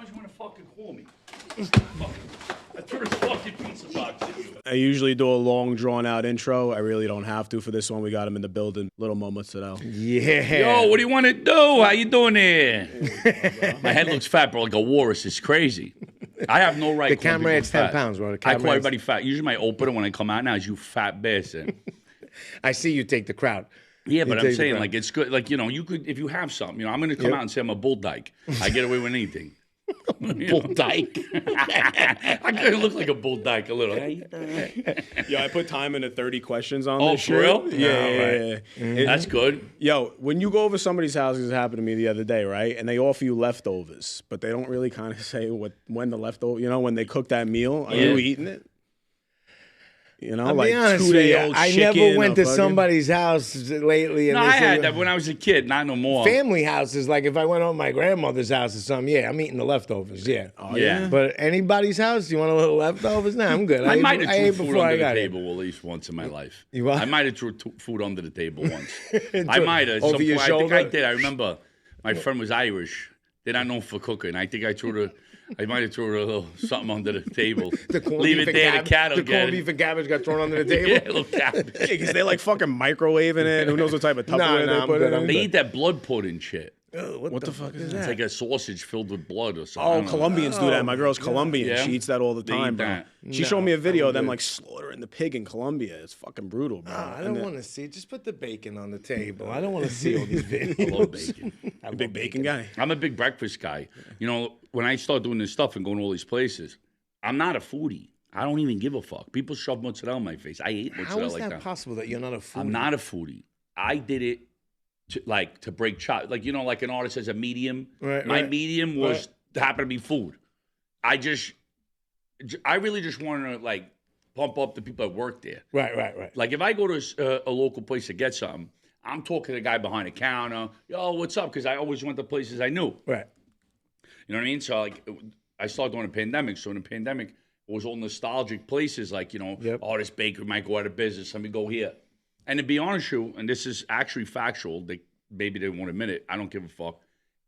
Why'd you want to fucking call me? I threw this fucking pizza box at you. I usually do a long, drawn-out intro. I really don't have to for this one. We got him in the building. Lil Mo Mozzarella. Yeah. Yo, what do you want to do? How you doing there? My head looks fat, bro, like a walrus. It's crazy. I have no right. The camera adds 10 pounds, bro. I call everybody fat. Usually my opener when I come out now is you fat bastard. I see you take the crowd. Yeah, but I'm saying, like, it's good. Like, you know, you could, if you have something, you know, I'm going to come out and say I'm a bull dyke. I get away with anything. Bull dyke. I kind of look like a bull dyke a little. Yo, I put time into 30 questions on Oh, this for real? Yeah. That's good. Yo, when you go over somebody's house, this happened to me the other day, right? And they offer you leftovers, but they don't really kind of say when the leftover, you know, when they cook that meal, are you eating it? You know, I'll like be honest 2 with you, day-old I chicken. never went to fucking... somebody's house lately. And No, they I say, had that when I was a kid, not no more. family houses, like if I went on my grandmother's house or something, yeah, I'm eating the leftovers, yeah. Oh, Yeah. But anybody's house, you want a little leftovers? Nah, I'm good. I might have ate threw food before I under the got it. table at least once in my life. You what? I might have threw food under the table once. I might have. Over your I think shoulder? I did. I remember my friend was Irish. They're not known for cooking. I think I might have threw a little something under the table. Leave it there. The cat will The get corned it. beef and cabbage got thrown under the table. Yeah, little cabbage. Yeah, because they like fucking microwaving it. Who knows what type of Tupperware Nah, they I'm put good, it I'm in. They eat that blood pudding shit. What the fuck is It's that? like a sausage filled with blood or something. I Oh, don't know. Colombians do that. My girl's Colombian. Yeah. She eats that all the They time, eat bro. that. She showed me a video of them like slaughtering the pig in Colombia. It's fucking brutal, bro. I don't want to see. Just put the bacon on the table. I don't want to see all these videos. I love bacon. a big bacon guy. I'm a big breakfast guy. You know, when I start doing this stuff and going to all these places, I'm not a foodie. I don't even give a fuck. People shove mozzarella in my face. I hate How mozzarella is like that that. possible that you're not a foodie? I'm not a foodie. I did it to break chop. Like, you know, like an artist has a medium. Right, My right. medium was happened to be food. I really just wanted to like pump up the people that work there. Right. Like if I go to a local place to get something, I'm talking to the guy behind the counter. Yo, what's up? Because I always went to places I knew. Right. You know what I mean? So like, I started during the pandemic. So in the pandemic, it was all nostalgic places. Like, you know, oh, this baker might go out of business. Let me go here. And to be honest with you, and this is actually factual, maybe they won't admit it. I don't give a fuck.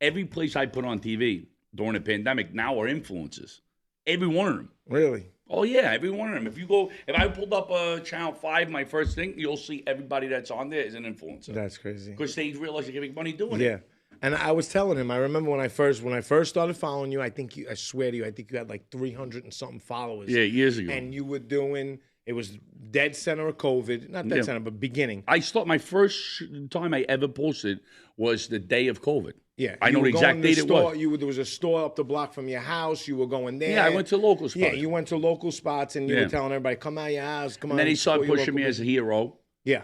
Every place I put on TV during the pandemic now are influencers. Every one of them. Really? Oh yeah, every one of them. If I pulled up Channel 5, my first thing, you'll see everybody that's on there is an influencer. That's crazy. Because they realize they can make money doing it. Yeah. And I was telling him, I remember when I first started following you, I swear to you, I think you had like 300 and something followers. Yeah, years ago. And you were doing, it was dead center of COVID. Not dead center, but beginning. My first time I ever posted was the day of COVID. Yeah. I know the exact date it was. There was a store up the block from your house. You were going there. Yeah, I went to local spots. Yeah, you went to local spots and you were telling everybody, come out your house, come on. And then he started pushing me as a hero. Yeah.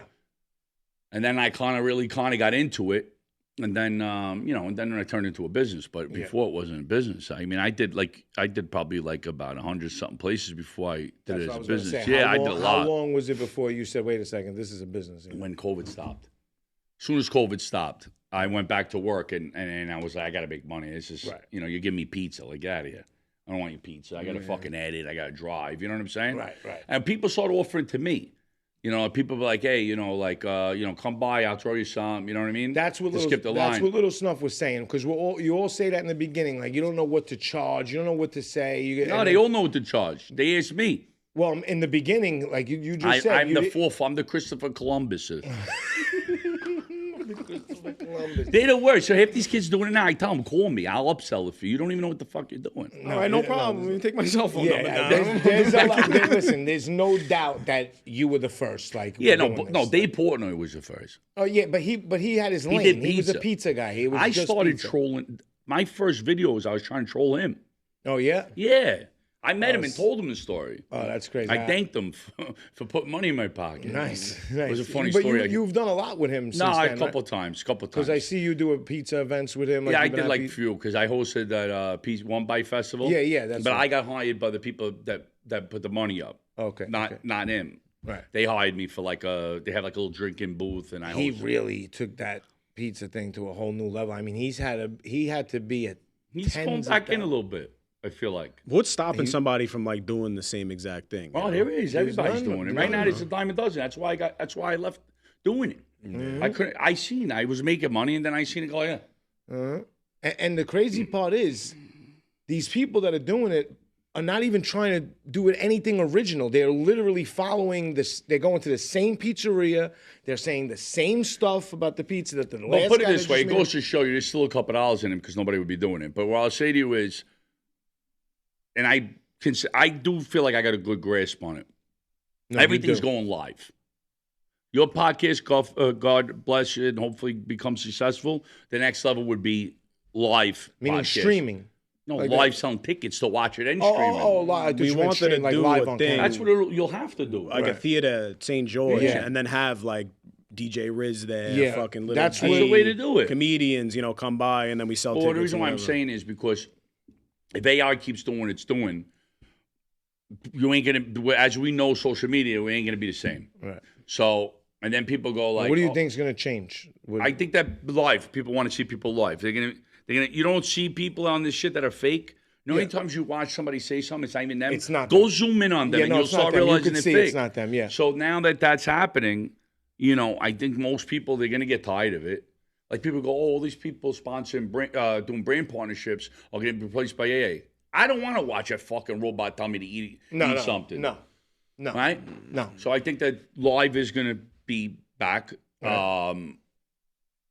And then I kind of got into it. And then, and then I turned into a business. But before it wasn't a business. I mean, I did probably like about 100-something places before I did it as a business. I did a lot. How long was it before you said, wait a second, this is a business? When COVID stopped. As soon as COVID stopped, I went back to work and I was like, I got to make money. It's just, you give me pizza. Like, get out of here. I don't want your pizza. I got to fucking edit. I got to drive. You know what I'm saying? Right. And people started offering to me. You know, people were like, hey, come by, I'll throw you some. You know what I mean? That's what Little Snuff was saying, because you all say that in the beginning, like you don't know what to charge, you don't know what to say. No, they all know what to charge. They asked me. Well, in the beginning, like you just said, I'm the Christopher Columbus. They're the worst. So half these kids doing it now. I tell them, call me. I'll upsell it for you. You don't even know what the fuck you're doing. All right, no problem. Let me take my cell phone number down. There's a lot. Listen, there's no doubt that you were the first. Like, yeah, no, Dave Portnoy was the first. Oh yeah, but he had his lane. He was a pizza guy. I started trolling. My first videos, I was trying to troll him. Oh yeah. Yeah. I met him and told him the story. Oh, that's crazy. I thanked him for putting money in my pocket. Nice. It was a funny story. But you've done a lot with him since then, a couple times. Because I see you do pizza events with him. Like I did like a few because I hosted that One Bite Festival. Yeah. But I got hired by the people that put the money up. Okay. Not him. Right. They hired me for they had like a little drinking booth and He really took that pizza thing to a whole new level. I mean, he had to be at He's going back in a little bit. I feel like. What's stopping somebody from like doing the same exact thing? Well, there is. Everybody's doing it. Right now, it's a dime a dozen. That's why I left doing it. Mm-hmm. I was making money, and then I seen it go, yeah. And the crazy part is, these people that are doing it are not even trying to do it anything original. They're literally following this. They're going to the same pizzeria. They're saying the same stuff about the pizza that the last Well, put it guy this that way: just it made goes to show you there's still a couple dollars in it because nobody would be doing it. But what I'll say to you is, and I do feel like I got a good grasp on it. No, Everything's going live. Your podcast, God bless you, and hopefully become successful. The next level would be live, meaning podcast. streaming. No, like live that. selling tickets to watch it and streaming. Live. We wanted to like do live a on thing. camera. That's what you'll have to do. Like a theater at St. George, Yeah. and then have like DJ Riz there, Yeah, fucking little that's the way to do it. Comedians, come by, and then we sell tickets. Well, the reason and why I'm whatever. saying is because if AI keeps doing what it's doing, you ain't gonna. As we know, social media, we ain't gonna be the same. Right. So, and then people go like, What do you think is going to change? I think that live. People want to see people live. They're gonna. You don't see people on this shit that are fake. You know, how many times you watch somebody say something, it's not even them. It's not Go them. zoom in on them, Yeah, and no, you'll it's not start them. You realizing can it's see fake. it's not them, yeah. So now that that's happening, I think most people they're gonna get tired of it. Like people go, oh, all these people sponsoring, doing brand partnerships are gonna be replaced by AA. I don't want to watch a fucking robot tell me to eat something. No. Right? No. So I think that live is gonna be back. Right.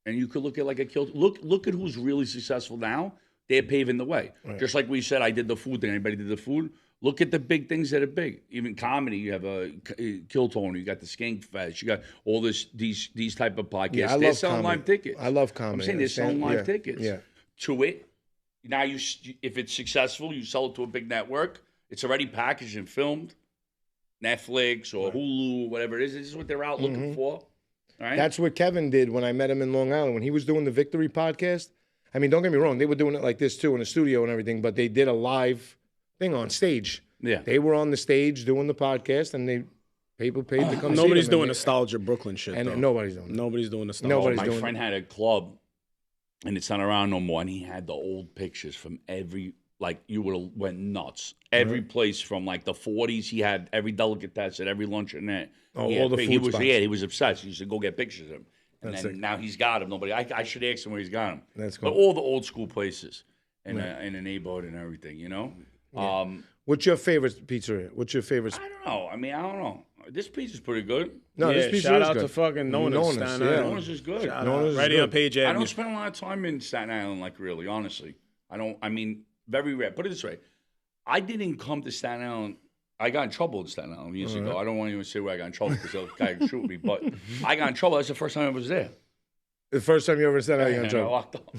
And you could look at like a kill. Look at who's really successful now. They're paving the way. Right. Just like we said, I did the food thing. Anybody did the food? Look at the big things that are big. Even comedy, you have a Kill Tony, you got the Skank Fest, you got all these type of podcasts. Yeah, they're selling live tickets. I love comedy. I'm saying they're selling live tickets. Yeah. To it. Now if it's successful, you sell it to a big network. It's already packaged and filmed. Netflix or Hulu, whatever it is. This is what they're out looking for. All right? That's what Kevin did when I met him in Long Island. When he was doing the Victory podcast, I mean, don't get me wrong, they were doing it like this too in the studio and everything, but they did a live thing on stage. Yeah. They were on the stage doing the podcast, and people paid to come see Nobody's them. doing nostalgia Brooklyn shit, And though. nobody's doing it. Nobody's doing nostalgia. Nobody's My doing friend had a club, and it's not around no more, and he had the old pictures from every, like, you would have went nuts. Every place from, like, the 40s, he had every delicatessen, every lunch and that. Oh, all the food spots. Yeah, he was obsessed. He used to go get pictures of him. And That's then sick. now he's got him. I should ask him where he's got him. That's cool. But all the old school places in the neighborhood and everything, Yeah. What's your favorite pizzeria? What's your favorite? I don't know. I mean, I don't know. This pizza's pretty good. No, this pizza shout is out good. to fucking Nona's. Nona's, Staten yeah. Island. Nona's is good. Shout Nona's out. is Right good. here on Page I Avenue. don't spend a lot of time in Staten Island, like, really, honestly. Very rare. Put it this way. I didn't come to Staten Island. I got in trouble in Staten Island years ago. I don't want to even say where I got in trouble because the guy could shoot me. But I got in trouble. That's the first time I was there. The first time you ever said I got in And I trouble. locked up.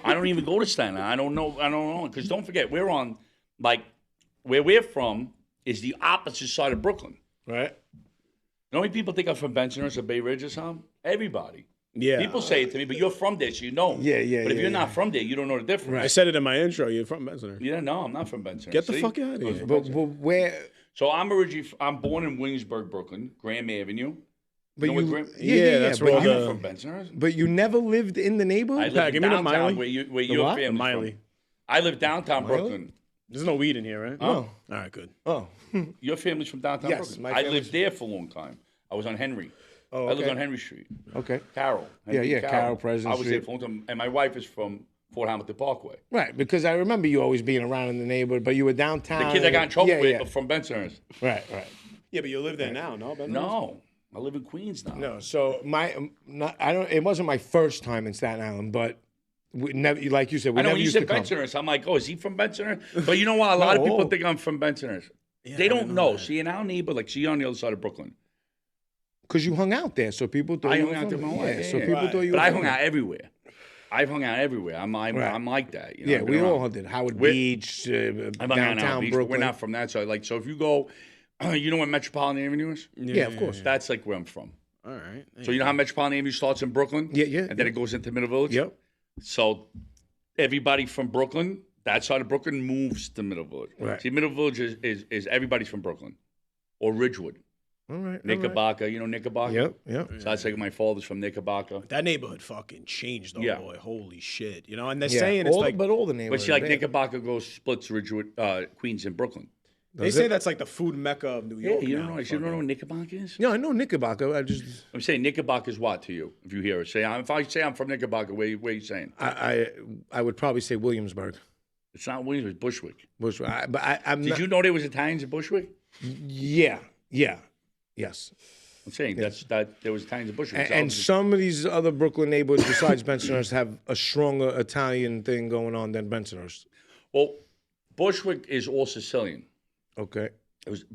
I don't even go to Staten Island. I don't know. Because don't forget, we're on, like, where we're from is the opposite side of Brooklyn. Right? You know how many people think I'm from Bensonhurst or Bay Ridge or something? Everybody. Yeah. People say it to me, but you're from there, so you know. Yeah. But if you're not from there, you don't know the difference. I said it in my intro. You're from Bensonhurst. Yeah, no, I'm not from Bensonhurst. Get the See? fuck out of here. But where? So I'm born in Williamsburg, Brooklyn, Graham Avenue. But know what you, Graham- that's but where you, the- from Bensonhurst. but you never lived in the I neighborhood. live in give me the downtown Miley. where your what? family's Miley. from. I live downtown Miley? Brooklyn. There's no weed in here, right? No. All right, good. Oh, Your family's from downtown Yes, Brooklyn. my I family's- lived there for a long time. I was on Henry. Oh, I lived okay. on Henry Street. okay. Carroll. Henry Yeah, Carroll, President I was there Street. for a long time. And my wife is from Fort Hamilton Parkway. Right, because I remember you always being around in the neighborhood, but you were downtown. The kids I got in trouble yeah, with yeah. are from Bensonhurst. Right. Yeah, but you live there now, no? Bensonhurst? No. I live in Queens now. No, so it wasn't my first time in Staten Island, but we never, like you said, we I know never when you used said to come. Bensonhurst, I'm like, oh, is he from Bensonhurst? But you know what? A lot of people No. think I'm from Bensonhurst. Yeah, They I don't didn't know. that. See, in our neighbor, like, see, you're on the other side of Brooklyn. Because you hung out there, so people thought I you hung were out there from my there. life, So yeah. people thought you were But I from hung there. out everywhere. I've hung out everywhere. I'm like that. You know, Yeah, I've been we all around. did. Howard We're- Beach, I've hung out in downtown Beach, but Brooklyn. we're not from that side. Like, so if you go, you know where Metropolitan Avenue is? Yeah, of course. That's like where I'm from. All right. So you know how Metropolitan Avenue starts in Brooklyn? Yeah. And then it goes into Middle Village? Yep. So everybody from Brooklyn, that side of Brooklyn, moves to Middle Village. Right. See, Middle Village is everybody's from Brooklyn. Or Ridgewood. All right. Knickerbocker. You know Knickerbocker? Yep. So that's like my father's from Knickerbocker. That neighborhood fucking changed, though, Yeah. boy. Holy shit. You know, and they're Yeah. saying it's like, but all the But neighborhoods. see, like are bad. Knickerbocker goes, splits Ridgewood, Queens, and Brooklyn. they Does say it? that's like the food mecca of New Yeah, York. you now, don't know fucking. what Knickerbocker is? Yeah, I know Knickerbocker. I'm saying Knickerbocker is what to you? If you hear it, if I say I'm from Knickerbocker, where are you saying? I would probably say Williamsburg. It's not Williamsburg, it's Bushwick. Bushwick. I'm Did not, you know there was Italians in Bushwick? Yeah. Yes. I'm saying that there was Italians in Bushwick. And some of these other Brooklyn neighborhoods besides Bensonhurst have a stronger Italian thing going on than Bensonhurst. Well, Bushwick is all Sicilian. Okay.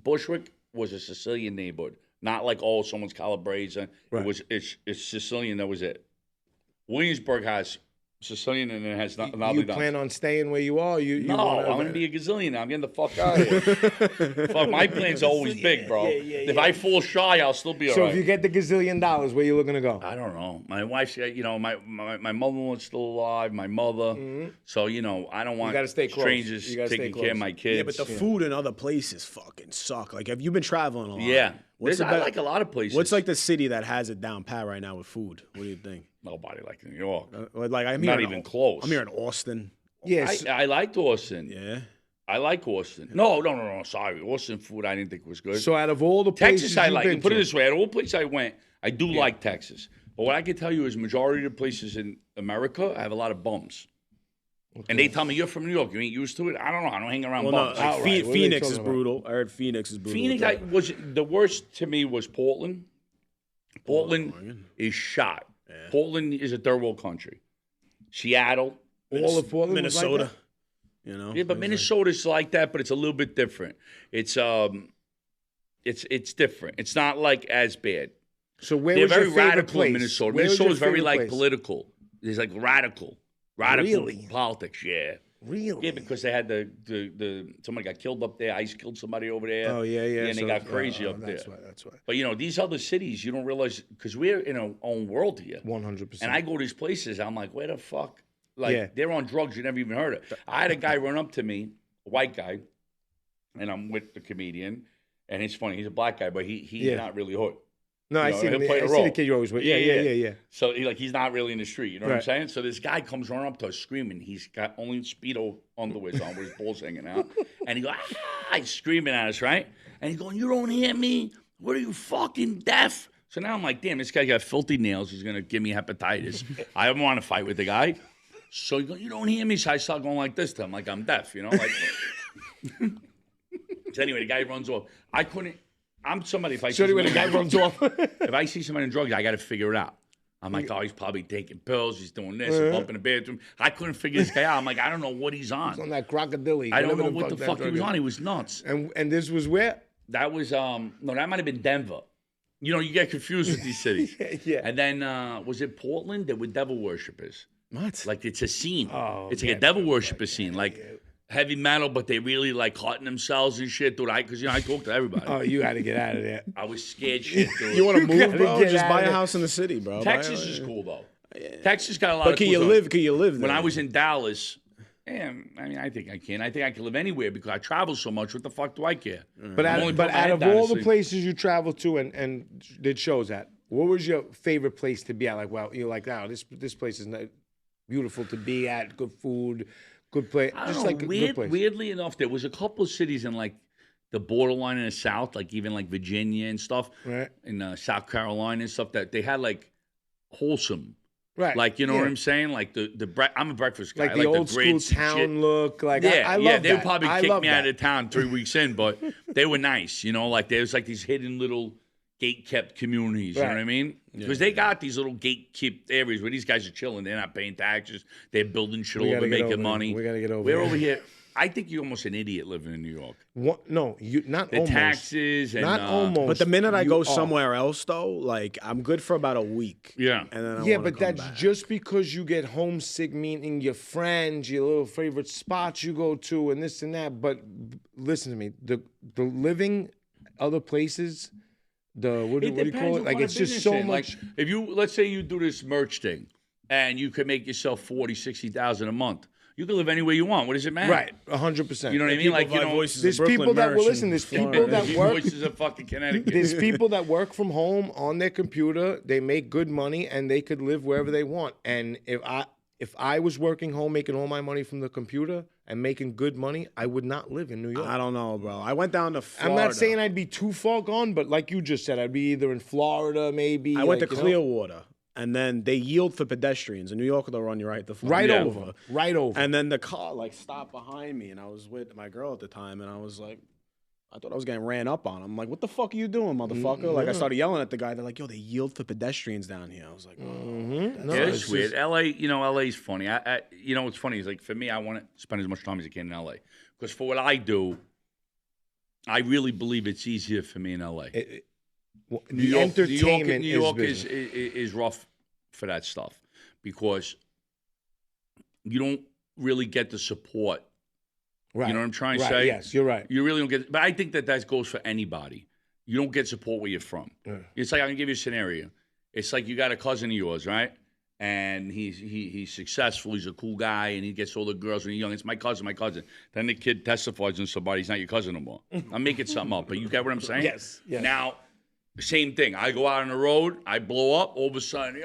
Bushwick was a Sicilian neighborhood, not like someone's Calabrese. Right. It's Sicilian. That was it. Williamsburg has Sicilian and it has not. You plan on staying where you are? No, I'm gonna be a gazillionaire. I'm getting the fuck out of here. Fuck, my plans are always big, bro. If I fall shy, I'll still be all right. So if you get the gazillion dollars, where you looking to go? I don't know. My wife's, my mother-in-law's still alive. My mother. Mm-hmm. So I don't want strangers taking care of my kids. Yeah, but the food in other places fucking suck. Like, have you been traveling a lot? Yeah. I like a lot of places. What's like the city that has it down pat right now with food? What do you think? Nobody like New York. I'm not even close. I'm here in Austin. Yes, I liked Austin. Yeah, I like Austin. No. Sorry, Austin food I didn't think was good. So out of all the places Texas, I like. Put it to, this way: out of all places I went, I do like Texas. But what I can tell you is, majority of the places in America, I have a lot of bums. Okay. And they tell me, you're from New York. You ain't used to it? I don't know. I don't hang around bums. No, Phoenix is brutal. I heard Phoenix is brutal. Phoenix, the worst to me was Portland. Portland is shot. Yeah. Portland is a third world country. Seattle. All of Portland, Minnesota. Yeah, but Minnesota's like that, but it's a little bit different. It's different. It's not like as bad. So where They're was very your favorite radical place? in Minnesota. Where Minnesota's very place? political. There's like radical really? politics. Yeah. Really? Yeah, because they had the somebody got killed up there. ICE killed somebody over there. Oh yeah. And they got crazy up there. That's why. But these other cities, you don't realize because we're in our own world here. 100%. And I go to these places, I'm like, where the fuck? Like they're on drugs you never even heard of. I had a guy run up to me, a white guy, and I'm with the comedian, and it's funny. He's a black guy, but he's not really hood. No, I see the kid you always with. Yeah. So he's not really in the street. You know what I'm saying? So this guy comes running up to us screaming. He's got only Speedo underwear on with his balls hanging out. And he goes, he's screaming at us, right? And he's going, you don't hear me? What are you, fucking deaf? So now I'm like, damn, this guy got filthy nails. He's going to give me hepatitis. I don't want to fight with the guy. So he goes, you don't hear me? So I start going like this to him, like I'm deaf, like. So anyway, the guy runs off. I'm somebody, if I see the guy runs off. If I see somebody in drugs, I got to figure it out. I'm like, he's probably taking pills. He's doing this. He's up in the bathroom. I couldn't figure this guy out. I'm like, I don't know what he's on. He's on that crocodile. I don't know what the fuck he was on. He was nuts. And this was where? That was, that might have been Denver. You get confused with these cities. Yeah. And then, was it Portland? There were devil worshippers. What? Like, it's a scene. Oh, it's like a devil worshiper scene. Like, heavy metal, but they really like cutting themselves and shit, dude. Because I talk to everybody. Oh, you had to get out of there. I was scared shit, dude. You want to move, bro? Just buy a house in the city, bro. Texas is cool though. Yeah. Texas got a lot. But of can cool you stuff. live? Can you live there? When I was in Dallas, I think I can. I think I can live anywhere because I travel so much. What the fuck do I care? But out of all the places you traveled to and did shows at, what was your favorite place to be at? Like, well, you're like, oh, this place is beautiful to be at. Good food. Good place. Just like a good place. Weirdly enough, there was a couple of cities in like the borderline in the South, like even like Virginia and stuff, right? In South Carolina and stuff that they had like wholesome, right? Like what I'm saying, like I'm a breakfast guy. Like the old school town look. Like I love that. They would probably kick me out of town 3 weeks in, but they were nice. Like there's like these hidden little gate-kept communities, you know what I mean? Because they got these little gate-kept areas where these guys are chilling. They're not paying taxes. They're building shit over, making money. We got to get over We're over here. I think you're almost an idiot living in New York. What? No, you not the almost. Taxes and not almost. But the minute I go somewhere else, though, like I'm good for about a week. Yeah. And then I but that's back. Just because you get homesick, meaning your friends, your little favorite spots you go to, and this and that. But listen to me, the living other places. What do you call it? Like it's just so much. Like if let's say you do this merch thing, and you could make yourself 40,000, 60,000 a month. You can live anywhere you want. What does it matter? Right, 100%. You know what I mean? Like there's people that There's people that work. Voices of fucking Connecticut. There's people that work from home on their computer. They make good money and they could live wherever they want. And if I was working home, making all my money from the computer and making good money, I would not live in New York. I don't know, bro. I went down to Florida. I'm not saying I'd be too far gone, but like you just said, I'd be either in Florida, maybe. I went to Clearwater. and then they yield for pedestrians. In New York, they'll run you right the fuck Right Yeah. over. Right over. And then the car like stopped behind me, and I was with my girl at the time, and I was like, I thought I was getting ran up on. I'm like, what the fuck are you doing, motherfucker? Like, I started yelling at the guy. They're like, yo, they yield for pedestrians down here. I was like, No, Yeah, it's it's weird. just- LA, you know, LA's funny. You know, what's funny is like for me, I want to spend as much time as I can in LA because for what I do, I really believe it's easier for me in LA. the entertainment New York is is rough for that stuff because you don't really get the support. right. You know what I'm trying to Right, say? yes, you're right. You really don't get, but I think that goes for anybody. You don't get support where you're from. Yeah. It's like, I can give you a scenario. It's like you got a cousin of yours, right? And he's successful. He's a cool guy, and he gets all the girls when he's young. It's my cousin. Then the kid testifies on somebody. He's not your cousin no more. I'm making something up, but you get what I'm saying? Yes, yes. Now, same thing. I go out on the road. I blow up. All of a sudden,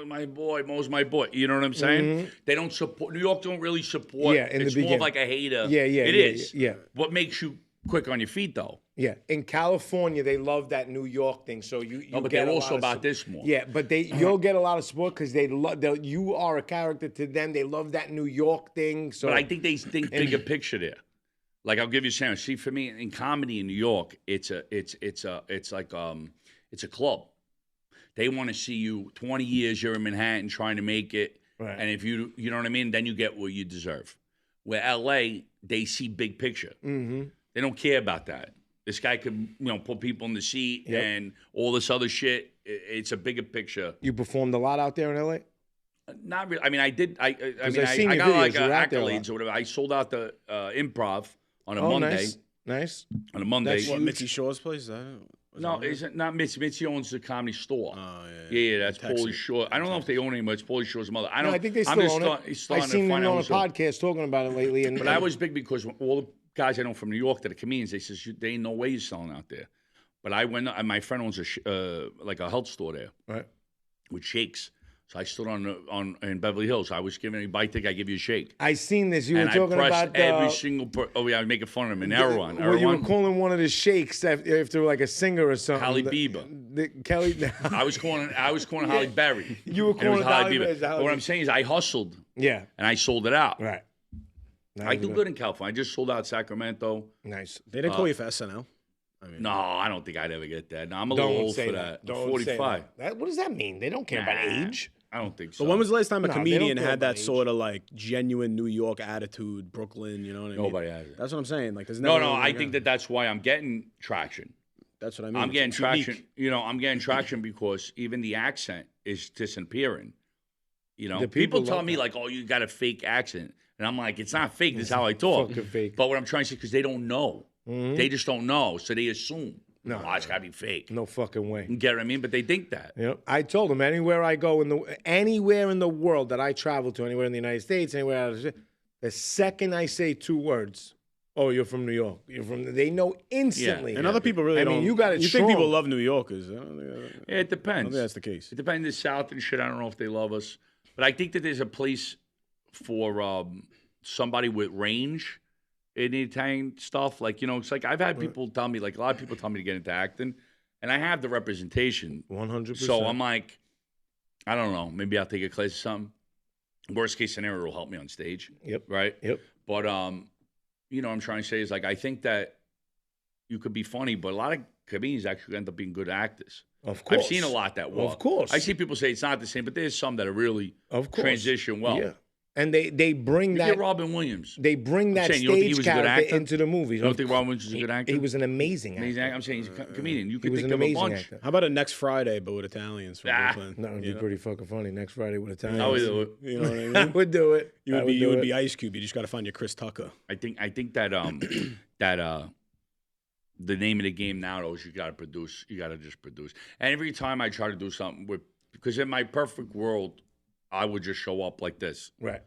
my boy, Mo's my boy. You know what I'm saying? They don't support. New York don't really support. Yeah, in the it's more of beginning. like a hater. Yeah, yeah, It yeah, is. yeah. What makes you quick on your feet, though? Yeah, in California, they love that New York thing. So you No, but get they're a also lot of about sup- this more. Yeah, but you'll get a lot of support because they love. You are a character to them. They love that New York thing. So But I think they think bigger picture there. Like I'll give you a sandwich. See, for me in comedy in New York, it's like a club. They want to see you 20 years. You're in Manhattan trying to make it, Right. and if you know what I mean, then you get what you deserve. Where LA, they see big picture. Mm-hmm. They don't care about that. This guy could put people in the seat and all this other shit. It's a bigger picture. you performed a lot out there in LA. Not really. I mean, I did. I I've seen I your got like videos. You're out there a lot. accolades or whatever. I sold out the Improv on a Oh, Monday. nice. On a Monday. That's what, Mitzi Shaw's place? Is that No, it's not Mitzi. Mitzi owns the Comedy Store. Oh, Yeah, that's Texas. Paulie Shore. I don't know if they own it anymore. It's Paulie Shore's mother. I No, don't. I think they I'm still just own start- it. starting I've to seen find them out on a who's who. podcast talking about it lately. And But I was big because all the guys I know from New York that are comedians, they says they ain't no way you're selling out there. But I went. And my friend owns like a health store there right. with shakes. So I stood in Beverly Hills. I was giving anybody ticket, I give you a shake. I seen this. You And were I talking pressed about every single. Oh yeah, I was making fun of him in Erewhon. Well, you were Erewhon. calling one of the sheikhs after like a singer or something. Halle Bieber. Kelly. I was calling Holly Berry. You were And it was calling Halle Halle Bieber. Berry. But what I'm saying is I hustled Yeah. and I sold it out. Right. I do good in California. I just sold out Sacramento. Nice. They didn't call you for SNL. No, I don't think I'd ever get that. No, I'm a Don't little old say for that. that. I'm Don't 45. say that. What does that mean? They don't care about Nah. age. I don't think so. But when was the last time a No, they don't comedian care had about that age. sort of like genuine New York attitude, Brooklyn? You know what I mean? Nobody has it. That's what I'm saying. Like, there's No, never I think that's why I'm getting traction. that's what I mean. I'm getting It's unique. traction. I'm getting traction because even the accent is disappearing. The People people tell love me that. like, "Oh, you got a fake accent," and I'm like, "It's not fake. This is how I talk." fucking fake. But what I'm trying to say because they don't know. They just don't know, so they assume. No. Oh, it's gotta be fake. No fucking way. You get what I mean? But they think that. Yep. I told them anywhere I go anywhere in the world that I travel to, anywhere in the United States, anywhere out of the second I say two words, oh, you're from New York. You're from. They know instantly. And other people really I don't. mean, you got it You strong. think people love New Yorkers? I don't think, It I depends. don't think that's the case. It depends. In the South and shit, I don't know if they love us. But I think that there's a place for somebody with range in the Italian stuff. Like, it's like I've had people tell me, like a lot of people tell me to get into acting, and I have the representation. 100%. So I'm like, I don't know. Maybe I'll take a class or something. Worst case scenario will help me on stage. Yep. Right? Yep. But, what I'm trying to say is, like, I think that you could be funny, but a lot of comedians actually end up being good actors. Of course. I've seen a lot that work. Of course. I see people say it's not the same, but there's some that are really Of course. transition well. Yeah. And they bring You that. get Robin Williams. They bring that saying, you don't think he stage was a good character actor? into the movies. You don't Of think Robin Williams is a good actor? He was an amazing actor. Amazing actor. I'm saying he's a comedian. You could was think an of a amazing bunch. actor. How about a next Friday, but with Italians from Ah. Brooklyn? That would be You know? pretty fucking funny. Next Friday with Italians. I would do it. You know what I mean? I would do it. You I would be you do would it. be Ice Cube. You just got to find your Chris Tucker. I think that the name of the game now though is you got to produce. You got to just produce. And every time I try to do something because in my perfect world, I would just show up like this. Right.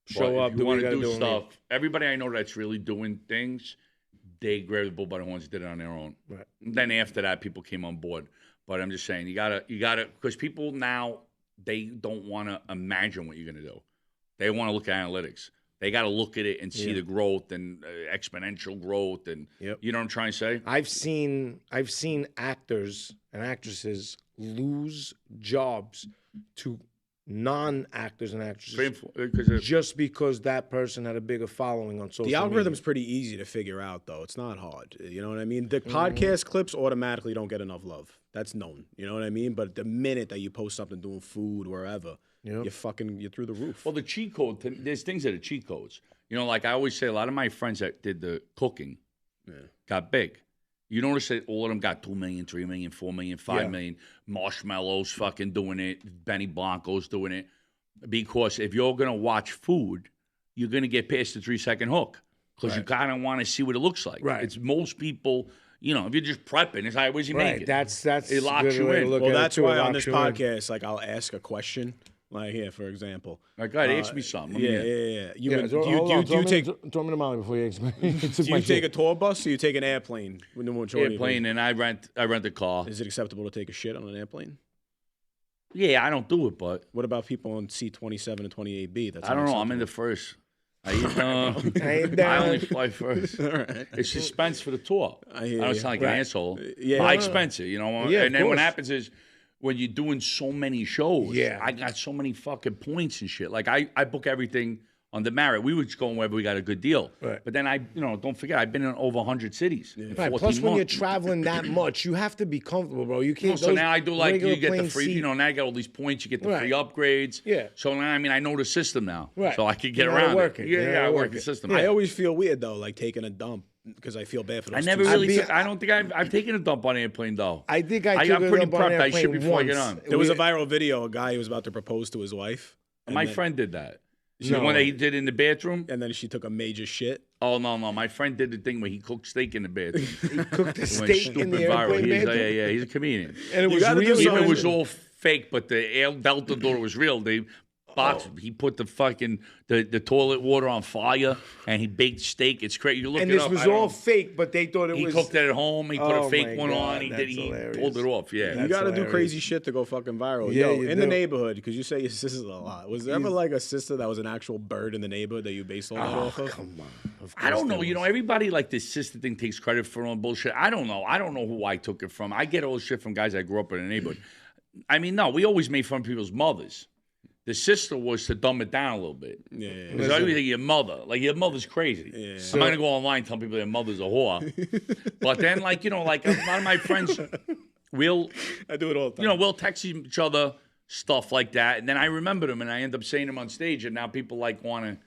But Show up, if do you what want you to gotta do do. stuff. Everybody I know that's really doing things, they grabbed the bull by the horns, did it on their own. Right. And then after that, people came on board. But I'm just saying, you gotta, because people now they don't want to imagine what you're gonna do. They want to look at analytics. They got to look at it and see the growth and exponential growth, and Yep. you know what I'm trying to say. I've seen actors and actresses lose jobs to non-actors and actresses Because just because that person had a bigger following on social The media. algorithm's pretty easy to figure out, though. It's not hard. You know what I mean? The podcast clips automatically don't get enough love. That's known. You know what I mean? But the minute that you post something doing food, wherever, you're through the roof. well, the cheat code. There's things that are cheat codes. You know, like I always say, a lot of my friends that did the cooking got big. You notice that all of them got 2 million, 3 million, 4 million, 5 million. Marshmallows fucking doing it. Benny Blanco's doing it. Because if you're going to watch food, you're going to get past the 3-second hook. Because you kind of want to see what it looks like. Right. It's most people, you know, if you're just prepping, it's like, where's he make it? That's it locks good you way to in. look Well, at it, that's too. It why on locks this you in. podcast, like, I'll ask a question. Like here, for example. Like, God, ask me something. Yeah. Hold on, Do you take throw me the molly before you explain. do you take a tour bus or you take an airplane? When no one showed you? Airplane, and I rent a car. Is it acceptable to take a shit on an airplane? Yeah, I don't do it, but What about people on C-27 and 28B? That's I don't know. I'm in the first. I only fly first. right. It's expense for the tour. I hear don't you. sound like an asshole. Yeah. But I expense it, you know. Yeah, and of then what course. happens is when you're doing so many shows, Yeah. I got so many fucking points and shit. Like I book everything on the Marriott. We would just go wherever we got a good deal. Right. But then don't forget, I've been in over 100 cities. In Right. 14 Plus, when you're months. traveling that much, you have to be comfortable, bro. You can't. So those now I do like you regular get the plane free, seat- now you get all these points, you get the free Right. upgrades. Yeah. So now, I know the system now. Right. So I can get You know how to around work it. it. You know how Yeah, to I work work the it. system. I always feel weird though, like taking a dump because I feel bad for those. I never two really. seconds. I don't think I've taken a dump on an airplane though. I think I took I'm a pretty dump on an prepped. I should airplane before I get once. on. There was a viral video. A guy who was about to propose to his wife. and My then- friend did that. See No. the one that he did in the bathroom? And then she took a major shit. Oh no. My friend did the thing where he cooked steak in the bathroom. He cooked the It went steak in the stupid viral. airplane He's, bathroom. yeah, he's a comedian. And it was gotta do real. something. Even it was all fake, but the air Delta door was real. They boxed. He put the fucking the toilet water on fire, and he baked steak. It's crazy. You look And it this up. was I don't all know. fake, but they thought it He was. cooked it at home. He put Oh a fake my one God, on. He that's did. He hilarious. pulled it off. Yeah. You That's got to do hilarious. crazy shit to go fucking viral. Yeah, Yo, you in the do. neighborhood, because you say your sister's a lot. Was there ever like a sister that was an actual bird in the neighborhood that you based all that off of? Come on. Of I don't course know. there You know, was. everybody like this sister thing takes credit for all bullshit. I don't know. I don't know who I took it from. I get all this shit from guys I grew up in the neighborhood. I mean, no, we always made fun of people's mothers. The sister was to dumb it down a little bit. Yeah. Because I always think your mother, like your mother's crazy. Yeah. I'm not gonna go online and tell people their mother's a whore. But then, like, you know, like a lot of my friends, we'll I do it all the time. you know, we'll text each other stuff like that, and then I remember them, and I end up saying them on stage, and now people like want to,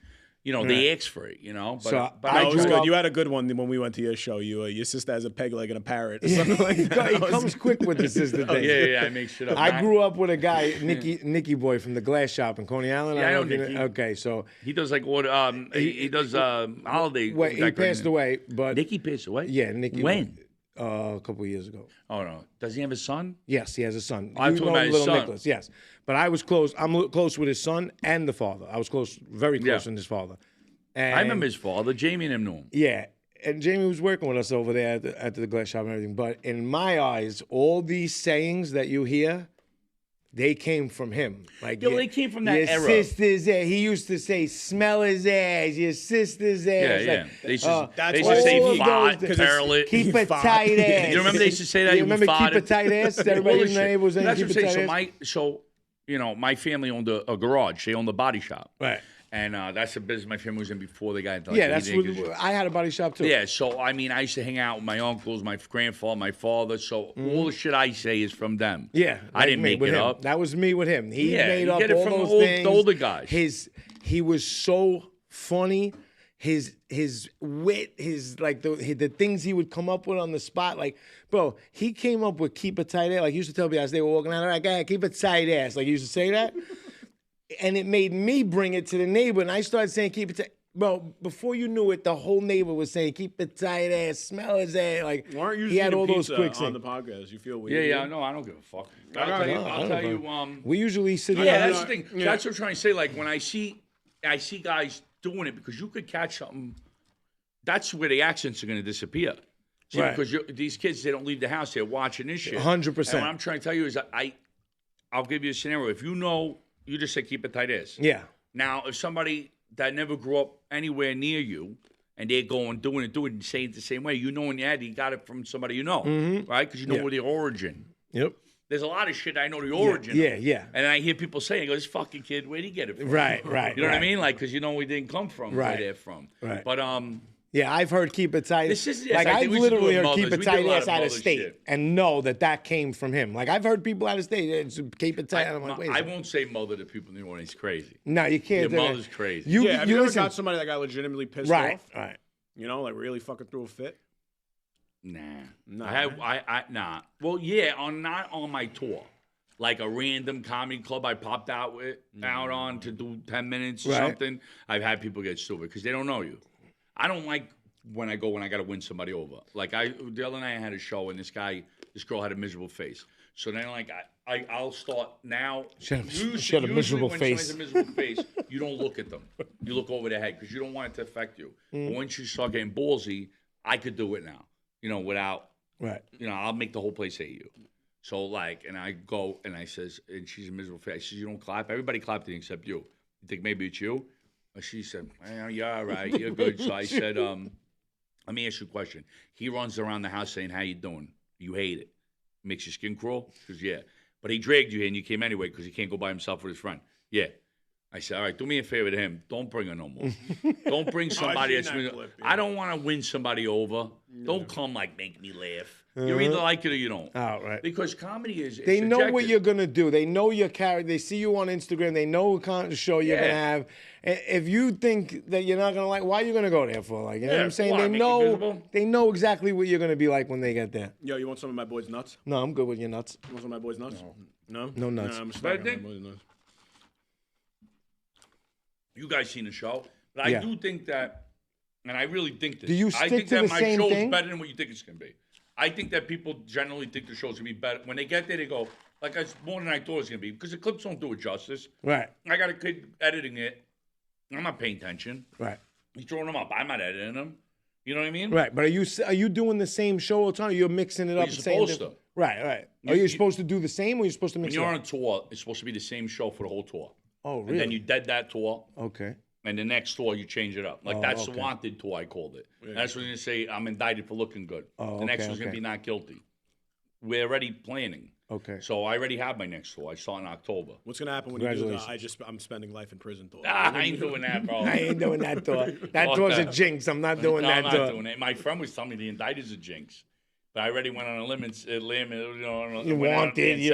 you know, they ask for it, you know. But, So, but No, I it was grew good. up- You had a good one when we went to your show. Your sister has a peg leg and a parrot or something like that. He comes quick with the sister thing. yeah, I make shit up. I grew up with a guy, Nicky Boy from the Glass Shop in Coney Island. Yeah, I know don't if you Nicky. Okay, so He does like what? He does holiday. well, he passed away, but Nicky passed away. yeah, Nicky. When? A couple of years ago. Oh no, does he have a son? Yes, he has a son. I'm You talking know about his little son. Nicholas, yes. But I was close. Close with his son and the father. I was close, very close Yeah. with his father. And, I remember his father. Jamie and him knew him. Yeah, and Jamie was working with us over there at the Glass Shop and everything. But in my eyes, all these sayings that you hear, they came from him. Like, Yo, they came from that your era. sister's ass. He used to say, "Smell his ass." Your sister's ass. Yeah, yeah. Like, They used uh, to, that's they used why to say all of fart, those- perlet. Keep a Fart. tight ass. You remember they used to say that? You remember farted? keep a tight ass? Everybody All in this the shit. neighborhood was saying That's keep what a I'm tight saying. ass. So you know, my family owned a garage. They owned a body shop. Right. And that's a business my family was in before they got into Yeah, the that's heat what industry. I had a body shop too. Yeah, so I mean, I used to hang out with my uncles, my grandfather, my father. So all the shit I say is from them. Yeah, I like didn't me, make with it him. up. That was me with him. He Yeah, made you up get it all from those the things. older guys. He was so funny. His wit, his like the things he would come up with on the spot. Like, bro, he came up with keep a tight ass. Like, he used to tell me as they were walking out, all right, go ahead, keep a tight ass. Like, he used to say that. And it made me bring it to the neighbor. And I started saying, keep it tight. Bro, before you knew it, the whole neighbor was saying, keep it tight ass, smell his ass. Like, Why aren't you he had all those quick on things. the podcast? You feel Yeah, weird? yeah, no, I don't give a fuck. I'll tell you. We usually sit Yeah, down. that's the thing. That's what I'm trying to say. Like when I see guys doing it because you could catch something. That's where the accents are going to disappear. See, Right. because these kids, they don't leave the house. They're watching this shit. 100%. And what I'm trying to tell you is that I'll give you a scenario. If you know, you just say keep it tight ass. Yeah. Now, if somebody that never grew up anywhere near you and they're going, doing it, and saying it the same way, you know in your head you got it from somebody you know, right? Because you know where their origin. Yep. There's a lot of shit I know the origin. Yeah. And I hear people saying, I go, this fucking kid, where'd he get it from? Right. You know what I mean? Like, because you know we didn't come from where they're from. Right. But yeah, I've heard keep it tight. This is like I've literally heard keep it tight ass out of state shit. and know that came from him. Like I've heard people out of state keep it tight. I'm like, wait. I won't say mother to people in New Orleans. Crazy. No, you can't. Your mother's crazy. Have you ever got somebody that got legitimately pissed off? Right. You know, like really fucking threw a fit? Nah. Nah. Well, yeah, not on my tour. Like a random comedy club I popped out on to do 10 minutes or something. I've had people get stupid because they don't know you. I don't like when I got to win somebody over. Like the other night I had a show and this girl had a miserable face. So then like I'll start now. She had a miserable face. When somebody has a miserable face, you don't look at them. You look over their head because you don't want it to affect you. But once you start getting ballsy, I could do it now. You know, without I'll make the whole place hate you. So like, and I go and I says, and she's a miserable face. I says, you don't clap. Everybody clapped except you. You think maybe it's you? And she said, well, you're all right. You're good. So I said, let me ask you a question. He runs around the house saying, how you doing? You hate it. Makes your skin crawl? She goes, yeah. But he dragged you here and you came anyway because he can't go by himself with his friend. Yeah. I said, all right, do me a favor to him. Don't bring her no more. Don't bring somebody that's... I don't want to win somebody over. Don't come like, make me laugh. You either like it or you don't. Oh, right. Because comedy is... They know what you're going to do. They know your character. They see you on Instagram. They know what kind of show you're going to have. If you think that you're not going to like, why are you going to go there for? Like, you know what I'm saying? They know exactly what you're going to be like when they get there. Yo, you want some of my boys' nuts? No, I'm good with your nuts. You want some of my boys' nuts? No? No nuts. No, I'm just my boys' nuts. You guys seen the show, but I do think that, and I really think this. Do you stick to the same thing? I think that my show's better than what you think it's going to be. I think that people generally think the show's going to be better. When they get there, they go, like, it's more than I thought it was going to be, because the clips don't do it justice. Right. I got a kid editing it. I'm not paying attention. Right. He's throwing them up. I'm not editing them. You know what I mean? Right. But are you doing the same show all the time? Or you're mixing it up. You're supposed to. Right. Are you supposed to do the same, or are you supposed to mix it up? When you're on a tour, it's supposed to be the same show for the whole tour. Oh, really? And then you dead that tour. Okay. And the next tour, you change it up. Like, that's the wanted tour, I called it. Yeah. That's when you say, I'm indicted for looking good. The next one's going to be not guilty. We're already planning. Okay. So I already have my next tour. I saw in October. What's going to happen when you do the I'm spending life in prison tour? I ain't doing that, bro. I ain't doing that tour. That tour's a jinx. I'm not doing that tour. I'm not doing it. My friend was telling me the indicted's a jinx. But I already went on a limb, you wanted, said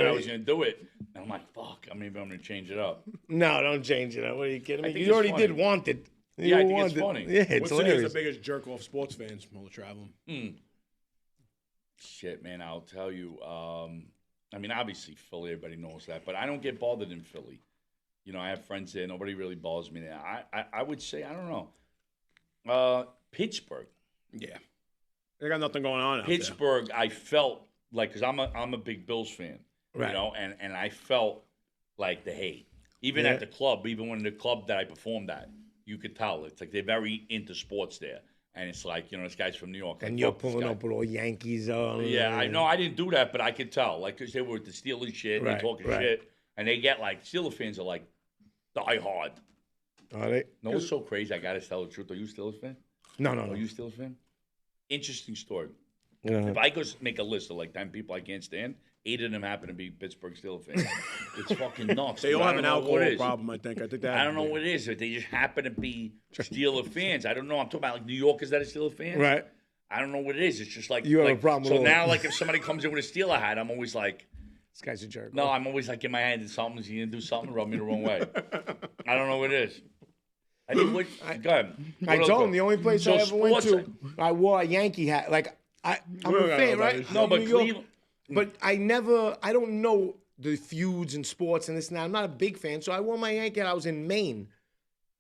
I was going to do it. And I'm like, fuck, maybe I'm going to change it up. No, don't change it up. What are you kidding me? You already did Wanted. Yeah, I think it's funny. Yeah, it's hilarious. What city is the biggest jerk-off sports fans while traveling? Shit, man, I'll tell you. Obviously, Philly, everybody knows that. But I don't get bothered in Philly. You know, I have friends there. Nobody really bothers me there. I would say, I don't know. Pittsburgh. Yeah. They got nothing going on out Pittsburgh, there. I felt like, because I'm a big Bills fan, right. You know, and I felt like the hate. Even at the club, even when the club that I performed at, you could tell. It's like they're very into sports there. And it's like, you know, this guy's from New York. And you're pulling up with all Yankees on. Yeah, I know. I didn't do that, but I could tell. Like, because they were with the Steelers shit, and they're talking shit. And they get, like, Steelers fans are, like, die hard. Are they? No, it's so crazy. I got to tell the truth. Are you a Steelers fan? No. Are you a Steelers fan? Interesting story. Yeah. If I go make a list of, like, 10 people I can't stand, 8 of them happen to be Pittsburgh Steelers fans. It's fucking nuts. They all have an alcohol problem, I think. I don't know what it is. They just happen to be Steelers fans. I don't know. I'm talking about, like, New Yorkers that are Steelers fans. Right. I don't know what it is. It's just like... You have a problem with So now, like, if somebody comes in with a Steeler hat, I'm always like... This guy's a jerk. No, I'm always like, in my hand, did something, you do something, rub me the wrong way. I don't know what it is. I think go ahead. I told him the only place I ever went to, I wore a Yankee hat. Like, I'm a fan, right? No, but Cleveland... But I don't know the feuds and sports and this and that. I'm not a big fan, so I wore my Yankee hat. I was in Maine.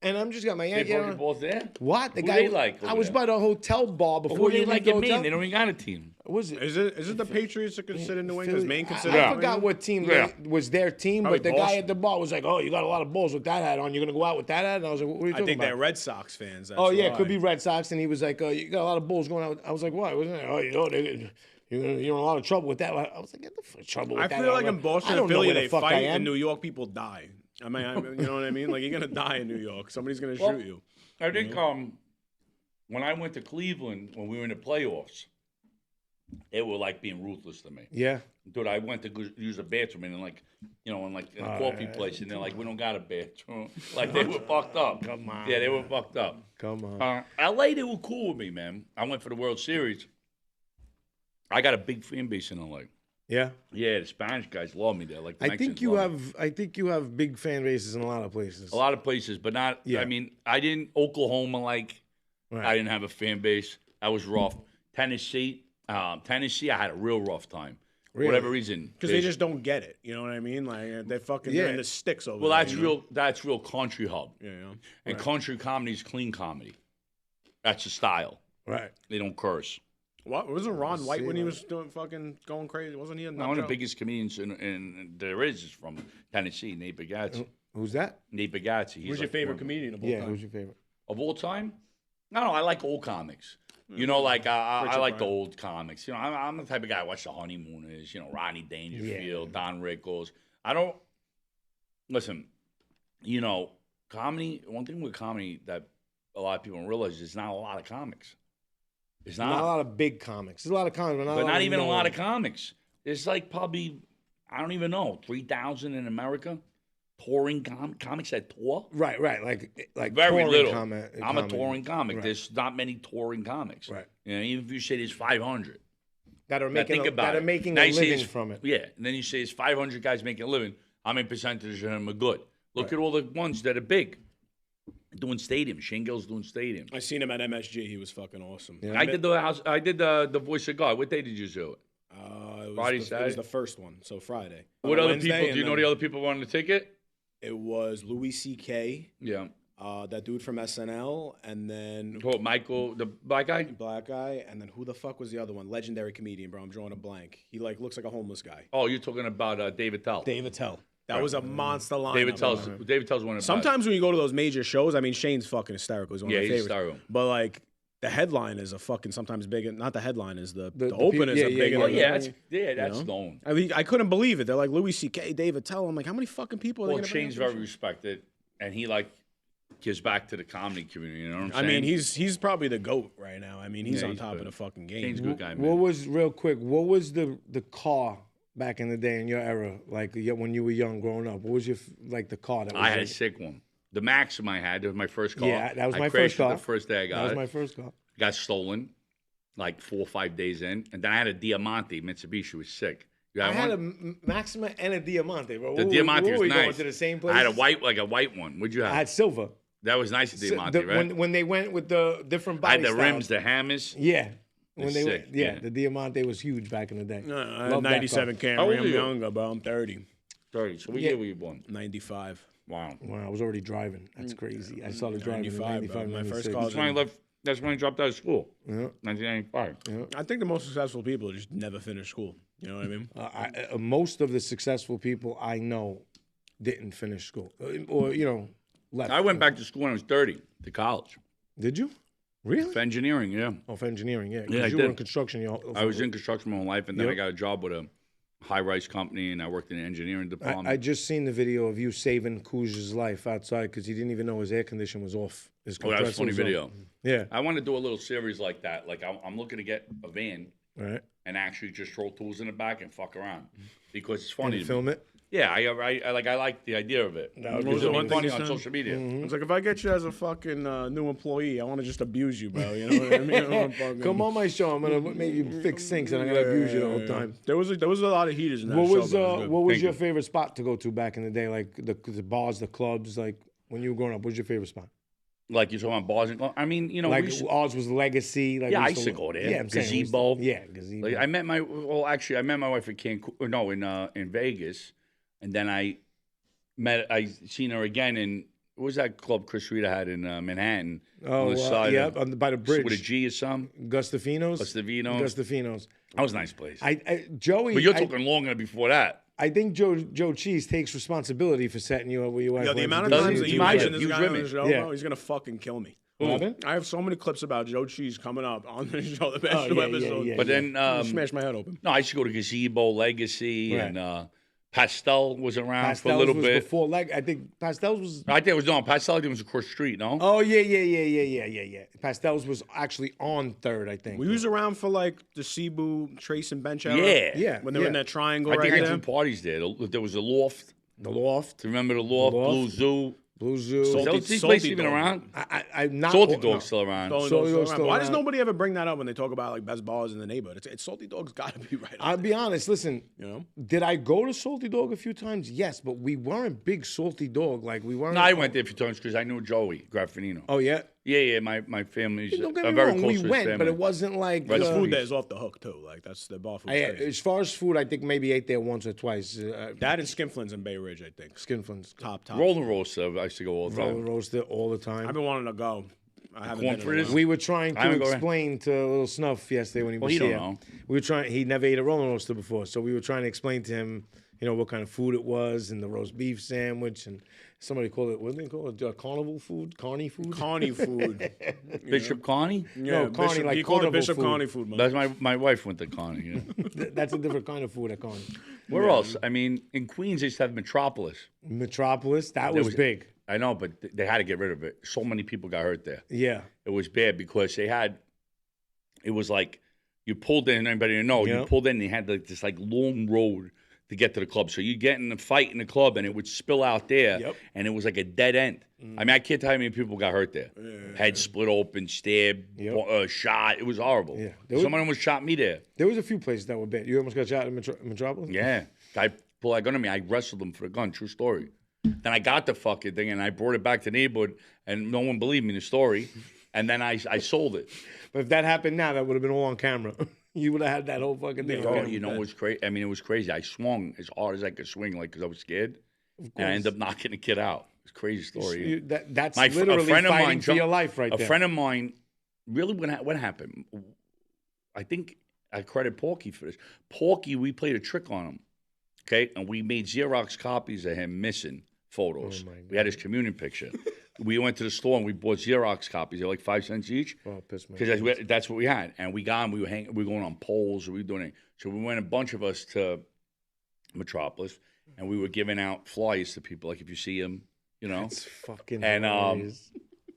And I'm just got my Yankee hat. They balls there? What? Who they like? I was by the hotel bar before you like in Maine? They don't even got a team. Was it? Is it the Patriots that consider New England? Is Maine considered? I forgot what team was their team, but the guy at the bar was like, "Oh, you got a lot of balls with that hat on. You're gonna go out with that hat?" And I was like, "What are you talking about?" I think they're Red Sox fans. Oh yeah, it could be Red Sox. And he was like, "You got a lot of balls going out." I was like, "What?" Wasn't it? Oh, you're in a lot of trouble with that. I was like, "Get the fuck trouble with that." I feel like in Boston and Philly, they fight, and New York people die. I mean, you know what I mean? Like, you're gonna die in New York. Somebody's gonna shoot you. I think when I went to Cleveland when we were in the playoffs, they were like being ruthless to me. Yeah. Dude, I went to go use the bathroom and like, in a coffee place, and they're like, we don't got a bathroom. Like they were fucked up. Come on. Yeah, they were fucked up. Come on. LA, they were cool with me, man. I went for the World Series. I got a big fan base in LA. Yeah. Yeah, the Spanish guys love me there. Like the I think Mexicans love me. I think you have big fan bases in a lot of places. A lot of places, but not. Yeah. I mean, I didn't Oklahoma like. Right. I didn't have a fan base. That was rough. Tennessee, I had a real rough time. Really? Whatever reason, Because they just don't get it. You know what I mean? Like they're fucking they're in the sticks over well, there. that's real. That's real country hub. Yeah. And country comedy is clean comedy. That's the style. Right. They don't curse. What wasn't Ron White when he was doing fucking going crazy? Wasn't he? One of the biggest comedians in there is from Tennessee, Nate Bargatze. Who's that? Nate Bargatze. Who's your favorite comedian of all time? Who's your favorite? Of all time? No, I like old comics. You know, like I like the Pryor. old comics. You know, I'm the type of guy I watch The Honeymooners. You know, Rodney Dangerfield, Don Rickles. I don't listen. You know, comedy. One thing with comedy that a lot of people don't realize is not a lot of comics. It's Not a lot of big comics. There's a lot of comics, but not even a lot of comics. There's like probably I don't even know 3,000 in America. Touring comics that tour. Right. Like Very little. I'm comic. a touring comic. Right. There's not many touring comics. Right. You know, even if you say there's 500 that are now making think about it. making Now a you say living it's- from it. Yeah, and then you say it's 500 guys making a living. How many percentage of them are good? Look at all the ones that are big, doing stadiums. Shane Gill's doing stadiums. I seen him at MSG. He was fucking awesome. Yeah. I did the house. I did the Voice of God. What day did you do it? Friday, It was Saturday? the first one, so Friday. What other Wednesday, people? Do and you know then the other people wanted the ticket? It was Louis C.K., Yeah. that dude from SNL, and then Oh, Michael, the black guy. black guy, and then who the fuck was the other one? Legendary comedian, bro. I'm drawing a blank. He like looks like a homeless guy. Oh, you're talking about David Tell. David Tell. That was a monster line. David Tell's one of the best. Sometimes when you go to those major shows, I mean, Shane's fucking hysterical. He's one of my he's favorites. hysterical. But like the headline is a fucking sometimes bigger. Not the headline is the The openers people- are yeah, bigger. Oh than yeah, the- that's know? known. I mean, I couldn't believe it. They're like Louis C.K., David Tell. I'm like, how many fucking people are they Well, gonna bring Shane's up to very the show? respected, and he like gives back to the comedy community. You know what I'm I saying? mean, he's probably the GOAT right now. I mean, he's Yeah, on he's top good. of the fucking game. Shane's a good guy, man. What was real quick? What was the car back in the day in your era? Like when you were young, growing up. What was your the car that was I had a like- sick one. The Maxim I had, that was my first car. Yeah, that was I my crashed first it car. The first day I got That was it. my first car. Got stolen, like 4 or 5 days in, and then I had a Diamante Mitsubishi. Was sick. You I had had one? a Maxima and a Diamante, bro. The Diamante was we nice. going to the same place? I had a white one. What'd you have? I had silver. That was nice, the Diamante, right? When they went with the different I had body the styles. rims, the hammers. Yeah. When It's they sick, went, yeah, yeah. the Diamante was huge back in the day. I Love had that 97 car. How old Camry. are I'm you? younger, bro. I'm 30. 30. So what Yeah. year were you born? 95. Wow. Wow, I was already driving. That's crazy. I started driving in 95, bro. 95, My first 96. car That's when I left. That's when I dropped out of school. Yeah. 1995. I think the most successful people just never finish school. You know what I mean? Most of the successful people I know didn't finish school, or left. I went back to school when I was 30 to college Did you? Really? for engineering. Yeah. Oh, for engineering, yeah. 'Cause Yeah, I you were did. in construction. I was in construction my whole life, and then I Yep. got a job with a high-rise company, and I worked in the engineering department. I just seen the video of you saving Kuz's life outside because he didn't even know his air conditioner was off. His Oh, that was a compressor funny was off. video. Yeah. I want to do a little series like that. Like I'm looking to get a van Right. and actually just throw tools in the back and fuck around because it's funny. And to me. film it. Yeah, I like the idea of it. That would be It's the one thing funny you on said? social media. It's like if I get you as a fucking new employee, I want to just abuse you, bro. You know what I mean? I wanna fucking- Come on my show. I'm gonna make you fix sinks and I'm gonna abuse you the whole time. There was a lot of heaters in that What show. was but it good. what was Thank your you. favorite spot to go to back in the day? Like the bars, the clubs, like when you were growing up. What was your favorite spot? Like you're talking about bars and clubs. I mean, you know, Like we used to- ours was Legacy. Like Yeah, we I used to go there. Yeah, I'm saying we used to- Gazebo. Yeah, gazebo. like, I met my wife at Cancun. Or no, in Vegas, and then I seen her again in what was that club Chris Rita had in Manhattan? Oh, on the side yeah, of- by the bridge. with a G or something. Gustafino's. Gustafino's. That was a nice place. Joey. But you're talking longer before that. I think Joe Cheese takes responsibility for setting you up where you went. Yo, the amount of Doesn't times that he you might mention have. this He was guy with on me. the show, Yeah. bro, he's gonna fucking kill me. Robin? I have so many clips about Joe Cheese coming up on the show, the best Oh, show yeah, episode. yeah. But then Smash my head open. no, I used to go to Gazebo, Legacy, Right. and Pastel was around Pastels for a little was bit. before. Like I think Pastels was. I think it was Pastel. I think it was across the street. No. Oh yeah. Pastels was actually on 3rd, I think. We was around for like the Cebu, Trace, and Bench era. Yeah. When they were in that triangle I right think I there. had 2 parties there. There was a loft. The Loft. Remember the loft? Blue Zoo. Blue Zoo. Is these places even around? I'm not. Salty Dog's still around. Salty Salty Dog's Dog's still still around. Why does around. nobody ever bring that up when they talk about like best bars in the neighborhood? It's Salty Dog's got to be right. I'll be honest. Listen, You know? did I go to Salty Dog a few times? Yes, but we weren't big Salty Dog. Like we weren't. No, I went there a few times because I knew Joey Graffinino. Oh yeah. Yeah. My family's Don't get I'm me very wrong. close We to his went, family. but it wasn't like. Right, The the food there is off the hook too. Like that's the bar food. As far as food, I think maybe ate there once or twice. That and Skinflins in Bay Ridge, I think. Skinflins. Top. Rolling Roaster, I used to go all the Roller time. roaster all the time. I've been wanting to go. I haven't Corn been in a fritters? while. We were trying I to haven't go explain to Little Snuff yesterday when he was he don't here. know. We were trying. He never ate a rolling roaster before, so we were trying to explain to him, what kind of food it was, and the roast beef sandwich, and somebody called it. What did they call it? Carnival food, carny food. Carney food. Bishop Connie? Yeah, Carney, Bishop, like he called it carnival Bishop food. Carney food, man. That's my wife went to Connie. Yeah. That's a different kind of food at Carney. Where else? I mean, in Queens, they used to have Metropolis. Metropolis, that was big. I know, but they had to get rid of it. So many people got hurt there. Yeah. It was bad because it was like you pulled in, anybody to know, you Yep. pulled in and they had like this like long road to get to the club. So you get in a fight in the club and it would spill out there. Yep. And it was like a dead end. I mean, I can't tell you how many people got hurt there. Head split open, stabbed, Yep. shot. It was horrible. Yeah. Someone almost shot me there. There was a few places that were bad. You almost got shot in Metropolis? Yeah. Guy pulled a gun on me. I wrestled him for the gun. True story. Then I got the fucking thing and I brought it back to the neighborhood and no one believed me in the story. And then I sold it. But if that happened now, that would have been all on camera. You would have had that whole fucking thing. on Oh, camera. you know, it was crazy. I mean, it was crazy. I swung as hard as I could swing, like, because I was scared. And I ended up knocking the kid out. It's a crazy story. That's A literally friend of fighting mine for your life right A there. friend of mine, really, what happened? I think I credit Porky for this. Porky, we played a trick on him, okay? And we made Xerox copies of him missing photos. We had his communion picture. We went to the store and we bought Xerox copies. They're like 5 cents each. Oh, piss me. Because that's what we had. And we got them, we were going on polls, we were doing it. So we went, a bunch of us, to Metropolis, and we were giving out flyers to people, like if you see them, It's fucking And, hilarious.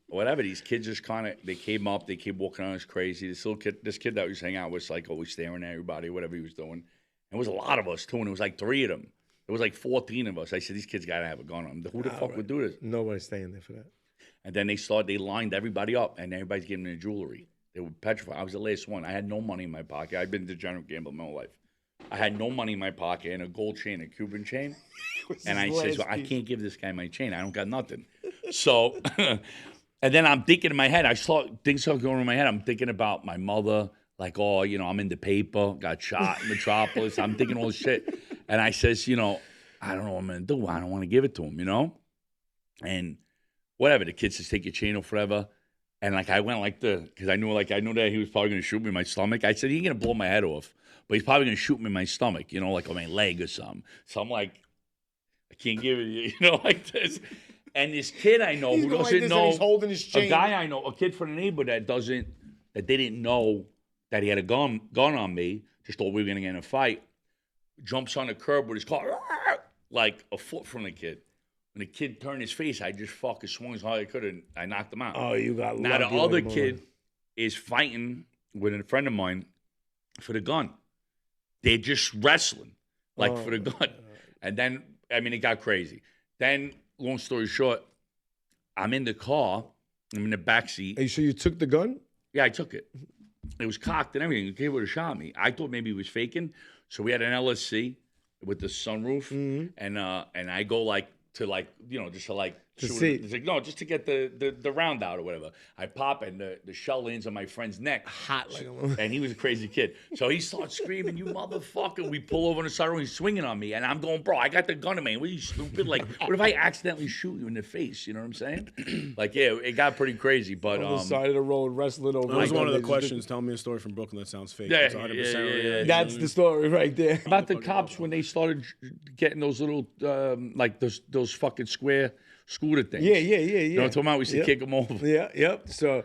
whatever. These kids just kind of, they came up, they kept walking on us crazy. This kid that we was hanging out with, like always staring at everybody, whatever he was doing. And it was a lot of us too, and it was like 3 of them. There was like 14 of us. I said, these kids got to have a gun on them. Who the fuck would do this? Nobody's staying there for that. And then they lined everybody up, and everybody's giving them their jewelry. They were petrified. I was the last one. I had no money in my pocket. I've been a degenerate gambler my whole life. I had no money in my pocket and a gold chain, a Cuban chain. And I said, well, I can't give this guy my chain. I don't got nothing. So, and then I'm thinking in my head, things start going in my head. I'm thinking about my mother, like, oh, I'm in the paper, got shot in Metropolis. I'm thinking all this shit. And I says, I don't know what I'm going to do. I don't want to give it to him, And whatever, the kid says, take your chain off forever. And like I went like because I knew that he was probably going to shoot me in my stomach. I said, he ain't going to blow my head off, but he's probably going to shoot me in my stomach, like on my leg or something. So I'm like, I can't give it, like this. And this kid I know who doesn't know, he's holding his chain. a guy I know, a kid from the neighborhood that didn't know that he had a gun on me, just thought we were going to get in a fight, jumps on the curb with his car, like a foot from the kid. When the kid turned his face, I just fucking swung as hard as I could and I knocked him out. Oh, you got Now the lucky other like a kid is fighting with a friend of mine for the gun. They're just wrestling, like for the gun. And then, I mean, it got crazy. Then, long story short, I'm in the car. I'm in the backseat. Hey, so you took the gun? Yeah, I took it. It was cocked and everything. The kid would have shot me. I thought maybe he was faking. So we had an LSC with the sunroof. And I go like, just to like To shoot see. it. It's like, no, just to get the round out or whatever. I pop and the shell lands on my friend's neck. Hot like a And he was a crazy kid. So he starts screaming, you motherfucker. We pull over on the side road, he's swinging on me. And I'm going, bro, I got the gun in me. What are you, stupid? Like, what if I accidentally shoot you in the face? You know what I'm saying? Like, yeah, it got pretty crazy. But on the side of the road wrestling over. That was like, one of the they just questions. Tell me a story from Brooklyn that sounds fake. Yeah, That's 100% yeah. real. That's the story right there. about the cops when they started getting those little, like those fucking square scooter things. Yeah. You know what I'm talking about? We used to kick them over. Yeah, yep. So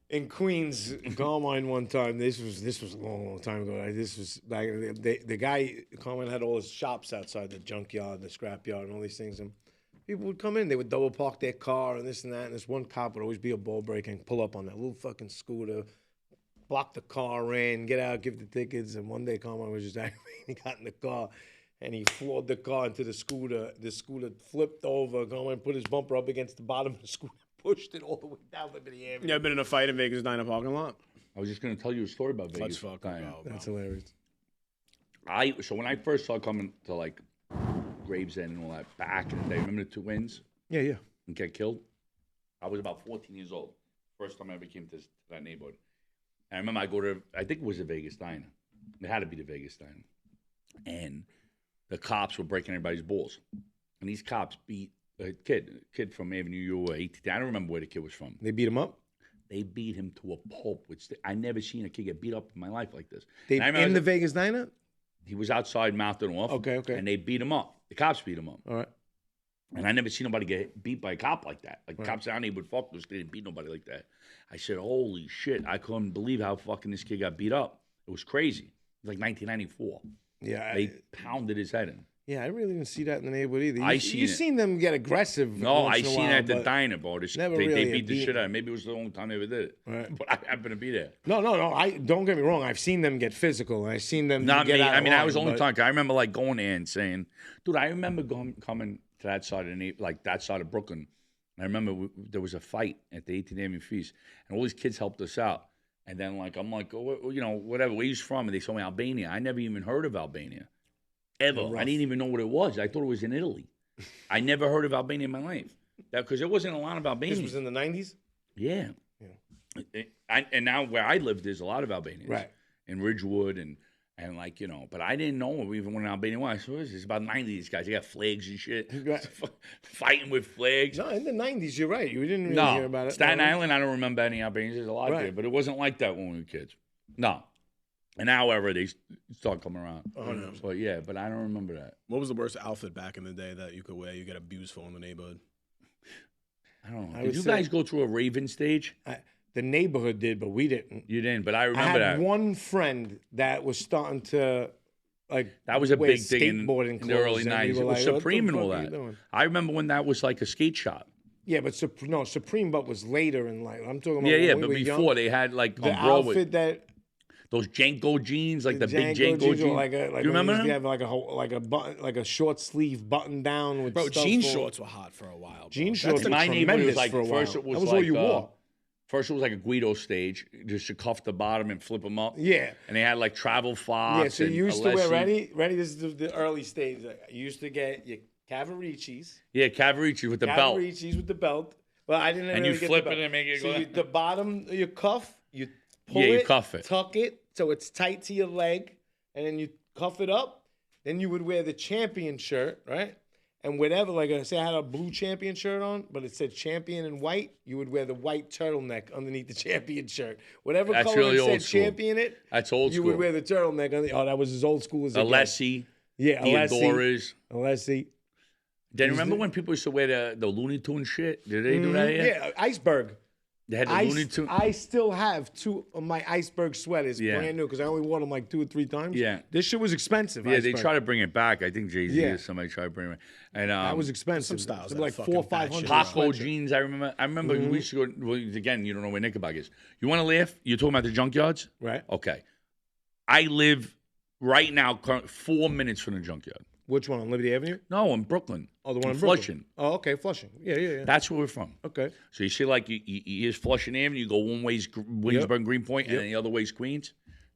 in Queens, Carmine one time. This was a long time ago. Like, this was like the guy Carmine had all his shops outside the junkyard, the scrapyard, and all these things. And people would come in. They would double park their car and this and that. And this one cop would always be a ball break and pull up on that little fucking scooter, block the car in, get out, give the tickets. And one day Carmine was just aggravated. He got in the car and he floored the car into the scooter. The scooter flipped over. Carmine put his bumper up against the bottom of the scooter. Pushed it all the way down Liberty Avenue. You ever been in a fight in Vegas Diner parking lot? I was just going to tell you a story about Vegas. Let's fuck about, That's hilarious. So when I first started coming to like Gravesend and all that back in the day, remember the two wins? Yeah. And get killed? I was about 14 years old. First time I ever came to that neighborhood. And I remember I think it was the Vegas Diner. It had to be the Vegas Diner. And the cops were breaking everybody's balls. And these cops beat a kid from Avenue U or 18. I don't remember where the kid was from. They beat him up? They beat him to a pulp. Which I never seen a kid get beat up in my life like this. In the Vegas Diner? He was outside mouthing off. Okay. And they beat him up. The cops beat him up. All right. And I never seen nobody get beat by a cop like that. Like, cops down there would fuck those. They didn't beat nobody like that. I said, holy shit. I couldn't believe how fucking this kid got beat up. It was crazy. It was like 1994. Yeah. They pounded his head in. Yeah, I really didn't see that in the neighborhood either. You've seen them get aggressive. No, I seen it at the diner, bro. Never they really beat the shit out of him. Maybe it was the only time they ever did it. Right. But I happened to be there. No. I don't get me wrong. I've seen them get physical. I've seen them Not get me. out I of mean, I line, was the only but- time. I remember like going there and saying, dude, I remember coming to that side of that side of Brooklyn. And I remember there was a fight at the 18th Avenue Feast, and all these kids helped us out. And then I'm like, oh, whatever, where he's from, and they told me Albania. I never even heard of Albania, ever. I didn't even know what it was. I thought it was in Italy. I never heard of Albania in my life, because there wasn't a lot of Albanians. This was in the 90s? Yeah. And now where I live, there's a lot of Albanians. Right. In Ridgewood and like, but I didn't know even when Albania was. So it's about 90 of these guys. They got flags and shit. Right. Fighting with flags. No, in the 90s, you're right. You didn't really hear about it. Staten Island, I don't remember any Albanians. There's a lot there, but it wasn't like that when we were kids. No. And however, they start coming around. Oh, no. But yeah, but I don't remember that. What was the worst outfit back in the day that you could wear? You get abused for in the neighborhood. I don't know. Did you guys go through a Raven stage? The neighborhood did, but we didn't. You didn't, but I I remember had that. one friend that was starting to, That was a wear big thing in skateboarding the early clothes, and we 90s. were It was like, what the Supreme and all fuck are you that. doing? I remember when that was like a skate shop. Yeah, but Supreme Butt was later in life. I'm talking about Yeah, when but we were before young. they had like The on Broadway, outfit that those Janko jeans, like the big Django Janko jeans. like you remember when them? we used to have like a button, like a short sleeve button down with Bro, stuff jean all- shorts were hot for a while. Bro. Jean That's shorts the- were My neighborhood was tremendous like for a while. first it was That was like all you wore. First it was like a Guido stage, just you cuff the bottom and flip them up. Yeah. And they had like Travel Fox. Yeah, so and you used to wear, Alessi. ready? This is the early stage. You used to get your Cavaricis. Yeah, Cavarici with the belt. Cavaricis with the belt. Well, I didn't And really you get flip the it belt. and make it so go- the bottom of your cuff, you pull Yeah, you it, cuff it. tuck it, so it's tight to your leg, and then you cuff it up. Then you would wear the champion shirt, right? And whatever, like say I had a blue champion shirt on, but it said champion in white, you would wear the white turtleneck underneath the champion shirt. Whatever That's color really it old said school. champion it, That's old you school. would wear the turtleneck on the, that was as old school as it gets. Alessi. Yeah, Alessi. Theodora's. Alessi. Then remember when people used to wear the Looney Tune shit? Did they do that yet? Yeah, Iceberg. They had the Looney Tune. I still have two of my Iceberg sweaters, Yeah. brand new, because I only wore them like 2 or 3 times. Yeah. This shit was expensive. Yeah, they Iceberg. try to bring it back. I think Jay-Z Yeah. or somebody tried to bring it. And That was expensive. Some styles It was that like are 400 or fucking 500. batshit. Paco jeans. I remember we used to go. Well, again, you don't know where Knickerbocker is. You want to laugh? You're talking about the junkyards, Right. Okay. I live right now 4 minutes from the junkyard. Which one, on Liberty Avenue? No, in Brooklyn. Oh, the one in Flushing. Brooklyn. Oh, okay, Flushing. Yeah. That's where we're from. Okay. So you see, like, here's Flushing Avenue. You go one way's Williamsburg, Greenpoint, and then the other way's Queens.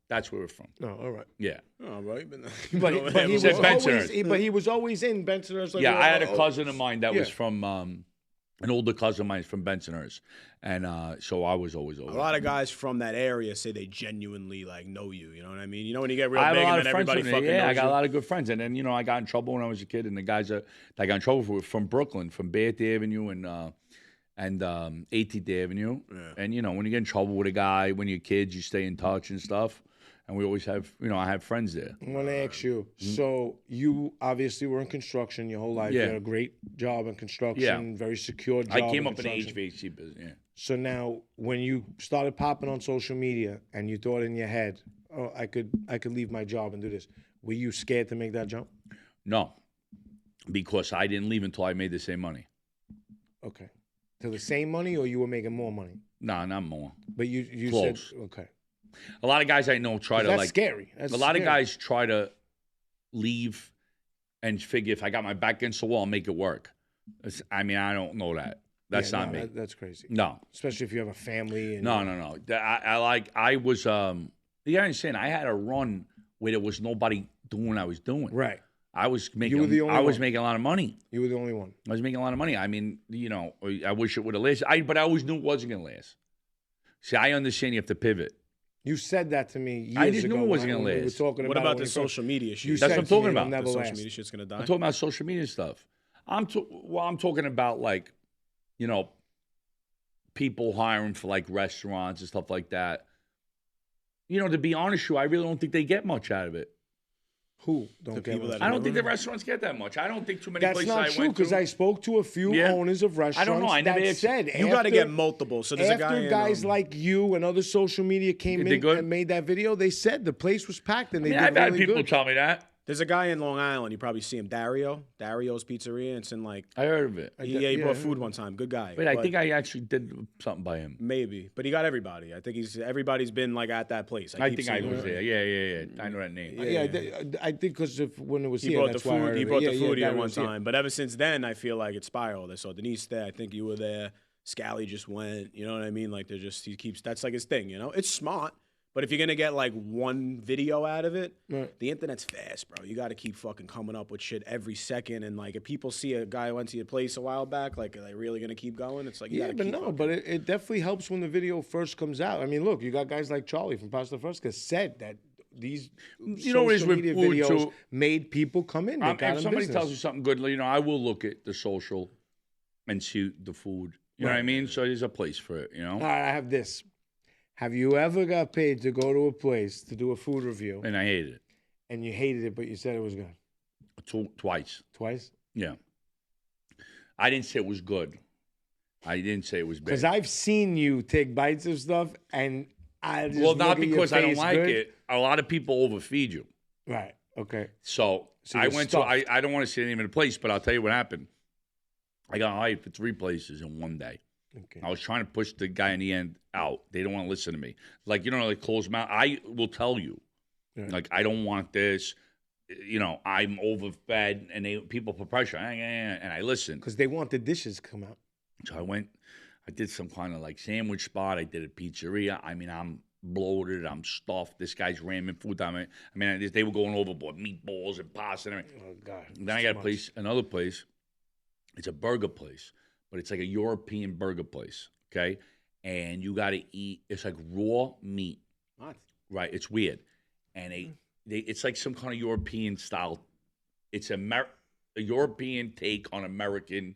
That's where we're from. No, all right. Yeah. Oh, right. But he was said always, Bensonhurst. but he was always in Bensonhurst. Like, Yeah, I had a cousin of mine that Yeah. was from, an older cousin of mine is from Bensonhurst. And so I was always over. A lot of guys from that area say they genuinely like know you. You know what I mean? You know when you get real I have big a lot and of then friends everybody from there. fucking Yeah, knows I got you. a lot of good friends. And then, I got in trouble when I was a kid. And the guys that I got in trouble for were from Brooklyn, from Bath Avenue and 18th Avenue. Yeah. And, when you get in trouble with a guy, when you're kids, you stay in touch and stuff. And we always have, I have friends there. I want to ask you. So you obviously were in construction your whole life. Yeah. You had a great job in construction. Very secure job. I came up in the construction. HVAC business, yeah. So now, when you started popping on social media and you thought in your head, "Oh, I could leave my job and do this," were you scared to make that jump? No, because I didn't leave until I made the same money. Okay, to the same money, or you were making more money? No, not more. But you Close. said okay. A lot of guys I know try to That's like. scary. That's a lot scary. of guys try to leave and figure if I got my back against the wall, I'll make it work. I mean, I don't know that. That's not me. That's crazy. No. Especially if you have a family. And No. I was, you understand, I had a run where there was nobody doing what I was doing. Right. I was making, were the only one. making a lot of money. You were the only one. I was making a lot of money. I mean, you know, I wish it would have lasted. But I always knew it wasn't going to last. See, I understand you have to pivot. You said that to me years ago. I just knew it wasn't going to when we were last. talking What about the it social media shit? That's what I'm talking about. The social Last. media shit's gonna die. I'm talking about social media stuff. I'm talking about, like, you know, people hiring for like restaurants and stuff like that. You know, to be honest with you, I really don't think they get much out of it. Who don't get people much? that I don't think the restaurants get that much. I don't think too many That's places not I true went because to. I spoke to a few Yeah. owners of restaurants. I don't know. I never that asked- said You got to after- get multiple. So there's a guy After in, guys like you and other social media came They in good? and made that video, they said the place was packed and they I mean, did I've had really people good. tell me that. There's a guy in Long Island. You probably see him, Dario's Pizzeria. It's in like I heard of it. he brought food one time. Good guy. Wait, I But think I actually did something by him. maybe, but he got everybody. I think everybody's been like at that place. I keep think I seeing was him. there. Yeah. I know that name. I think because when it was He here, brought the that's why I food. heard He of it. brought Yeah, the food yeah, here that one was here. time. But ever since then, I feel like it spiraled. I saw Denise there. I think you were there. Scally just went. You know what I mean? Like he keeps. That's like his thing. You know, it's smart. But if you're gonna get like one video out of it, the internet's fast, bro. You got to keep fucking coming up with shit every second. And like, if people see a guy who went to your place a while back, like, are they really gonna keep going? It's like, you Yeah, gotta but keep no, fucking- but it definitely helps when the video first comes out. I mean, look, you got guys like Charlie from Pasta Fresca said that these You know what it is social with media food, videos too? made people come in. They got If them somebody business. tells you something good, you know, I will look at the social and see the food. You know what I mean? So there's a place for it, you know? All right, I have this. Have you ever got paid to go to a place to do a food review And I hated it. and you hated it, but you said it was good? Twice. Twice? Yeah. I didn't say it was good. I didn't say it was bad. Because I've seen you take bites of stuff and I just Well, not look at your because I don't face like good. it. A lot of people overfeed you. Right, okay. So So I you're went stuffed. to, I don't want to say the name of the place, but I'll tell you what happened. I got hired for 3 places in one day. Okay. I was trying to push the guy in the end out. They don't want to listen to me. Like, you know, like close mouth. I will tell you, like, I don't want this. You know, I'm overfed, and people put pressure, and I listen. Because they want the dishes to come out. So I did some kind of like sandwich spot. I did a pizzeria. I mean, I'm bloated. I'm stuffed. This guy's ramming food down me. I mean, they were going overboard, meatballs and pasta and everything. Oh, God. And then I got another place. It's a burger place, but it's like a European burger place, okay? And you got to eat, it's like raw meat. What? Right, it's weird. And it's like some kind of European style. It's a European take on American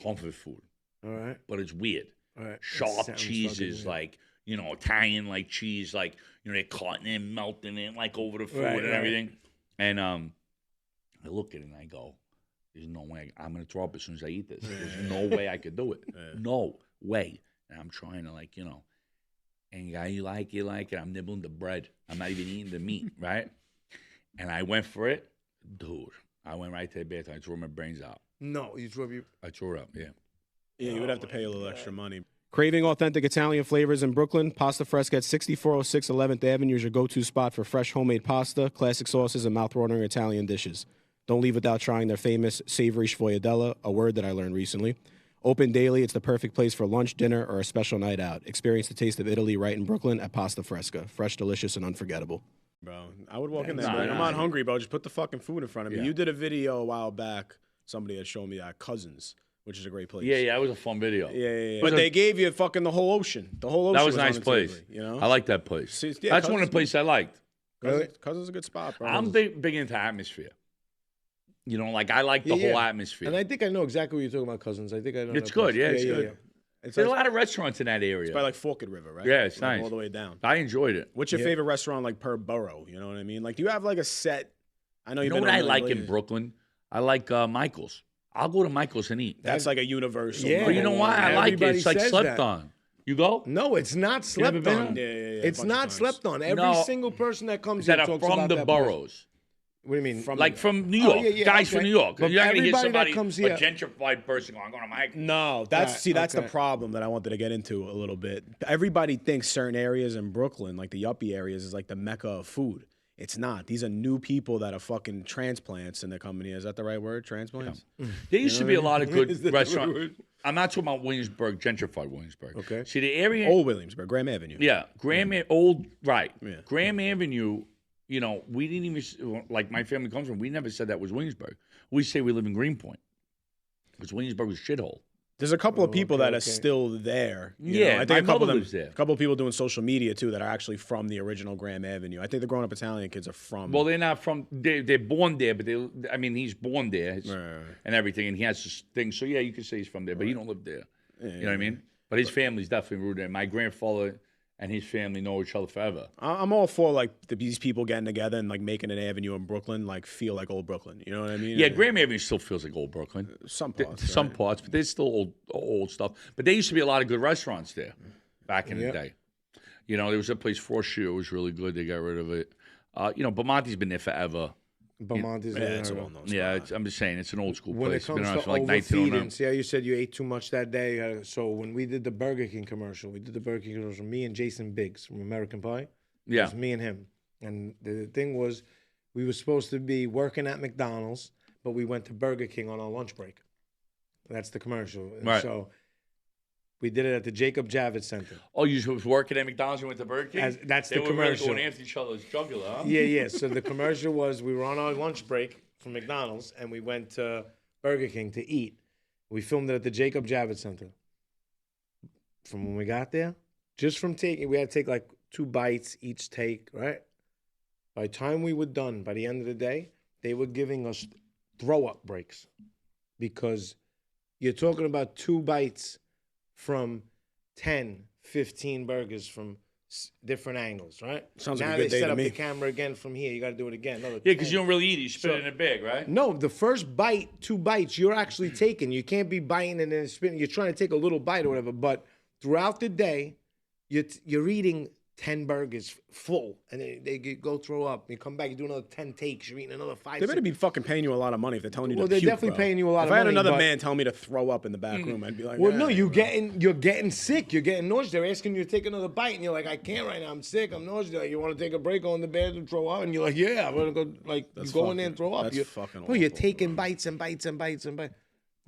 comfort food, All right. but it's weird. All right. Sharp That sounds cheeses, fucking weird. like, you know, Italian like cheese, like, you know, they're cutting it, melting it, like over the food Right, and right. everything. And I look at it and I go, there's no way I'm gonna throw up as soon as I eat this. There's no way I could do it. No way. And I'm trying to, like, you know, and you like it. I'm nibbling the bread. I'm not even eating the meat, right? And I went for it, dude. I went right to the bathroom. I threw my brains out. No, you threw up your... I threw it up. Yeah. Yeah, you would have to pay a little extra money. Craving authentic Italian flavors in Brooklyn? Pasta Fresca at 6406 11th Avenue is your go-to spot for fresh homemade pasta, classic sauces, and mouth-watering Italian dishes. Don't leave without trying their famous savory sfogliatella, a word that I learned recently. Open daily, it's the perfect place for lunch, dinner, or a special night out. Experience the taste of Italy right in Brooklyn at Pasta Fresca. Fresh, delicious, and unforgettable. Bro, I would walk in there. I'm not hungry, bro. Just put the fucking food in front of me. Yeah. You did a video a while back. Somebody had shown me that Cousins, which is a great place. Yeah, that was a fun video. Yeah. But they gave you fucking the whole ocean. The whole ocean. That was a on nice the place. table, you know? I like that place. See, That's one of the places I liked. Cousins is a good spot, bro. I'm big into atmosphere. You know, like I like the whole atmosphere. And I think I know exactly what you're talking about, Cousins. I think I know. It's that good, place. yeah, it's good. There's a lot of restaurants in that area. It's by like Forked River, right? Yeah, it's like nice. all the way down. I enjoyed it. What's your favorite restaurant, like per borough? You know what I mean? Like, do you have like a set? I know You know what I like in Brooklyn? I like Michael's. I'll go to Michael's and eat. That's like a universal. Yeah. But you know why? I like it. Everybody It's like says slept that. on. You go? No, it's not slept been? on. Yeah. It's not slept on. Every No. single person that comes That here are talks from about the that place. boroughs. What do you mean? From New York. Guys from New York. But You're not going to hear everybody that somebody, comes here- a gentrified person going, I'm going to Mike. No, that's that's the okay. problem that I wanted to get into a little bit. Everybody thinks certain areas in Brooklyn, like the yuppie areas, is like the mecca of food. It's not. These are new people that are fucking transplants and they're coming here. Is that the right word? Transplants? Yeah. There used to be a lot of good Is that the restaurants. word? I'm not talking about Williamsburg, gentrified Williamsburg. Okay. See, the area. Old Williamsburg, Graham Avenue. Yeah. Old, right. Yeah. Graham Avenue, you know, we didn't even, like my family comes from, we never said that was Williamsburg. We say we live in Greenpoint. Because Williamsburg was a shithole. There's a couple of people that are still there. You know? I think my a couple mother of them, lives there. a couple of people doing social media too that are actually from the original Graham Avenue. I think the Grown Up Italian kids are from. Well, they're not from, they're born there, but he's born there and everything, and he has this thing. So, yeah, you could say he's from there, but he don't live there. You know what I mean? But his family's definitely rooted there. My grandfather and his family know each other forever. I'm all for like these people getting together and like making an avenue in Brooklyn like feel like old Brooklyn. You know what I mean? Yeah, Graham Avenue still feels like old Brooklyn. Some parts. Some parts, but there's still old stuff. But there used to be a lot of good restaurants there back in the day. You know, there was a place, Forshire, was really good. They got rid of it. You know, Bamonte's been there forever. Bamonte's it's a well-known spot. Yeah, I'm just saying, it's an old school When place. it comes Been around to for like overfeeding, 1909. see how you said you ate too much that day? So when we did the Burger King commercial, me and Jason Biggs from American Pie. It Yeah. was me and him. And the thing was, we were supposed to be working at McDonald's, but we went to Burger King on our lunch break. That's the commercial. And Right. so we did it at the Jacob Javits Center. Oh, you was working at McDonald's and went to Burger King? That's They the were commercial. really going after each other's jugular, huh? Yeah. So the commercial was we were on our lunch break from McDonald's and we went to Burger King to eat. We filmed it at the Jacob Javits Center. From when we got there, just from taking, we had to take like 2 bites each take, right? By the time we were done, by the end of the day, they were giving us throw-up breaks because you're talking about 2 bites from 10, 15 burgers from different angles, right? Sounds like now a good they day set to up me. the camera again from here. You got to do it again. Yeah, because you don't really eat it. You spit it in a bag, right? No, the first bite, 2 bites, you're actually taking. You can't be biting and then spitting. You're trying to take a little bite or whatever. But throughout the day, you're eating 10 burgers full, and they go throw up. You come back, you do another 10 takes. You're eating another 5. They better be fucking paying you a lot of money if they're telling you Well, to they're puke, definitely bro. paying you a lot if of I had money, another but- man tell me to throw up in the back room, I'd be like, Well, "Yeah, no, you're bro." getting sick. You're getting nauseous. They're asking you to take another bite, and you're like, I can't right now. I'm sick. I'm nauseous. Like, you want to take a break on the bed and throw up? And you're like, yeah, I'm gonna go. Like, That's you go in there fucking- and throw up. that's fucking Bro, you're awful, taking bites and bites and bites and bites.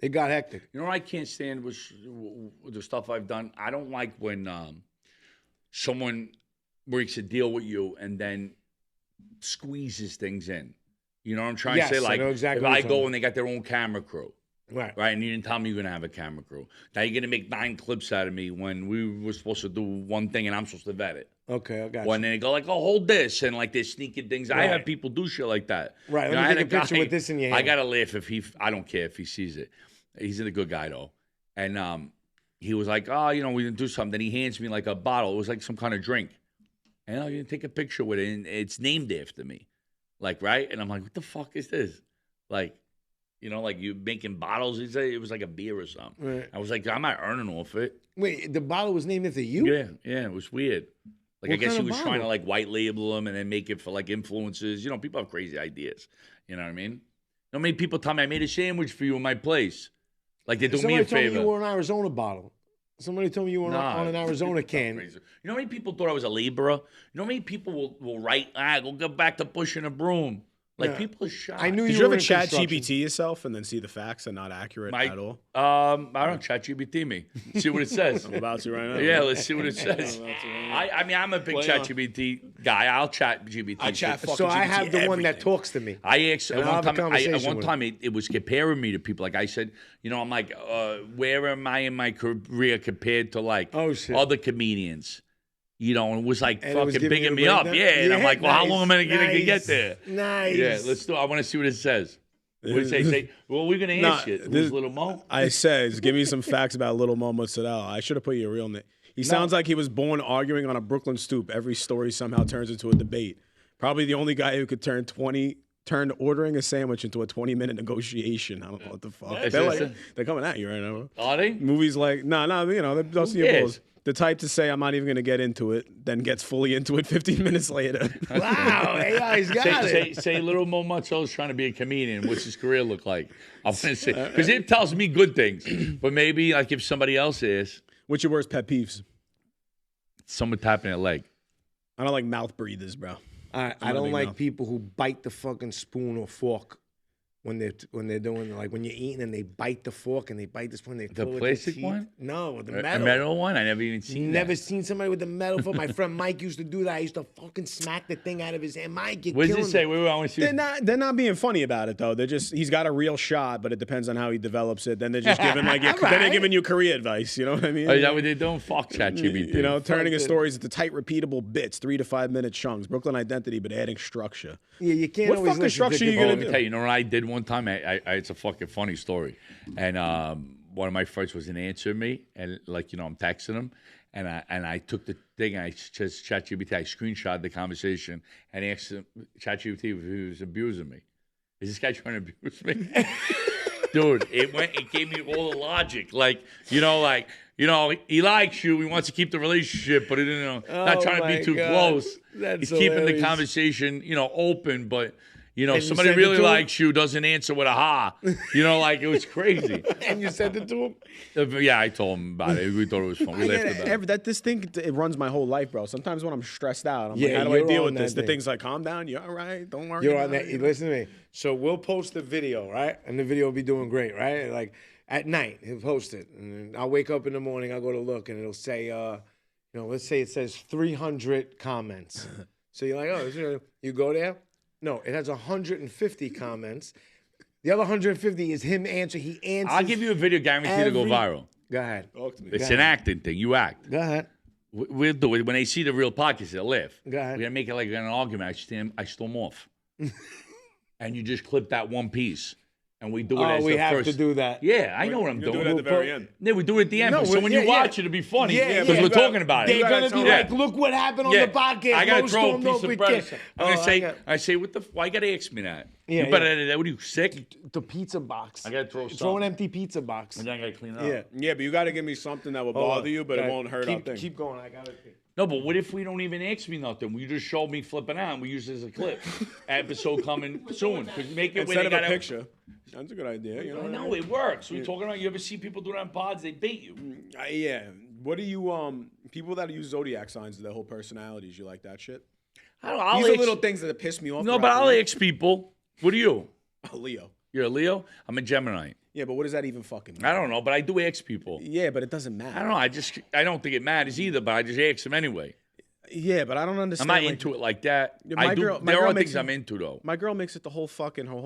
It got hectic. You know what I can't stand with the stuff I've done? I don't like when someone works a deal with you and then squeezes things in. You know what I'm trying Yes, to say? I Like, know exactly if what I you're go talking and they got their own camera crew, Right. right? And you didn't tell me you're going to have a camera crew. Now you're going to make 9 clips out of me when we were supposed to do one thing and I'm supposed to vet it. Okay, I got When you. they go like, oh, hold this, and like they're sneaking things. I Right. have people do shit like that. Right, You let know, me I had take a picture with this in your I hand. gotta laugh if I don't care if he sees it. He's a good guy though, and he was like, oh, you know, we didn't do something. Then he hands me like a bottle. It was like some kind of drink, and you take a picture with it, and it's named after me, like right. And I'm like, what the fuck is this? Like, you know, like you making bottles. He said it was like a beer or something. Right. I was like, I'm not earning off it. Wait, the bottle was named after you? Yeah, it was weird. Like, What I guess he kind of was trying to bottle? like white label them and then make it for like influences. You know, people have crazy ideas. You know what I mean? You know how many people tell me I made a sandwich for you in my place? Like, they're doing me Somebody a told me favor. you were an Arizona bottle. Somebody told me you were on an Arizona can. Crazy. You know how many people thought I was a laborer? You know how many people will write, go get back to pushing a broom? Like, Yeah. people are shocked. I knew Did you you were ever in chat construction. GPT yourself and then see the facts are not accurate at all? I don't chat GPT me. See what it says. I'm about to right now. Yeah, let's see what it says. I mean, I'm a big chat GPT guy. I'll chat GPT. I chat shit. fucking So I GPT have the one that everything. talks to me. I asked And at I'll one have a time. conversation with him. It was comparing me to people. Like I said, you know, I'm like, where am I in my career compared to like Oh, shit. other comedians? You know, and it was like And it was fucking giving you bigging the me up. breakdown? Yeah, and I'm Yeah, like, well, how nice, long am I gonna get nice, there? Nice. Yeah, let's do. I want to see what it says. What did it say? Well, we're gonna Nah, ask it. this- Who's Lil Mo? I says, give me some facts about Lil Mo Mozzarella. I should have put your real name. He sounds like he was born arguing on a Brooklyn stoop. Every story somehow turns into a debate. Probably the only guy who could turn ordering a sandwich into a 20-minute negotiation. I don't know what the fuck. Yeah, They're coming at you right now. Are they? Movies like, no, you know, they're busting your cares? balls. The type to say I'm not even going to get into it, then gets fully into it 15 minutes later. Wow, AI's got it. Say Lil Mo Mozzarella's trying to be a comedian. What's his career look like? I'm going to say, because it tells me good things. But maybe like if somebody else is. What's your worst pet peeves? Someone tapping their leg. I don't like mouth breathers, bro. I don't like people who bite the fucking spoon or fork when they're doing, like when you're eating and they bite the fork and they bite the spoon. They The plastic one? No, the A metal. metal one? I never even seen Never that. seen somebody with the metal fork. My friend Mike used to do that. I used to fucking smack the thing out of his hand. Mike, you're What does killing it say? me. Wait, I want to see. They're not being funny about it though. They're just he's got a real shot, but it depends on how he develops it. Then they're just giving then they're giving you career advice. You know what I mean? Oh, is that what they're doing? Fuck ChatGPT. You know, turning his stories into tight, repeatable bits, 3 to 5 minute chunks. Brooklyn identity, but adding structure. Yeah, you can't What always fucking listen structure to you Oh, gonna let me do? tell you, you know what I did one time? It's a fucking funny story. And one of my friends wasn't answering me, and like, you know, I'm texting him, and I took the thing, I just ChatGPT, I screenshot the conversation and asked him, ChatGPT if he was abusing me. Is this guy trying to abuse me? Dude, it gave me all the logic. Like, he likes you, he wants to keep the relationship, but not trying to be too close. That's He's keeping the hilarious. conversation, open, but And you somebody sent it really to him? likes you, doesn't answer with a ha. Like it was crazy. And you sent it to him? Yeah, I told him about it. We thought it was fun. We laughed about it. This thing, it runs my whole life, bro. Sometimes when I'm stressed out, I'm Yeah, like, how do I you're deal on with this? that The thing. thing's like, calm down. You're all right. Don't worry. You're about on that. it. Listen to me. So we'll post the video, right? And the video will be doing great, right? Like at night, he'll post it. And I'll wake up in the morning, I'll go to look, and it'll say, let's say it says 300 comments. So you're like, oh, you go there? No, it has 150 comments. The other 150 is him answering. He answers. I'll give you a video guaranteed to go viral. Go ahead. Talk to me. It's an acting thing. You act. Go ahead. We'll do it. When they see the real podcast, they'll laugh. Go ahead. We're going to make it like an argument. I storm off. And you just clip that one piece. And we do it as we the have first. to do that. Yeah, I know what I'm You do doing. it at the very end. Yeah, we do it at the end. No, but so when you watch it, it'll be funny. Yeah, Because yeah. we're talking about it. They're going to be Yeah. like, look what happened on Yeah. the podcast. I gotta Mo throw a stormed piece off of with bread. Kid. I'm gonna say, got- I say, why you gotta ask me that? Yeah, You better yeah. than that. What are you, sick? The pizza box. I gotta throw Throw an something. empty pizza box. And then I gotta clean it up. Yeah. Yeah, but you got to give me something that will bother you, but it won't hurt our thing. Keep going. I got it. No, but what if we don't even ask me nothing? We just show me flipping out and we use it as a clip. Episode coming soon. Could make it when Instead they of a got picture. That's a good idea. You know I what I know it works. We're talking about. You ever see people do that on pods? They bait you. Yeah. What do you people that use zodiac signs as their whole personalities? You like that shit? I don't know. These are little things that piss me off. No, but I'll ask people. What are you? Leo. You're a Leo. I'm a Gemini. Yeah, but what does that even fucking mean? I don't know, but I do ask people. Yeah, but it doesn't matter. I don't know. I don't think it matters either, but I just ask them anyway. Yeah, but I don't I'm understand. not into it like that. Yeah, my girl There are makes things it- I'm into though. My girl makes it the whole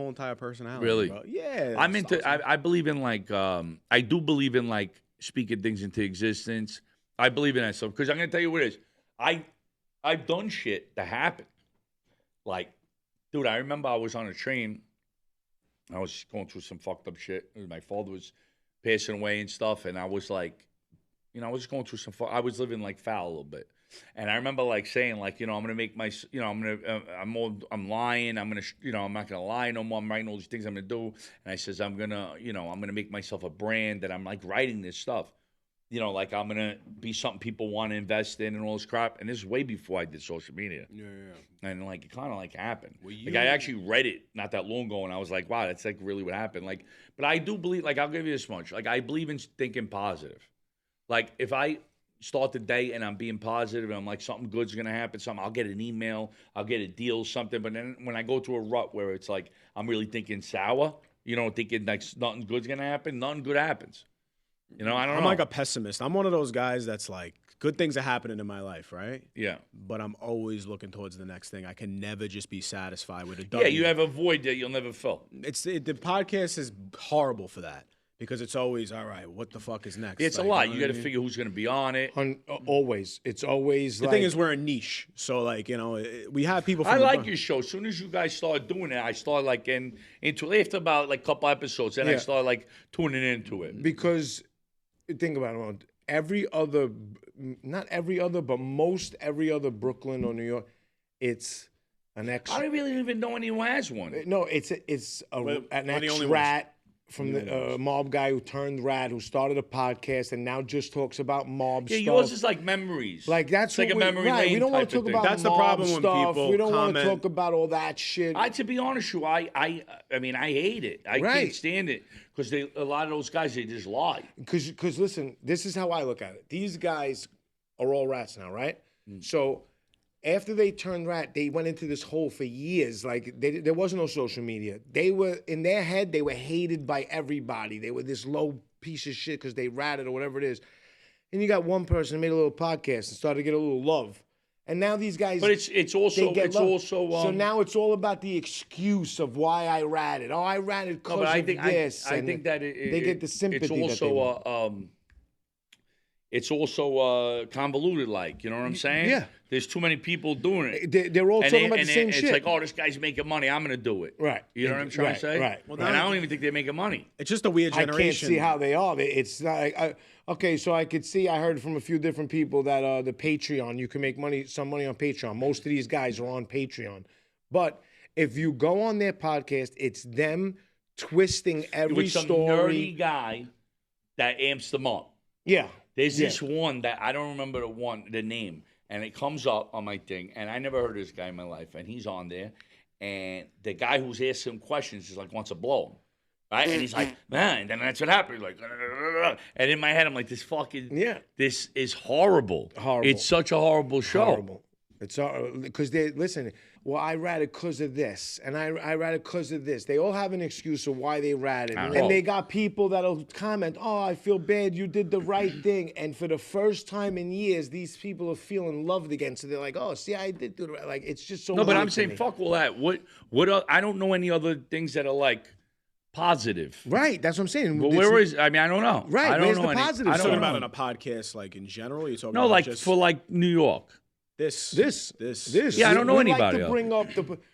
entire personality. Really? Bro. Yeah. I'm into. I believe in like. I do believe in like speaking things into existence. I believe in that stuff because I'm gonna tell you what it is. I've done shit that happened. Like, dude, I remember I was on a train. I was going through some fucked up shit. My father was passing away and stuff, and I was like, I was going through some. I was living like foul a little bit. And I remember like saying like, I'm gonna make my, I'm lying. I'm gonna, I'm not gonna lie no more. I'm writing all these things I'm gonna do. And I says I'm gonna make myself a brand. That I'm like writing this stuff. Like I'm gonna be something people want to invest in and all this crap. And this is way before I did social media. Yeah. And like it kind of like happened. Well, Like I actually read it not that long ago, and I was like, wow, that's like really what happened. Like, but I do believe. Like I'll give you this much. Like I believe in thinking positive. Like if I start the day and I'm being positive and I'm like something good's gonna happen, I'll get an email, I'll get a deal, something. But then when I go to a rut where it's like I'm really thinking sour, thinking like nothing good's gonna happen, nothing good happens. I don't know. I'm like a pessimist. I'm one of those guys that's like, good things are happening in my life, right? Yeah. But I'm always looking towards the next thing. I can never just be satisfied with a Yeah, W. you have a void that you'll never fill. The podcast is horrible for that because it's always, all right, what the fuck is next? It's Like, a lot. know You what got I to mean? figure who's gonna be on it. Always. It's always The like. thing is, we're a niche. So, like, we have people from I the like bu- your show. As soon as you guys started doing it, I started like into after about like a couple episodes, then I Yeah. started like tuning into it. Because think about it, not every other, but most every other Brooklyn or New York, it's an ex. I don't really even know anyone who has one. No, it's We're an the ex only rat from the mob guy who turned rat, who started a podcast and now just talks about mob stuff. Yours is like memories. Like that's it's like a memory lane. We don't want to talk about That's the mob problem when stuff. people We don't want to comment. talk about all that shit. To be honest with you, I mean, I hate it. I can't stand it because a lot of those guys, they just lie. Because listen, this is how I look at it. These guys are all rats now, right? So after they turned rat, they went into this hole for years. Like there wasn't no social media. They were in their head. They were hated by everybody. They were this low piece of shit because they ratted or whatever it is. And you got one person who made a little podcast and started to get a little love. And now these guys, but it's also so now it's all about the excuse of why I ratted. Oh, I ratted because of this. I think that they get the sympathy. It's also convoluted, like, you know what I'm saying? Yeah. There's too many people doing it. They're all talking about the same shit. It's like, oh, this guy's making money. I'm going to do it. Right. You know what I'm trying to say? Right. Well, and I don't even think they're making money. It's just a weird generation. I can't see how they are. It's not like, okay, so I could see, I heard from a few different people that the Patreon, you can make some money on Patreon. Most of these guys are on Patreon. But if you go on their podcast, it's them twisting every some story. Nerdy guy that amps them up. Yeah. There's this one that I don't remember the name, and it comes up on my thing, and I never heard of this guy in my life, and he's on there, and the guy who's asking him questions is like wants to blow him, right? And he's like, man, and then that's what happened. Like, and in my head, I'm like, this is horrible. Horrible. It's such a horrible show. Horrible. It's because listen. Well, I ratted because of this, and I ratted because of this. They all have an excuse of why they ratted, and they got people that'll comment, "Oh, I feel bad. You did the right thing." And for the first time in years, these people are feeling loved again. So they're like, "Oh, see, I did do the right." Like it's just so. No, but I'm saying, fuck all that. What? I don't know any other things that are like positive. Right. That's what I'm saying. But where is? I mean, I don't know. Right. I don't where's know the positive? I don't know about in a podcast, like in general. You're talking about like just for like New York. This. Yeah, I don't know anybody.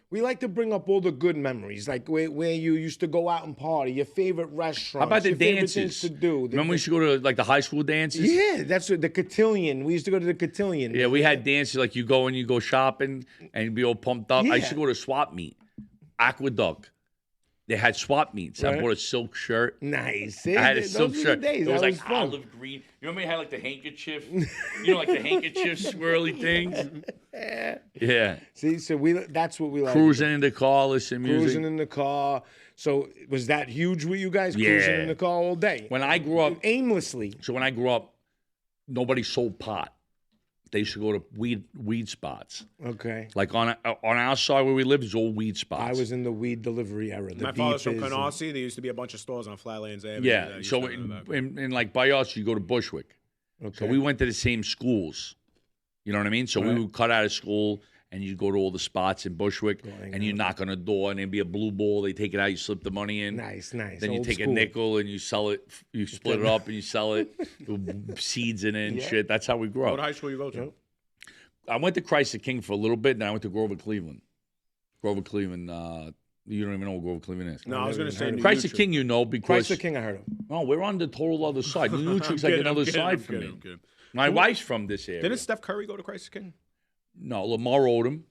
We like to bring up all the good memories, like where you used to go out and party, your favorite restaurants. How about the your favorite dances? things to do? Remember we used to go to like the high school dances? Yeah, that's what the cotillion. We used to go to the cotillion. Yeah, we had dances like you go and you go shopping and you'd be all pumped up. Yeah. I used to go to swap meet, Aqueduct. They had swap meets. Right. I bought a silk shirt. Nice. I had a silk shirt. Days. It was like fun. olive green. You remember you had like the handkerchief? You know, like the handkerchief swirly things? Yeah. See, so that's what we like. Cruising in the car, listening to music. Cruising in the car. So was that huge with you guys? Cruising in the car all day? When I grew up. Aimlessly. So when I grew up, nobody sold pot. They used to go to weed spots. Okay. Like on our side where we lived, it's all weed spots. I was in the weed delivery era. My father's from Canarsie. There used to be a bunch of stores on Flatlands Avenue. Yeah. So in like by us, you go to Bushwick. Okay. So we went to the same schools. You know what I mean? So we would cut out of school and you go to all the spots in Bushwick and you knock on a door and there'd be a blue ball. They take it out, you slip the money in. Nice. Then you take a nickel and you sell it. You split it up and you sell it with seeds in it and shit. That's how we grew up. What high school you go to? I went to Christ the King for a little bit, and then I went to Grover Cleveland. Grover Cleveland, you don't even know what Grover Cleveland is. No, I was going to say Christ the King, you know, because Christ the King, I heard of. No, we're on the total other side. New Nutrient's like another side for me. My wife's from this area. Didn't Steph Curry go to Christ the King? No, Lamar Odom.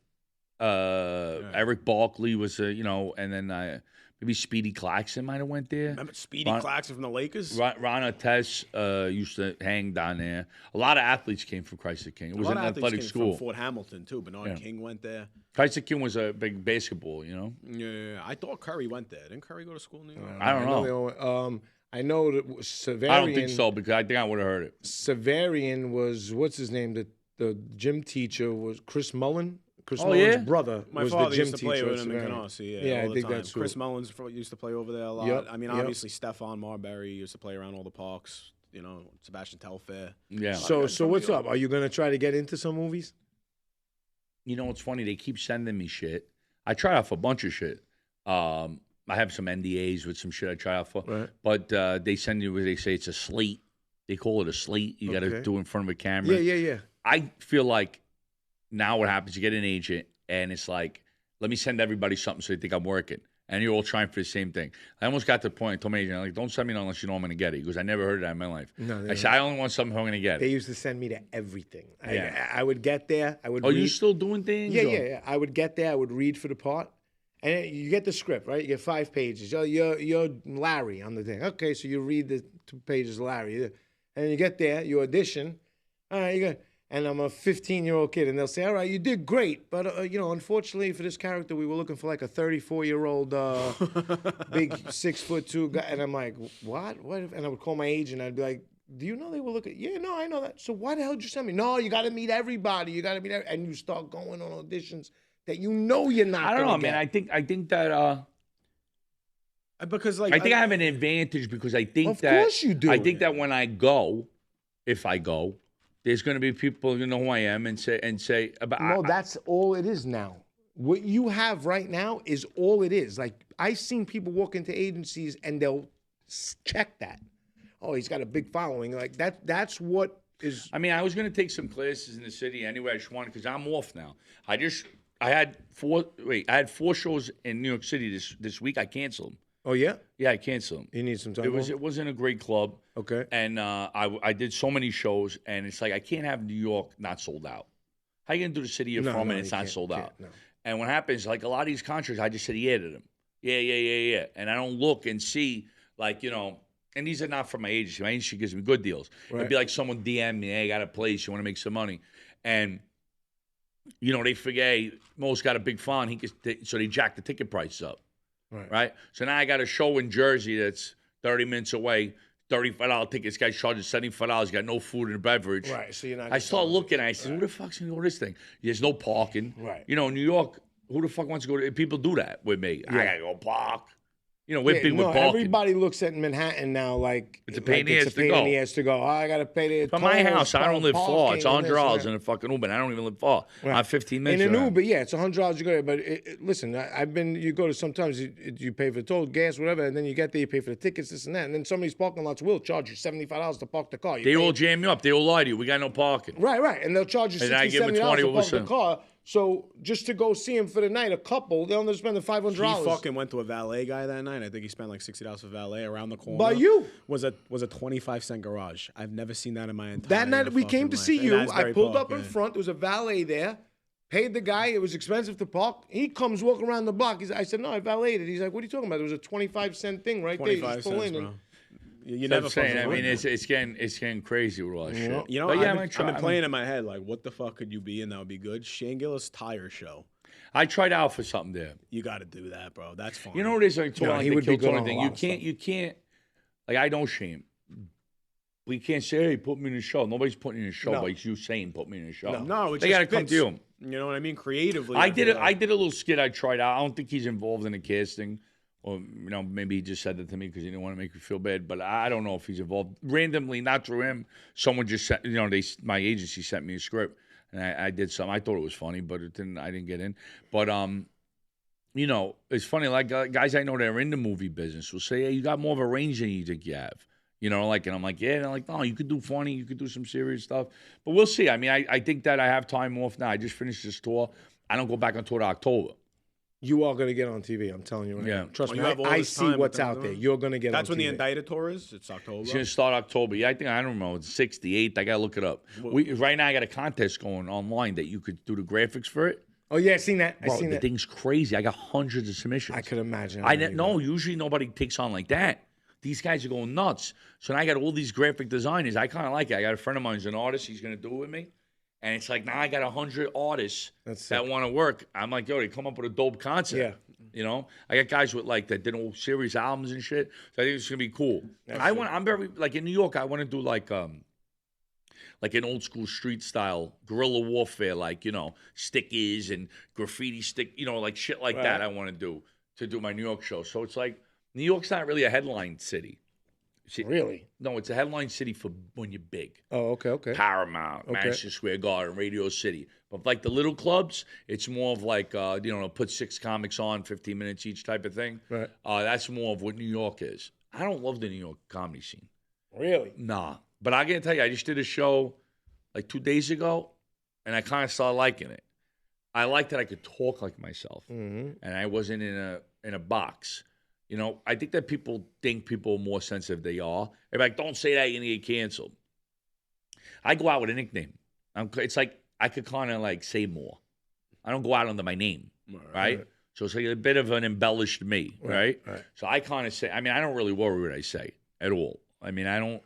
Eric Barkley was, and then maybe Speedy Claxton might have went there. Remember Speedy Claxton from the Lakers? Ron Artest used to hang down there. A lot of athletes came from Christ the King. It was an athletic school. From Fort Hamilton, too. Bernard King went there. Christ the King was a big basketball, Yeah. I thought Curry went there. Didn't Curry go to school in New York? I don't know. I know that Severian. I don't think so because I think I would have heard it. Severian was, what's his name? The gym teacher was Chris Mullen. Chris Oh, Mullen's yeah? brother My was father the gym used to play teacher. with him in Canarsie. Yeah, all I the think time. that's Chris Mullins used to play over there a lot. Yep, I mean, yep. obviously, Stephon Marbury used to play around all the parks. Sebastian Telfair. Yeah. So what's up? Are you going to try to get into some movies? You know what's funny? They keep sending me shit. I try out for a bunch of shit. I have some NDAs with some shit I try out for. Right. But they send you, they say it's a slate. They call it a slate. You got to do it in front of a camera. Yeah. I feel like now what happens, you get an agent, and it's like, let me send everybody something so they think I'm working. And you're all trying for the same thing. I almost got to the point, I told my agent, like, don't send me unless you know I'm going to get it. Because I never heard of that in my life. I said, I only want something if I'm going to get They it. used to send me to everything. Yeah. I would get there. I would. Oh, you still doing things? Yeah. I would get there. I would read for the part, And you get the script, right? You get 5 pages. You're Larry on the thing. Okay, so you read the 2 pages of Larry. And you get there, you audition. All right, you go. And I'm a 15-year-old kid, and they'll say, all right, you did great, but, unfortunately for this character, we were looking for like a 34-year-old big 6'2" guy. And I'm like, what? And I would call my agent. I'd be like, do you know they were looking? Yeah, no, I know that. So why the hell did you send me? No, you got to meet everybody. And you start going on auditions that you're not. I don't know, man. I think that because I think I have an advantage because I think of course you do. I think that when I go, if I go, there's going to be people who know who I am and say about. No, that's all it is now. What you have right now is all it is. Like I've seen people walk into agencies and they'll check that. Oh, he's got a big following. Like that. That's what is. I mean, I was going to take some classes in the city anyway. I just wanted because I'm off now. I had 4 shows in New York City this week. I canceled them. Oh yeah. Yeah, I canceled them. You need some time. It wasn't a great club. Okay. And I did so many shows, and it's like I can't have New York not sold out. How you gonna do the city you're from and it's not sold out? No. And what happens, like a lot of these contracts, I just said yeah to them. Yeah. And I don't look and see, like, and these are not from my agency. My agency gives me good deals. Right. It'd be like someone DM me, hey, I got a place, you want to make some money. And, they forget, hey, Mo's got a big fund, so they jack the ticket price up. Right? So now I got a show in Jersey that's 30 minutes away, $35 tickets. This guy charges $75, got no food and beverage. Right, so you're not. I start looking, I said, who the fuck's going to go to this thing? There's no parking. Right. New York, who the fuck wants to go to, people do that with me. Yeah. I got to go park. We're big with parking. Everybody looks at Manhattan now like it's a pain in the ass to go. Oh, I got to pay the From my house, I don't live far. It's $100 in a fucking Uber. I don't even live far. Right. I'm 15 minutes. In an Uber, yeah, it's $100 you go there. But listen, you go to sometimes you pay for the toll, gas, whatever, and then you get there, you pay for the tickets, this and that. And then some of these parking lots will charge you $75 to park the car. They all jam you up. They all lie to you. We got no parking. Right. And they'll charge you $60, $70 to park the car. So just to go see him for the night, a couple, they'll only spend the $500. He fucking went to a valet guy that night. I think he spent like $60 for valet around the corner. By you? Was a 25-cent garage. I've never seen that in my entire That night we came to see you. I pulled up in yeah. front. There was a valet there. Paid the guy. It was expensive to park. He comes walking around the block. I said, no, I valeted. He's like, what are you talking about? There was a 25-cent thing right there. You just pull in. Bro. You never saying. I mean, it's getting crazy with all that shit. I've been playing in my head like, what the fuck could you be in that would be good? Shane Gillis tire show. I tried out for something there. You got to do that, bro. That's fun. You know what it is? Like, he would be good on thing. You can't. Like I know Shane. We can't say, hey, put me in a show. Nobody's putting in a show, but it's you saying, put me in a show. No, they got to come to you. You know what I mean? Creatively. I did a little skit I tried out. I don't think he's involved in the casting. Or, maybe he just said that to me because he didn't want to make me feel bad. But I don't know if he's involved. Randomly, not through him, someone just sent, my agency sent me a script. And I did something. I thought it was funny, but I didn't get in. But, it's funny. Like, guys I know that are in the movie business will say, hey, you got more of a range than you think you have. And I'm like, yeah. And they're like, no, you could do funny. You could do some serious stuff. But we'll see. I mean, I think that I have time off now. I just finished this tour. I don't go back on tour to October. You are going to get on TV. I'm telling you right now. Trust me. I see what's out there. You're going to get on TV. That's when the Indicted tour is? It's October? It's going to start October. Yeah, I don't know. It's 6th, the 8th. I got to look it up. Right now, I got a contest going online that you could do the graphics for it. Oh, yeah, I've seen that. Bro, the thing's crazy. I got hundreds of submissions. I could imagine. Usually nobody takes on like that. These guys are going nuts. So now I got all these graphic designers. I kind of like it. I got a friend of mine who's an artist. He's going to do it with me. And it's like, now I got 100 artists that want to work. I'm like, yo, they come up with a dope concept. Yeah. I got guys with that did all serious albums and shit. So I think it's gonna be cool. I'm very like in New York. I want to do like an old school street style guerrilla warfare, stickers and graffiti like shit like that. I want to do my New York show. So it's like New York's not really a headline city. Really? No, it's a headline city for when you're big. Oh, okay. Paramount, Madison Square Garden, Radio City. But like the little clubs, it's more of like, put 6 comics on, 15 minutes each type of thing. Right. That's more of what New York is. I don't love the New York comedy scene. Really? Nah. But I gotta tell you, I just did a show like 2 days ago, and I kind of started liking it. I liked that I could talk like myself, and I wasn't in a box. I think that people think people are more sensitive than they are. They're like, don't say that, you're going to get canceled. I go out with a nickname. It's like I could kind of say more. I don't go out under my name, right? So it's like a bit of an embellished me, right? So I kind of say, I mean, I don't really worry what I say at all. I mean, I don't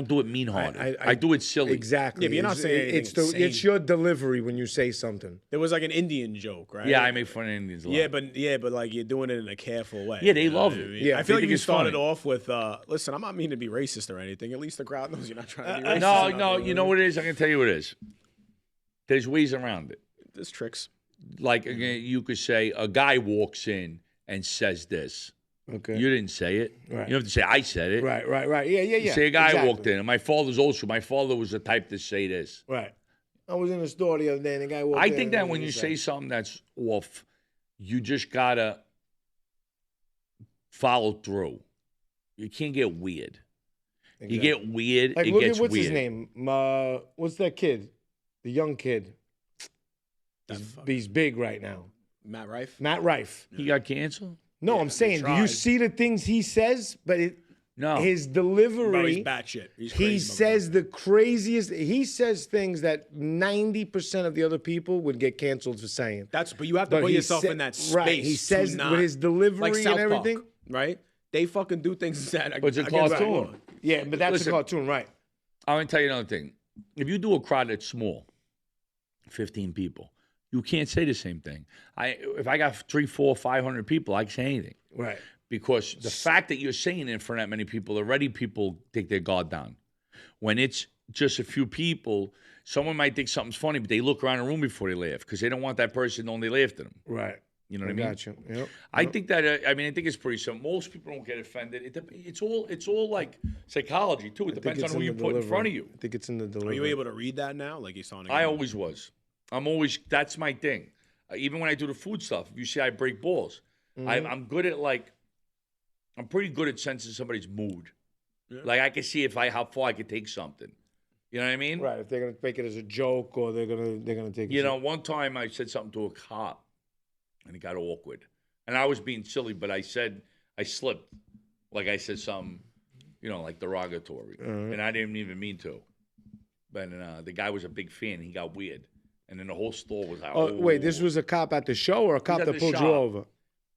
do it mean-hearted. I do it silly. Exactly. Yeah, but you're not saying anything it's your delivery when you say something. There was like an Indian joke, right? Yeah, I make fun of Indians a lot. But like you're doing it in a careful way. Yeah, they love it. Yeah, I feel like think you it's started funny. off with, listen, I'm not meaning to be racist or anything. At least the crowd knows you're not trying to be racist. No, you know what it is? I can tell you what it is. There's ways around it. There's tricks. Like, again, you could say a guy walks in and says this. Okay. You didn't say it. Right. You don't have to say, I said it. Right. Yeah. You say a guy walked in, and my father's also. My father was the type to say this. Right. I was in the store the other day, and the guy walked in. I think that when you say something that's off, you just got to follow through. You can't get weird. Exactly. You get weird, like, it look gets at what's weird. his name? What's that kid? The young kid. He's big right now. Matt Rife? Matt Rife. He got canceled? No, Yeah, I'm saying, do he you tried. see the things he says? But his Bro, delivery, he's batshit. He's he crazy, says the craziest. He says things that 90% of the other people would get canceled for saying. but you have to put yourself in that space. Right. He says with his delivery like South and everything. Park, right? They fucking do things that It's a cartoon. Yeah, but that's Listen, a cartoon, right? I'm going to tell you another thing. If you do a crowd that's small, 15 people, you can't say the same thing. If I got 300, 400, 500 people, I can say anything. Right. Because the fact that you're saying it in front of that many people, already people take their guard down. When it's just a few people, someone might think something's funny, but they look around the room before they laugh because they don't want that person knowing they laughed at them. Right. You know what I mean? Gotcha. Yep. I think that. I think it's pretty simple. Most people don't get offended. It's all like psychology too. It depends on who you put in front of you. I think it's in the Are delivery. you able to read that now? Like he's sounding. I always was. That's my thing. Even when I do the food stuff, if you see I break balls, I'm good at I'm pretty good at sensing somebody's mood. Yeah. Like I can see how far I can take something. You know what I mean? Right. If they're gonna take it as a joke or they're gonna take it. You know, one time I said something to a cop, and it got awkward, and I was being silly, but I slipped, like I said something, like derogatory, and I didn't even mean to. But the guy was a big fan. He got weird. And then the whole store was like, oh, wait, this was a cop at the show or a cop that pulled you over?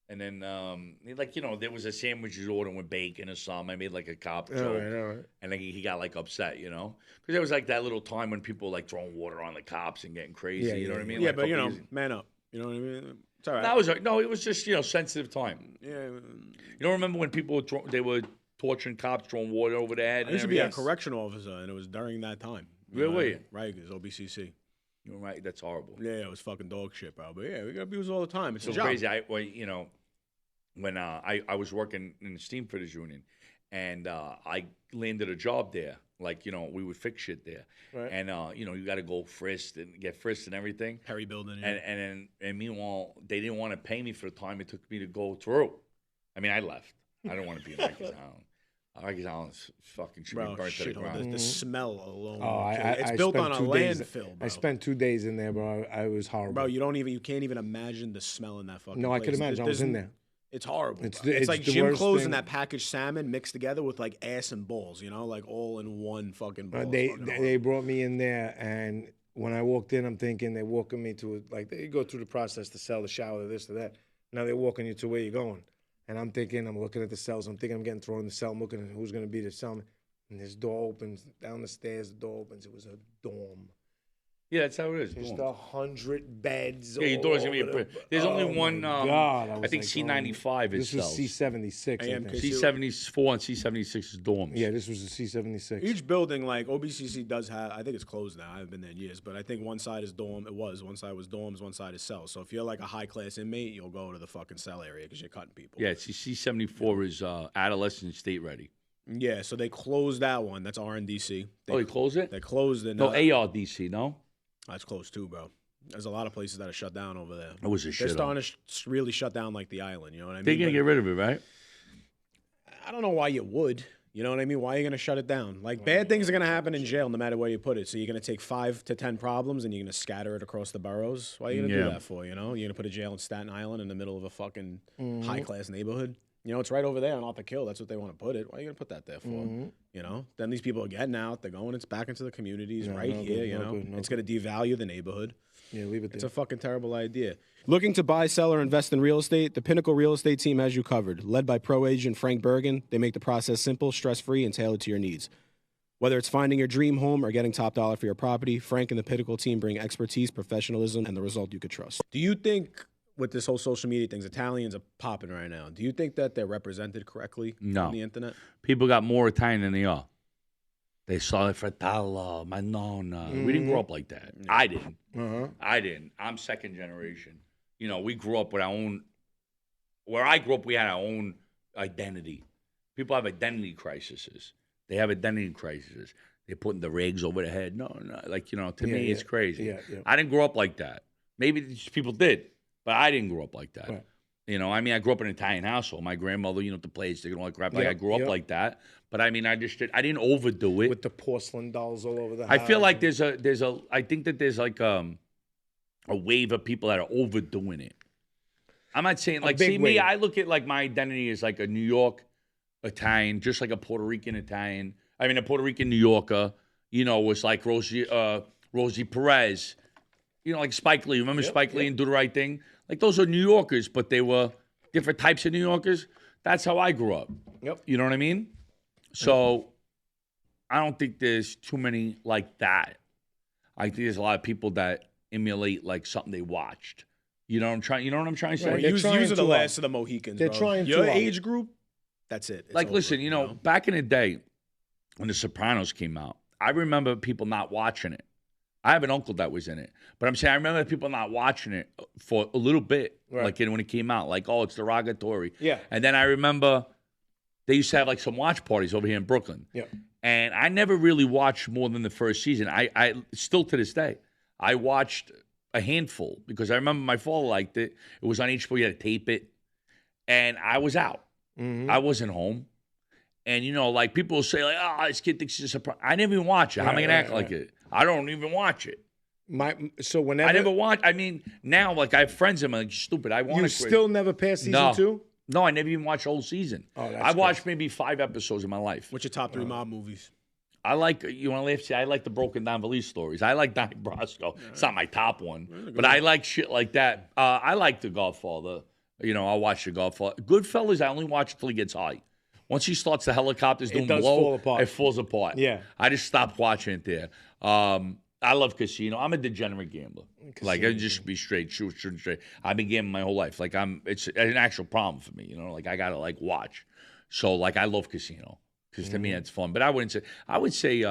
And then, there was a sandwiches order with bacon or something. I made like a cop joke. All right. And then he got like upset, Because there was like that little time when people like throwing water on the cops and getting crazy, you know what I mean? Yeah, like, but man up. You know what I mean? It's all right. It was just, sensitive time. Yeah. You don't remember when people were torturing cops, throwing water over their head? I used to be a correctional officer, and it was during that time. Really? Right, it was OBCC. You're right. That's horrible. Yeah, it was fucking dog shit, bro. But yeah, we got abused all the time. It's so a job. crazy. When I was working in the steam fitters union, and I landed a job there. Like, we would fix shit there. Right. And, you got to go get frisked and everything. Perry building. Yeah. And meanwhile, they didn't want to pay me for the time it took me to go through. I mean, I left. I didn't want to be in Rikers Island. Rikers Island fucking should be burnt to the ground. The smell alone. Oh, it's built on a landfill, bro. I spent 2 days in there, bro. I was horrible. Bro, you can't even imagine the smell in that fucking No, place. I could imagine. I was in there. It's horrible. It's like the gym worst clothes thing. and that packaged salmon mixed together with like ass and balls, like all in one fucking ball. They brought me in there, and when I walked in, I'm thinking they're walking me to they go through the process to sell the shower, this to that. Now they're walking you to where you're going, and I'm looking at the cells. I'm thinking I'm getting thrown in the cell. I'm looking at who's gonna be the cellman, and this door opens down the stairs. The door opens. It was a dorm. Yeah, that's how it is. Just 100 beds. Yeah, your door's gonna be there's only one. God, I think C95 is this was C76. I think. C74 and C76 is dorms. Yeah, this was a C76. Each building, like OBCC, does have. I think it's closed now. I haven't been there in years, but I think one side is dorm. One side was dorms. One side is cells. So if you're like a high class inmate, you'll go to the fucking cell area because you're cutting people. Yeah, C74 is adolescent state ready. Yeah, so they closed that one. That's RNDC. They closed it? They closed it. No, ARDC, no? That's closed too, bro. There's a lot of places that are shut down over there. It was a shit. They're starting to really shut down like the island. You know what I mean? They're gonna get rid of it, right? I don't know why you would. You know what I mean? Why are you gonna shut it down? Like bad things are gonna happen in jail no matter where you put it. So you're gonna take 5 to 10 problems and you're gonna scatter it across the boroughs. Why are you gonna do that for? You're gonna put a jail in Staten Island in the middle of a fucking high class neighborhood. You know, it's right over there on Arthur Kill. That's what they want to put it. Why are you going to put that there for? Mm-hmm. You know, then these people are getting out. They're going. It's back into the communities right here. Good, you know, good, it's going to devalue the neighborhood. Yeah, leave it there. It's a fucking terrible idea. Looking to buy, sell, or invest in real estate? The Pinnacle Real Estate team has you covered. Led by pro agent Frank Bergen, they make the process simple, stress-free, and tailored to your needs. Whether it's finding your dream home or getting top dollar for your property, Frank and the Pinnacle team bring expertise, professionalism, and the result you could trust. Do you think with this whole social media things, Italians are popping right now? Do you think that they're represented correctly on the internet? People got more Italian than they are. They saw it fratello, my nonna. We didn't grow up like that. Yeah. I didn't. I didn't. I'm second generation. You know, we grew up with our own. Where I grew up, we had our own identity. People have identity crises. They have identity crises. They're putting the rigs over their head. No. Like, you know, to me, it's crazy. Yeah. I didn't grow up like that. Maybe these people did, but I didn't grow up like that. Right. You know, I mean, I grew up in an Italian household. My grandmother, you know, the plates, they're going to like crap. Like, I grew up like that. But I mean, I didn't overdo it. With the porcelain dolls all over the house. I feel like I think that there's like a wave of people that are overdoing it. I'm not saying, like, see, me, I look at, like, my identity as, like, a New York Italian, just like a Puerto Rican Italian. I mean, a Puerto Rican New Yorker, you know, was like Rosie Perez. You know, like Spike Lee. Remember Spike Lee and Do the Right Thing? Like, those are New Yorkers, but they were different types of New Yorkers. That's how I grew up. Yep. You know what I mean? So I don't think there's too many like that. I think there's a lot of people that emulate, like, something they watched. You know what I'm trying to say? Right. Use are the last of the Mohicans, They're bro. trying Your to age group, that's it. It's like, over, listen, you know, back in the day when The Sopranos came out, I remember people not watching it. I have an uncle that was in it. But I'm saying I remember people not watching it for a little bit, like when it came out. Like, oh, it's derogatory. Yeah. And then I remember they used to have, like, some watch parties over here in Brooklyn. Yeah. And I never really watched more than the first season. I still to this day, I watched a handful because I remember my father liked it. It was on HBO. You had to tape it. And I was out. I wasn't home. And, you know, like, people will say, like, oh, this kid thinks it's a surprise. I never even watch it. How am I going to act like it? I don't even watch it. So whenever I never watch. I mean, now, like, I have friends. I'm like, stupid. I want to. You still never passed season 2? No, I never even watched the whole season. Oh, that's I watched maybe 5 episodes in my life. What's your top 3 mob movies? I like, you want to laugh? See, I like the Broken Down Valise stories. I like Donnie Brasco. It's not my top one, but I like shit like that. I like The Godfather. You know, I'll watch The Godfather. Goodfellas, I only watch until he gets high. Once he starts the helicopters doing blow, it falls apart. Yeah. I just stopped watching it there. I love Casino. I'm a degenerate gambler. Like, I just be straight, shoot straight. I've been gambling my whole life. Like, it's an actual problem for me. You know, like, I gotta, like, watch. So, like, I love Casino because to me it's fun. But I would say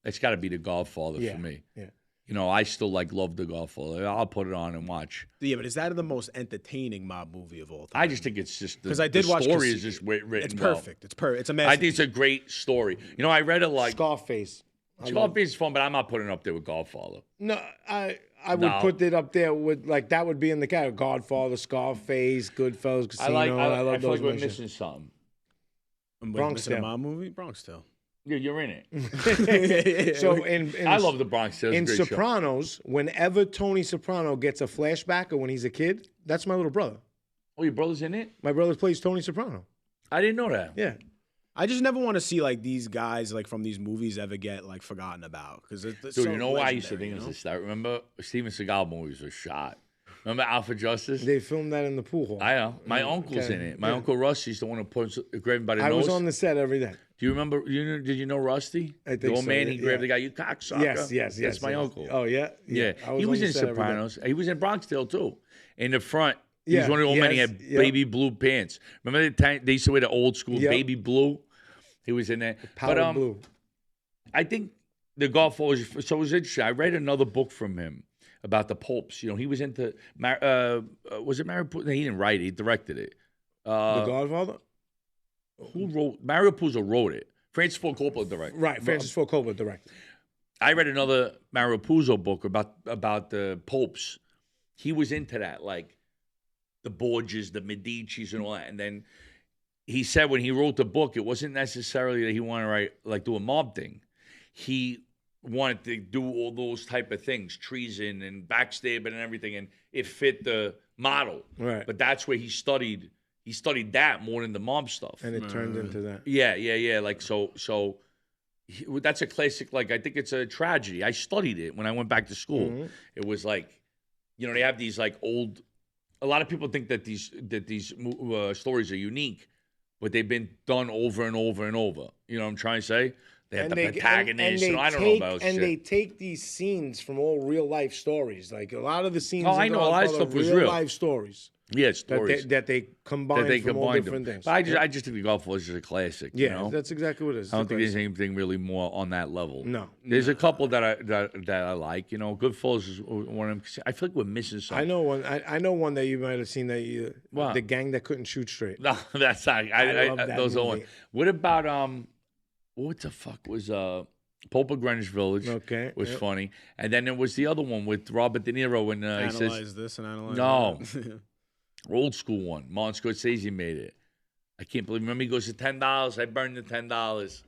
it's got to be The Godfather for me. Yeah. You know, I still, like, love The Godfather. I'll put it on and watch. Yeah, but is that the most entertaining mob movie of all time? I just think it's just because I did watch. The story is just written. It's perfect. Well. It's amazing. I think it's a great story. You know, I read it like Scarface. Scarface is fun, but I'm not putting it up there with Godfather. No, I would put it up there with, like, that would be in the category. Godfather, Scarface, Goodfellas, Casino. I love feel those. Like we're missing something. Bronx Tale. A mob movie? Bronx Tale. Yeah, you're in it. So I love the Bronx Tale. In Sopranos, whenever Tony Soprano gets a flashback of when he's a kid, that's my little brother. Oh, your brother's in it? My brother plays Tony Soprano. I didn't know that. Yeah. I just never want to see, like, these guys, like, from these movies ever get, like, forgotten about. Dude, so you know why I used to think it was a star? Remember Steven Seagal movies were shot. Remember Alpha Justice? They filmed that in the pool hall. I know. My uncle's in it. My Uncle Rusty used to want to put grab by the nose. I was on the set every day. Do you remember? Did you know Rusty? I think the old so, man, he grabbed the guy. You cocksucker. Yes. That's my uncle. Oh, yeah? Yeah. He was in Sopranos. He was in Bronx Tale, too. In the front. He was one of the old men. He had baby blue pants. Remember the time they used to wear the old school baby blue? He was in there. Powder blue. I think The Godfather was, so it was interesting. I read another book from him about the popes. You know, he was into, was it Mario Puzo? No, he didn't write it. He directed it. The Godfather? Who wrote? Mario Puzo wrote it. Francis Ford Coppola directed. Right, Francis Ford Coppola directed. I read another Mario Puzo book about the popes. He was into that, like the Borgias, the Medicis, and all that. And then he said when he wrote the book, it wasn't necessarily that he wanted to write, like, do a mob thing. He wanted to do all those type of things, treason and backstabbing and everything, and it fit the model. Right. But that's where he studied. he studied that more than the mob stuff. And it turned into that. Yeah. Like that's a classic. Like I think it's a tragedy. I studied it when I went back to school. Mm-hmm. It was like, you know, they have these like old. A lot of people think that these stories are unique, but they've been done over and over and over. You know what I'm trying to say? They have the protagonist. I don't know about shit. And they take these scenes from all real life stories. Like a lot of the scenes. I know a lot of stuff was real life stories. Yeah, stories that they combine from all different things. But I just think the Godfather is just a classic. Yeah, you know? That's exactly what it is. I don't think there's anything really more on that level. No, there's a couple that I like. You know, Goodfellas is one of them. I feel like we're missing something. I know one. I know one that you might have seen. The gang that couldn't shoot straight. No, that's not. I love that those movie. What about what the fuck was Pope of Greenwich Village? Okay, was funny, and then there was the other one with Robert De Niro and he says, analyze this and analyze that. Old school one. Martin Scorsese made it. I can't believe. Remember, he goes to $10. I burned the $10.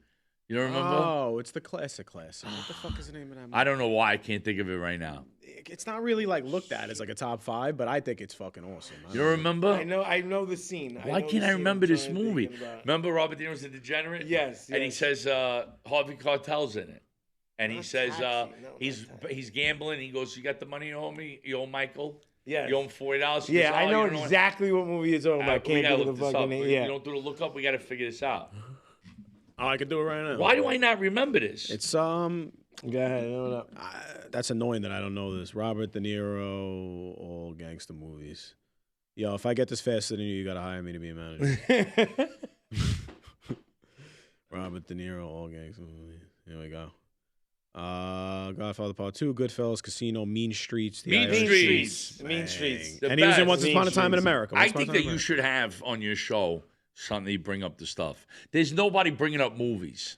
You don't remember? Oh, it's the classic. What the fuck is the name of that movie? I don't know why I can't think of it right now. It's not really like looked at as like a top 5, but I think it's fucking awesome. You don't remember? I know the scene. Why can't I remember this movie? Remember Robert De Niro's a degenerate? Yes. And he says Harvey Keitel's in it. And he says he's gambling. He goes, "You got the money you owe me? You owe Michael? Yeah. You owe him $40." Yeah, I know exactly what movie you're talking about. I can't think of the fucking name. Yeah. You don't do the look up. We got to figure this out. Oh, I can do it right now. Why do I not remember this? It's Go ahead. That's annoying that I don't know this. Robert De Niro, all gangster movies. Yo, if I get this faster than you gotta hire me to be a manager. Robert De Niro, all gangster movies. Here we go. Godfather Part 2, Goodfellas, Casino, Mean Streets. Mean Streets. And he was in Once Upon a Time in America. I think that you should have on your show something you bring up the stuff. There's nobody bringing up movies.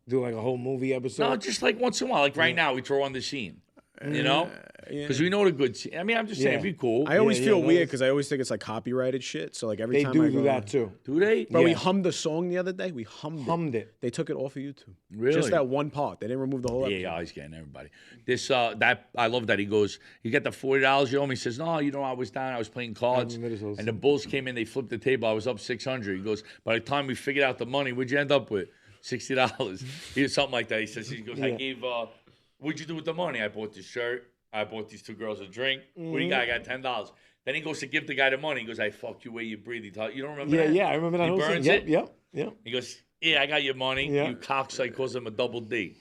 Do like a whole movie episode? No, just like once in a while. Like right now, we throw on the scene. You know? Because we know the good scene. I mean, I'm just saying, it'd be cool. I always feel weird because I always think it's like copyrighted shit. So like every time they do that too. Do they? Bro, we hummed the song the other day. We hummed it. They took it off of YouTube. Really? Just that one part. They didn't remove the whole episode. Yeah, he's getting everybody. This that I love that he goes, "You got the $40 you owe me?" He says, "No, you know, I was down. I was playing cards, and the Bulls came in. They flipped the table. I was up 600." He goes, "By the time we figured out the money, what'd you end up with? $60." He was something like that. He says, "He goes, I gave. What'd you do with the money? I bought this shirt. I bought these 2 girls a drink. What do you got? I got $10. Then he goes to give the guy the money. He goes, "I fuck you where you breathe." You don't remember that? Yeah, I remember that. He whole burns thing. it. Yep. He goes, "Yeah, I got your money. Yeah. You cocksucker." Calls him a double D.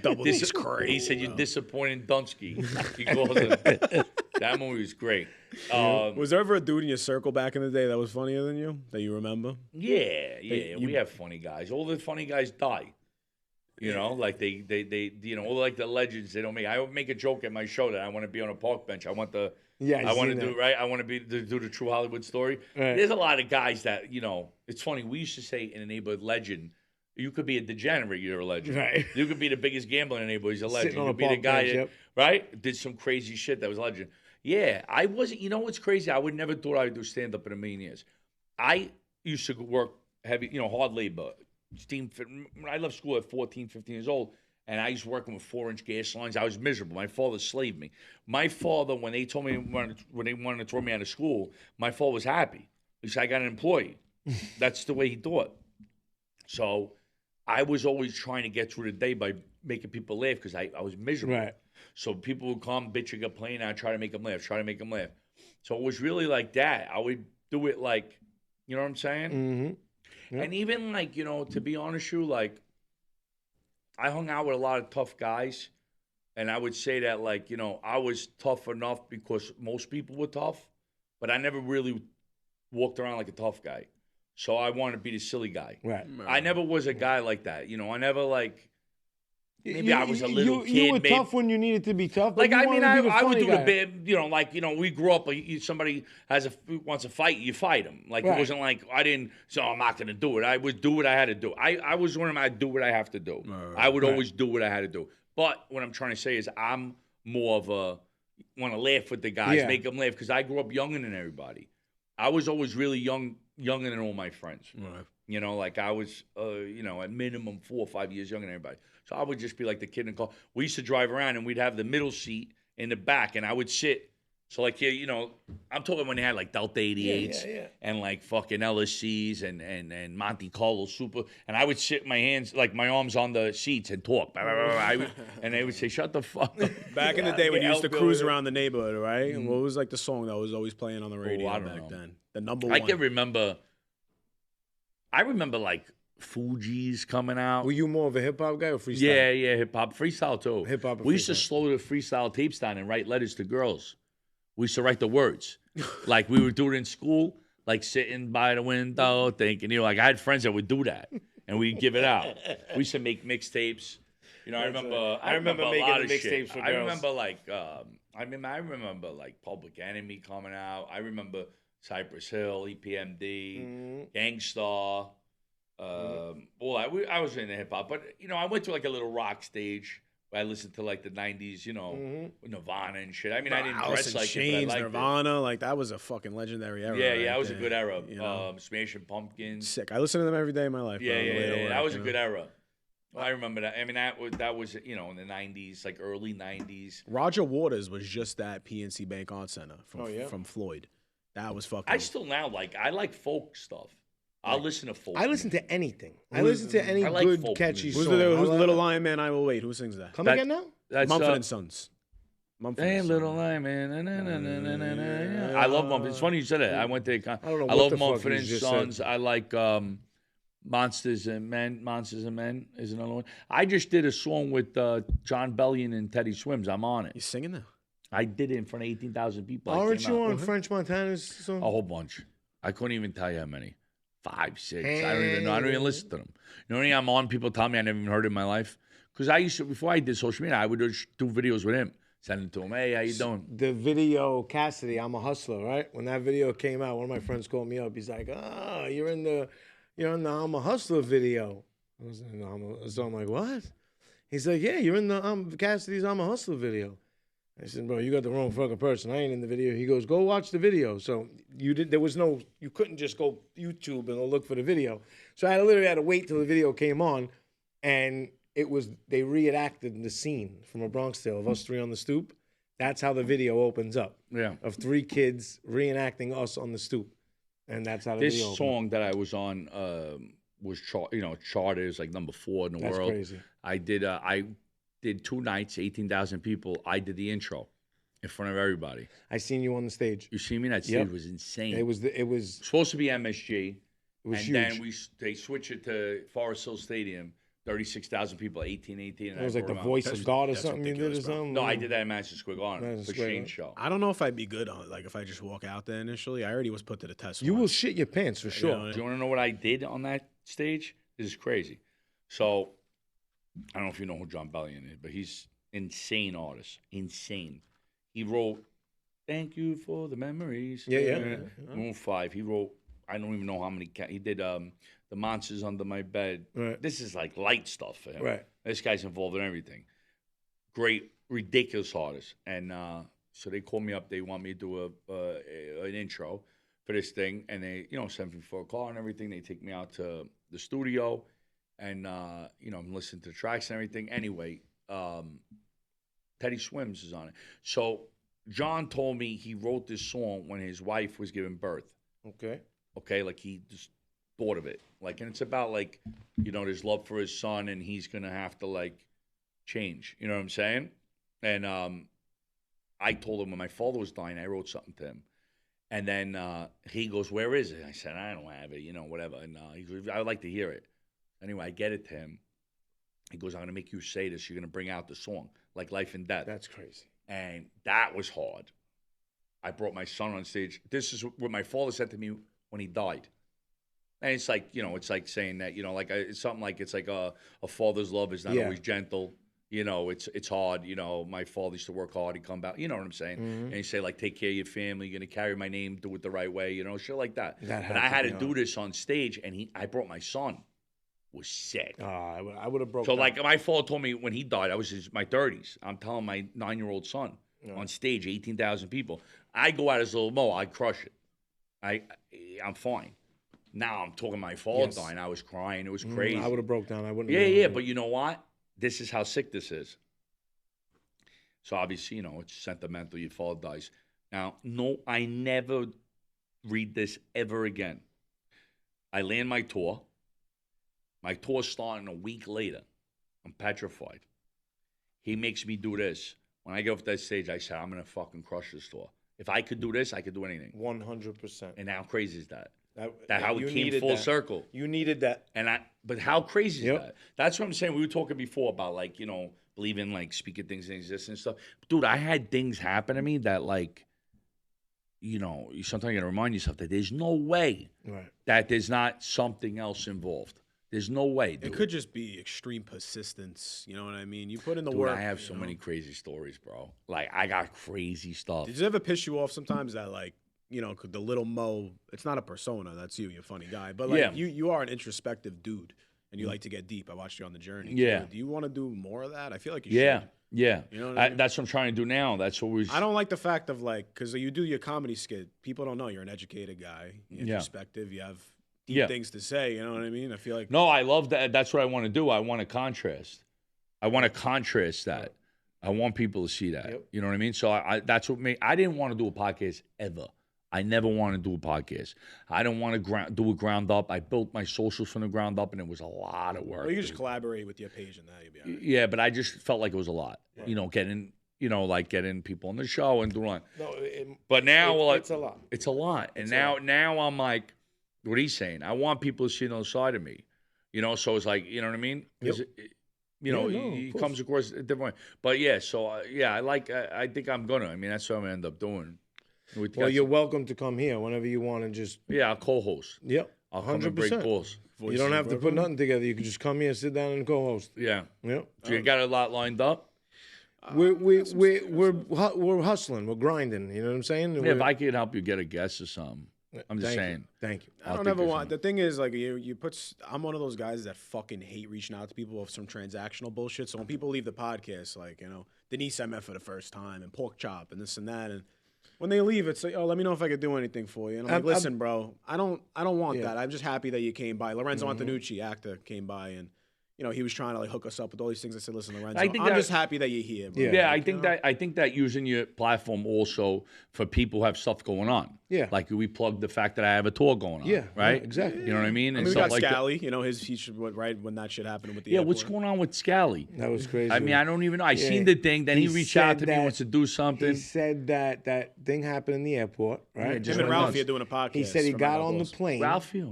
Double D's crazy. He said, "You're disappointing Dunsky." He calls him. That movie was great. Was there ever a dude in your circle back in the day that was funnier than you that you remember? Yeah. We have funny guys. All the funny guys die. You know, like they you know, all like the legends they don't make. I would make a joke at my show that I want to be on a park bench. I want to do right. I want to do the true Hollywood story. Right. There's a lot of guys that, you know, it's funny. We used to say in a neighborhood, legend. You could be a degenerate, you're a legend. Right. You could be the biggest gambler in a neighborhood, he's a legend. You could be the guy that, right, did some crazy shit that was a legend. Yeah, I wasn't. You know what's crazy? I would never thought I would do stand up in a million years. I used to work heavy, you know, hard labor. I left school at 14, 15 years old, and I used to working with 4-inch gas lines. I was miserable. My father slaved me. My father, when they told me when they wanted to throw me out of school, my father was happy. He said, "I got an employee." That's the way he thought. So I was always trying to get through the day by making people laugh because I was miserable. Right. So people would come, bitch, and complain, and I'd try to make them laugh, So it was really like that. I would do it like, you know what I'm saying? Mm-hmm. Yep. And even like, you know, to be honest with you, like I hung out with a lot of tough guys, and I would say that like, you know, I was tough enough because most people were tough, but I never really walked around like a tough guy. So I wanted to be the silly guy. Right. I never was a guy like that. You know, I never like maybe I was a little kid. You were tough when you needed to be tough. Like I mean, I would do the bit. You know, like you know, we grew up. Somebody wants to fight, you fight him. Like it wasn't like I didn't. So I'm not going to do it. I would do what I had to do. I was one of them. I do what I have to do. I would always do what I had to do. But what I'm trying to say is I'm more of a want to laugh with the guys, make them laugh because I grew up younger than everybody. I was always really younger than all my friends. Right. You know, like I was, you know, at minimum 4 or 5 years younger than everybody. So I would just be like the kid in the car. We used to drive around and we'd have the middle seat in the back, and I would sit So like here, you know, I'm talking when they had like Delta 88s and like fucking LSCs and Monte Carlo Super, and I would sit my hands like my arms on the seats and talk, and they would say, "Shut the fuck up." Back in the day when you used to cruise around the neighborhood, right? And what was like the song that was always playing on the radio back then? The number one. I can remember. I remember like Fuji's coming out. Were you more of a hip hop guy or freestyle? Yeah, hip hop, freestyle too. Hip hop. We used to slow the freestyle tapes down and write letters to girls. We used to write the words, like we would do it in school, like sitting by the window thinking. You know, like I had friends that would do that, and we'd give it out. We used to make mixtapes. You know, I remember making a lot of mixtapes shit. for girls. I remember like, I remember like Public Enemy coming out. I remember Cypress Hill, EPMD, Gangstar. Well, I was into hip hop, but you know, I went to like a little rock stage where I listened to like the '90s, you know, Nirvana and shit. I mean, I didn't dress like Chains, it, but I liked Nirvana, it. like that was a fucking legendary era. Yeah, right that was there, a good era. You know? Smashing Pumpkins. Sick. I listen to them every day of my life. Yeah. That was a good era. Well, I remember that. I mean, that was you know in the '90s, like early '90s. Roger Waters was just at PNC Bank Arts Center from Floyd. That was fucking. I still now I like folk stuff. I'll listen to folk. I listen to anything. I listen to any like good, folk catchy music. song. Who's Little Lion Man? I Will Wait. Who sings that? Come again now? That's Mumford and Sons. Mumford Hey, and Sons. Little Lion Man. I love Mumford. It's funny you said that. I went to. I don't know I what love the fuck Mumford you and just Sons. said. I like Monsters and Men. Monsters and Men is another one. I just did a song with John Bellion and Teddy Swims. I'm on it. You singing that? I did it in front of 18,000 people. Aren't you on French Montana's song? A whole bunch. I couldn't even tell you how many. 5, 6. I don't even know. I don't even listen to them. You know, I'm on. People tell me I never even heard it in my life. Because I used to, before I did social media, I would just do videos with him. Send it to him. Hey, how you doing? The video Cassidy, I'm a Hustler, right? When that video came out, one of my friends called me up. He's like, you're in the I'm a Hustler video. So I'm like, what? He's like, yeah, you're in the Cassidy's I'm a Hustler video. I said, bro, you got the wrong fucking person. I ain't in the video. He goes, go watch the video. So you couldn't just go YouTube and go look for the video. So I literally had to wait till the video came on, and they reenacted the scene from A Bronx Tale of us three on the stoop. That's how the video opens up. Yeah. Of 3 kids reenacting us on the stoop. And that's how the video This song that I was on was charted as like number 4 in the That's world. crazy. I did 2 nights, 18,000 people. I did the intro in front of everybody. I seen you on the stage. You see me? That stage was insane. It was supposed to be MSG. It was and huge. then they switched it to Forest Hill Stadium. 36,000 people, 18. It was like the Voice of God or something you did or something? No, I did that in Madison Square Garden for Shane's show. I don't know if I'd be good on it. Like if I just walk out there initially. I already was put to the test. You once. will shit your pants for sure. Do you want to know what I did on that stage? This is crazy. So, I don't know if you know who John Bellion is, but he's insane artist. Insane. He wrote "Thank You for the Memories." Yeah. Moon 5. He wrote. I don't even know how many. He did "The Monsters Under My Bed." Right. This is like light stuff for him. Right. This guy's involved in everything. Great, ridiculous artist. And so they called me up. They want me to do an intro for this thing, and they send me for a car and everything. They take me out to the studio, and I'm listening to the tracks and everything. Anyway, Teddy Swims is on it. So John told me he wrote this song when his wife was giving birth. Okay, like he just thought of it. Like, and it's about like, his love for his son, and he's gonna have to like change. You know what I'm saying? And I told him when my father was dying, I wrote something to him. And then he goes, "Where is it?" I said, "I don't have it, whatever." And he goes, "I would like to hear it." Anyway, I get it to him. He goes, "I'm gonna make you say this. You're gonna bring out the song, like Life and Death." That's crazy. And that was hard. I brought my son on stage. This is what my father said to me when he died. And it's like, it's like saying that, it's something like, it's like a father's love is not always gentle. It's hard. My father used to work hard. He'd come back. You know what I'm saying? Mm-hmm. And he say, like, take care of your family. You're going to carry my name. Do it the right way. Shit like that. But I had to do this on stage, and I brought my son. Was sick. I would have broke So, down. like, my father told me when he died, I was in my 30s. I'm telling my 9-year-old son on stage, 18,000 people. I go out as Lil Mo. I crush it. I'm fine. Now I'm talking my father dying. I was crying. It was crazy. I would have broke down. I wouldn't. Yeah. But you know what? This is how sick this is. So obviously, it's sentimental. Your father dies. Now, no, I never read this ever again. I land my tour. My tour's starting a week later. I'm petrified. He makes me do this. When I get off that stage, I said, I'm going to fucking crush this tour. If I could do this, I could do anything. 100%. And how crazy is that? That how it came full circle. You needed that. But how crazy is that? That's what I'm saying. We were talking before about, like, you know, believing, like, speaking things in existence and stuff. Dude, I had things happen to me that, like, you know, sometimes you got to remind yourself that there's no way that there's not something else involved. There's no way, dude. It could just be extreme persistence. You know what I mean? You put in the work. I have so many crazy stories, bro. Like, I got crazy stuff. Did it ever piss you off sometimes that, like, you know, the Lil Mo, it's not a persona. That's you. You're a funny guy. But, like, you are an introspective dude, and you like to get deep. I watched you on The Journey. Yeah. Do you want to do more of that? I feel like you should. Yeah. You know what I mean? That's what I'm trying to do now. That's what I don't like the fact of, like, because you do your comedy skit. People don't know you're an educated guy. You're introspective. You have deep things to say. You know what I mean? I feel like. No, I love that. That's what I want to do. I want to contrast. I want to contrast that. I want people to see that. You know what I mean? So that's what made. I didn't want to do a podcast ever. I never wanted to do a podcast. I don't want to do it ground up. I built my socials from the ground up, and it was a lot of work. Well, you just collaborate with your page and that. You'll be all right. Yeah, but I just felt like it was a lot. You know, getting people on the show and doing. No, but now it's a lot. It's a lot, and now I'm like, what he's saying. I want people to see the other side of me. You know, so it's like, you know what I mean? He comes across a different way. But yeah, so I think I'm gonna. I mean, that's what I'm gonna end up doing. Well, you're welcome to come here whenever you want and just. Yeah, I'll co-host. Yep. I'll come and break balls. You don't have to put nothing together. You can just come here, sit down, and co-host. Yeah. Yep. So you got a lot lined up? We're hustling. We're grinding. You know what I'm saying? Yeah, if I could help you get a guest or something. I'm just saying. Thank you. I don't ever want. The thing is, like, you put. I'm one of those guys that fucking hate reaching out to people with some transactional bullshit. So when people leave the podcast, like, you know, Denise I met for the first time, and Pork Chop, and this and that, and when they leave, it's like, oh, let me know if I could do anything for you. And I'm like, listen, bro, I don't want that. I'm just happy that you came by. Lorenzo Antonucci, actor, came by, and you know, he was trying to like hook us up with all these things. I said, listen, Lorenzo, I'm just happy that you're here, bro. Yeah, like, I think that using your platform also for people who have stuff going on. Yeah. Like we plugged the fact that I have a tour going on. Yeah. Right? Yeah, exactly. You know what I mean? I mean, we got Scally, you know, he should, right when that shit happened with the airport. What's going on with Scally? That was crazy. I mean, I don't even know. I seen the thing, then he reached out to me, wants to do something. He said that thing happened in the airport, right? Him and Ralphie are doing a podcast. He said he got on the plane. Ralphie?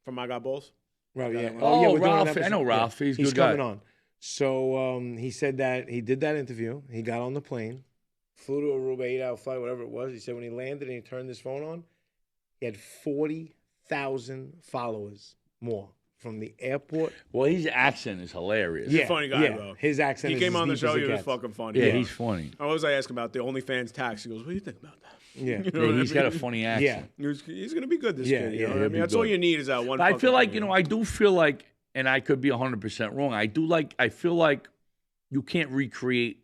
From I Got Balls? Right, yeah. Oh, Ralphie. I know Ralphie. He's a good guy. Coming on. So he said that he did that interview. He got on the plane, flew to Aruba, 8-hour flight, whatever it was. He said when he landed and he turned his phone on, he had 40,000 followers more from the airport. Well, his accent is hilarious. He's a funny guy, bro. His accent. He came on the show. He was fucking funny. Yeah, he's funny. I was asking about the OnlyFans tax. He goes, "What do you think about that?" Yeah, you know he's got a funny accent. Yeah, he's gonna be good. This kid. You know what I mean? That's all you need is that one. But I feel like I do feel like, and I could be 100% wrong. I feel like you can't recreate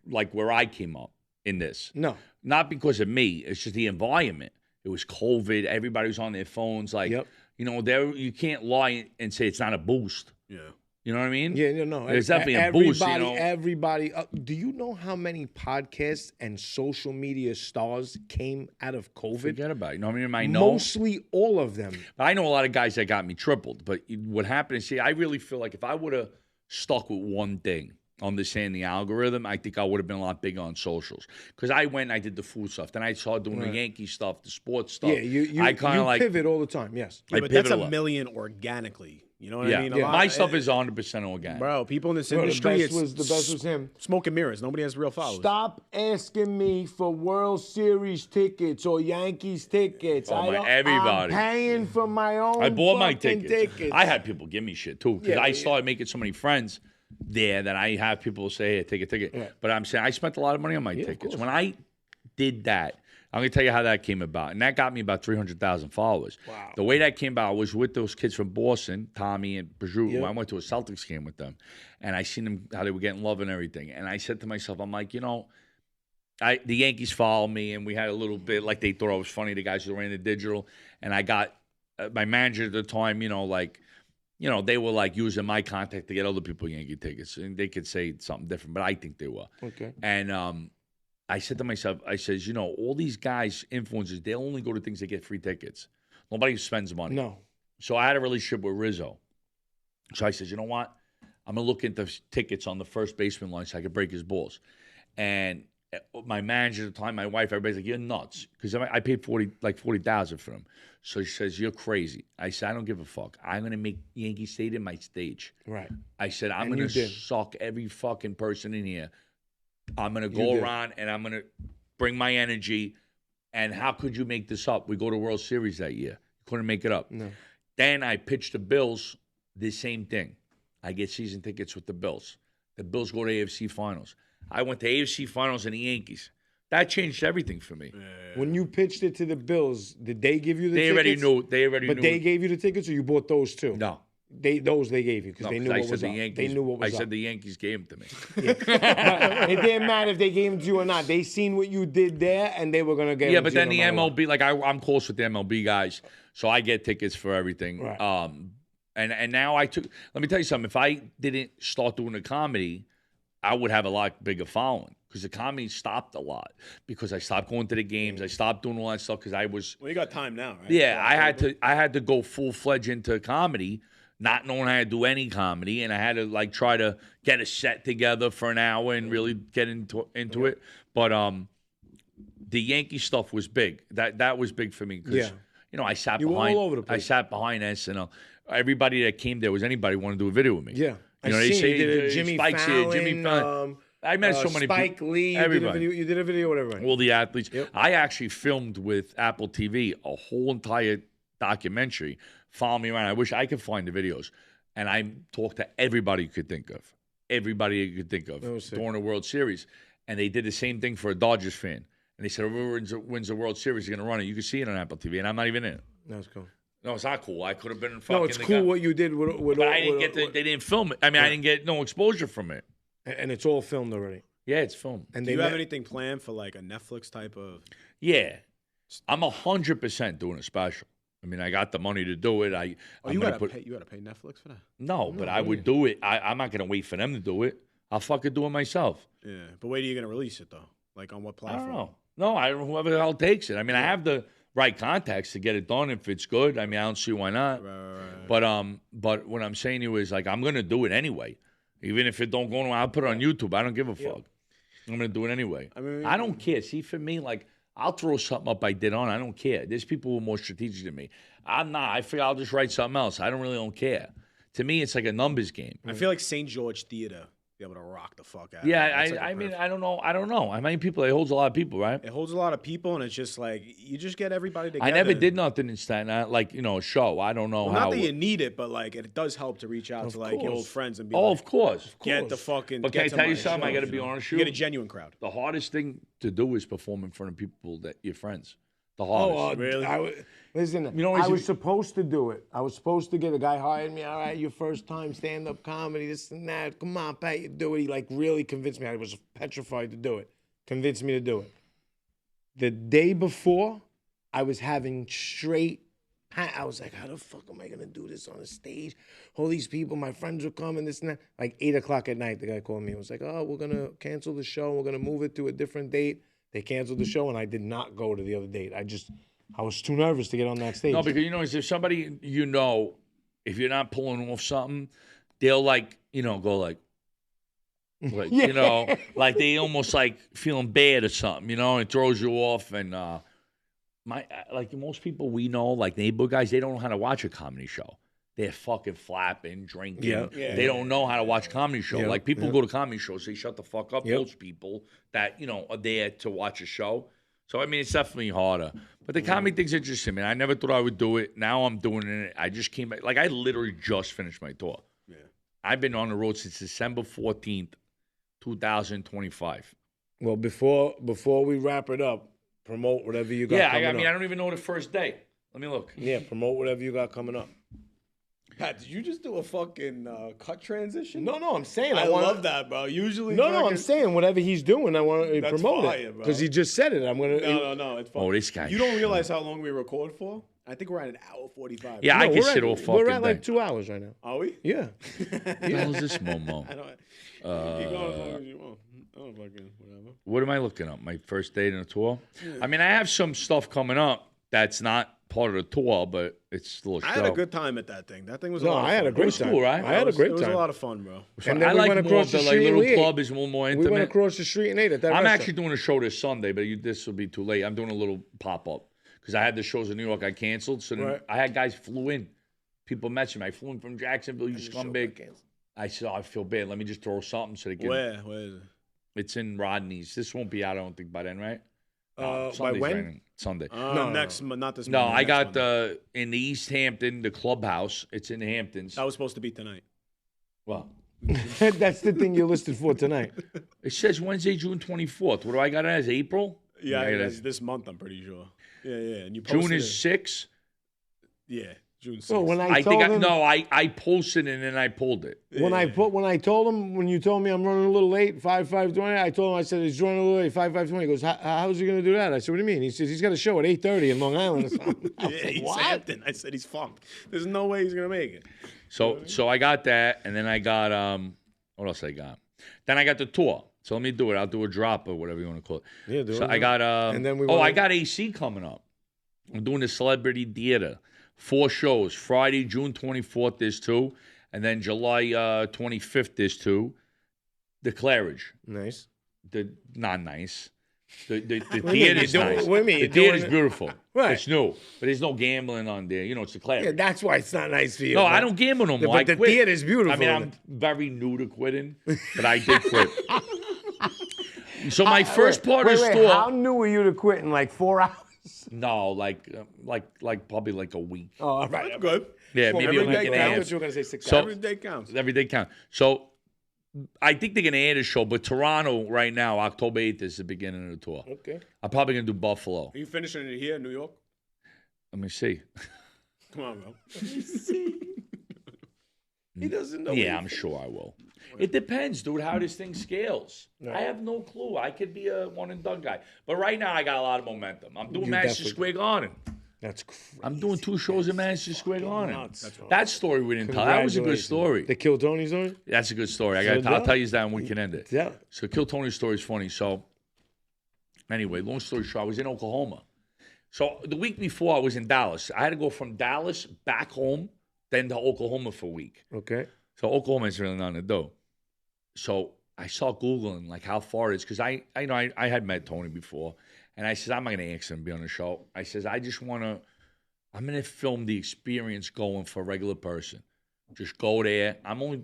like where I came up in this. No, not because of me. It's just the environment. It was COVID. Everybody was on their phones. Like, you know, you can't lie and say it's not a boost. Yeah. You know what I mean? Yeah, no. There's definitely a boost, you know? Everybody. Do you know how many podcasts and social media stars came out of COVID? Forget about it. You know what I mean? Mostly all of them. But I know a lot of guys that got me tripled. But what happened is, I really feel like if I would have stuck with one thing, understanding the algorithm, I think I would have been a lot bigger on socials. Because I went and I did the food stuff. Then I started doing the Yankee stuff, the sports stuff. Yeah, you pivot all the time, yes. Yeah, but that's $1 million organically. You know what I mean? My stuff is 100% organic. Bro, people in this industry, the best was him. Smoke and mirrors. Nobody has real followers. Stop asking me for World Series tickets or Yankees tickets. Everybody. I'm paying for my own. I bought my tickets. I had people give me shit too because I started making so many friends there that I have people say, "Hey, take a ticket." Yeah. But I'm saying I spent a lot of money on my tickets. When I did that, I'm going to tell you how that came about. And that got me about 300,000 followers. Wow. The way that came about, I was with those kids from Boston, Tommy and Pajou. Yep. I went to a Celtics game with them. And I seen them, how they were getting love and everything. And I said to myself, I'm like, you know, the Yankees followed me. And we had a little bit, like they thought I was funny, the guys who ran the digital. And I got my manager at the time, you know, like, you know, they were like using my contact to get other people Yankee tickets. And they could say something different, but I think they were. Okay. And I said to myself, I says, you know, all these guys, influencers, they only go to things they get free tickets. Nobody spends money. No. So I had a relationship with Rizzo. So I says, you know what? I'm going to look into tickets on the first baseman line so I could break his balls. And my manager at the time, my wife, everybody's like, you're nuts. Because I paid $40,000 for them. So she says, you're crazy. I said, I don't give a fuck. I'm going to make Yankee Stadium my stage. Right. I said, I'm going to suck every fucking person in here. I'm going to go around and I'm going to bring my energy. And how could you make this up? We go to World Series that year. You couldn't make it up. No. Then I pitched the Bills the same thing. I get season tickets with the Bills. The Bills go to AFC Finals. I went to AFC Finals and the Yankees. That changed everything for me. When you pitched it to the Bills, did they give you the tickets? They already knew. But they gave you the tickets, or you bought those too? No. They gave you because they knew what was up. They knew what was up. I said the Yankees gave them to me. Yeah. It didn't matter if they gave them to you or not. They seen what you did there, and they were gonna get. Yeah, but then the MLB, like I'm close with the MLB guys, so I get tickets for everything. Right. And now let me tell you something. If I didn't start doing the comedy, I would have a lot bigger following because the comedy stopped a lot because I stopped going to the games. I stopped doing all that stuff because I was. Well, you got time now, right? Yeah, I had to go full-fledged into comedy, not knowing how to do any comedy, and I had to like try to get a set together for an hour and really get into it. But the Yankee stuff was big. That was big for me because you know I sat behind. All over the place. I sat behind SNL. Everybody that came there was anybody wanted to do a video with me. Yeah. You know, they say you did Jimmy Spike's Fallon, here, Jimmy Fallon. I met so many Spike people. Lee. Everybody. You did a video with everybody. All the athletes. Yep. I actually filmed with Apple TV a whole entire documentary. Follow me around. I wish I could find the videos. And I talked to everybody you could think of. Everybody you could think of during the World Series. And they did the same thing for a Dodgers fan. And they said, whoever wins the World Series is going to run it. You can see it on Apple TV. And I'm not even in it. That's cool. No, it's not cool. I could have been fucking. No, it's cool what you did with but I didn't get they didn't film it. I mean, I didn't get no exposure from it. And it's all filmed already. Yeah, it's filmed. And do you have anything planned for like a Netflix type of? Yeah, I'm 100% doing a special. I mean, I got the money to do it. You gotta pay Netflix for that? No, but I would do it. I'm not gonna wait for them to do it. I'll fucking do it myself. Yeah, but where are you gonna release it though? Like on what platform? I don't know. No, whoever the hell takes it. I mean, I have the right contacts to get it done if it's good. I mean, I don't see why not. Right. But what I'm saying to you is like I'm gonna do it anyway, even if it don't go on. I'll put it on YouTube. I don't give a fuck. I'm gonna do it anyway. I don't care. See, for me, like I'll throw something up I did on. I don't care. There's people who are more strategic than me. I'm not. I figure I'll just write something else. I don't really don't care. To me, it's like a numbers game. I feel like St. George Theater be able to rock the fuck out. Yeah, I mean, I don't know. How many people? It holds a lot of people, right? It holds a lot of people, and it's just like you just get everybody together. I never did nothing in Staten Island, like a show. I don't know how. Not that you need it, but like it does help to reach out to like your old friends and be of course. Get the fucking. But can I tell you something? I got to be honest with you. Get a genuine crowd. The hardest thing to do is perform in front of people that your friends. The hardest. Really? Listen, I was supposed to do it. I was supposed to get a guy hired me. All right, your first time stand-up comedy, this and that. Come on, Pat, you do it. He like really convinced me. I was petrified to do it. Convinced me to do it. The day before, I was having straight. I was like, how the fuck am I gonna do this on a stage? All these people, my friends will come and this and that. Like 8 o'clock at night, the guy called me and was like, oh, we're gonna cancel the show. We're gonna move it to a different date. They canceled the show, and I did not go to the other date. I was too nervous to get on that stage. No, because if somebody if you're not pulling off something, they'll go like like they almost like feeling bad or something, and it throws you off. And like most people we know, like neighborhood guys, they don't know how to watch a comedy show. They're fucking flapping, drinking. They don't know how to watch a comedy show. Like people go to comedy shows, they shut the fuck up. Those people that are there to watch a show. So I mean, it's definitely harder. But the comedy thing's interesting, man. I never thought I would do it. Now I'm doing it. I just came back. Like I literally just finished my tour. Yeah. I've been on the road since December 14th, 2025. Well, before we wrap it up, promote whatever you got. Yeah, coming I mean, up. I don't even know the first day. Let me look. Yeah, promote whatever you got coming up. Pat, did you just do a fucking cut transition? No, I'm saying I love that, bro. Usually, no, I'm saying whatever he's doing, I want to promote fire, it because he just said it. I'm gonna. No, it's fine. Oh, this guy. You don't realize how long we record for? I think we're at 1:45. Yeah, I can sit all fucking We're at day. like 2 hours right now. Are we? Yeah. What the hell is this, Momo? I don't. You go as long as you want. I don't fucking whatever. What am I looking up? My first date in a tour? I mean, I have some stuff coming up that's not part of the tour, but it's still a show. I had a good time at that thing. That thing was No, a lot of fun. I had a great It was time. cool, right? I had a great It was time. a lot of fun, bro. And then I we like went more across of the the street. little and we club ate. is a little more We intimate. went across the street and ate at that I'm restaurant. actually doing a show this Sunday, but this will be too late. I'm doing a little pop-up because I had the shows in New York I canceled. So then I had guys flew in. People messaged me. I flew in from Jacksonville, you scumbag. I said, I feel bad. Let me just throw something so they can. Where is it? It's in Rodney's. This won't be out, I don't think, by then, right? By when? Raining. Sunday. Next, not this. No, Monday, I next got Monday. in the East Hampton, the clubhouse. It's in the Hamptons. That was supposed to be tonight. Well, That's the thing you listed for tonight. it says Wednesday, June 24th. What do I got it as? April? Yeah, it it's is. this month. I'm pretty sure. Yeah. And you June posted is it. 6. Yeah, June 6th. So when I think I posted it and then I pulled it. when I told him, when you told me I'm running a little late, 5:20, I told him, I said, he's running a little late, 5:20. He goes, how's he going to do that? I said, what do you mean? He says, he's got a show at 8:30 in Long Island or something. I was Yeah, like, he's what? Hampton. I said he's fucked. There's no way he's gonna make it. So I got that, and then I got what else I got? Then I got the tour. So let me do it. I'll do a drop or whatever you want to call it. Yeah, do so it. I got And then we I wanna- got AC coming up. I'm doing the Celebrity Theater. 4 shows. Friday, June 24th, there's 2. And then July 25th, there's 2. The Claridge. Nice. Not nice. The mean, theater's you're doing- nice. what do you mean, The you're doing theater's it- beautiful. Right. It's new. But there's no gambling on there. You know, it's the Claridge. Yeah, that's why it's not nice for you. No, but- I don't gamble no more. But I the quit. theater's beautiful. I mean, I'm very new to quitting, but I did quit. So my first part of the store. How new were you to quit in like 4 hours? No, like probably like a week. Oh, all right. That's good. Yeah, maybe a every week day and a counts. half. You were going to say 6 So- hours. Every day counts. Every day count. So I think they're gonna add a show, but Toronto right now, October 8th is the beginning of the tour. Okay. I'm probably gonna do Buffalo. Are you finishing it here in New York? Let me see. Come on, bro. He doesn't know. Yeah, I'm sure I will. It depends, dude, how this thing scales. I have no clue. I could be a one and done guy. But right now I got a lot of momentum. I'm doing You Madison definitely- Square Garden. That's crazy. I'm doing 2 shows in Madison Square Garden. Nuts. That story we didn't tell. That was a good story. The Kill Tony story? That's a good story. I'll tell you that and we can end it. Yeah. So Kill Tony's story is funny. So anyway, long story short, I was in Oklahoma. So the week before I was in Dallas. I had to go from Dallas back home, then to Oklahoma for a week. Okay. So Oklahoma is really nothing to do. So I saw Googling like how far it is because I had met Tony before. And I said, I'm not going to ask him to be on the show. I says, I'm going to film the experience going for a regular person. Just go there.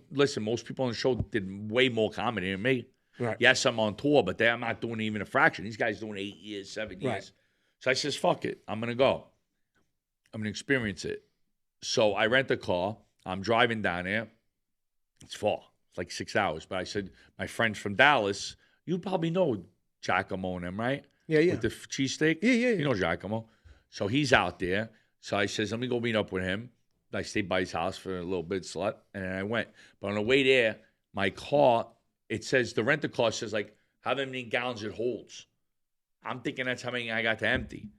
Listen, most people on the show did way more comedy than me. Right. Yes, I'm on tour, but I'm not doing even a fraction. These guys doing 8 years, 7 years. Right. So I says, fuck it. I'm going to go. I'm going to experience it. So I rent a car. I'm driving down there. It's far. It's like 6 hours. But I said, my friends from Dallas, you probably know Giacomo and them, right? Yeah, yeah. With the cheesesteak? Yeah. You know Giacomo. So he's out there. So I says, let me go meet up with him. I stayed by his house for a little bit, slut, and then I went. But on the way there, my car, it says, the rent-a-car says, like, how many gallons it holds. I'm thinking that's how many I got to empty.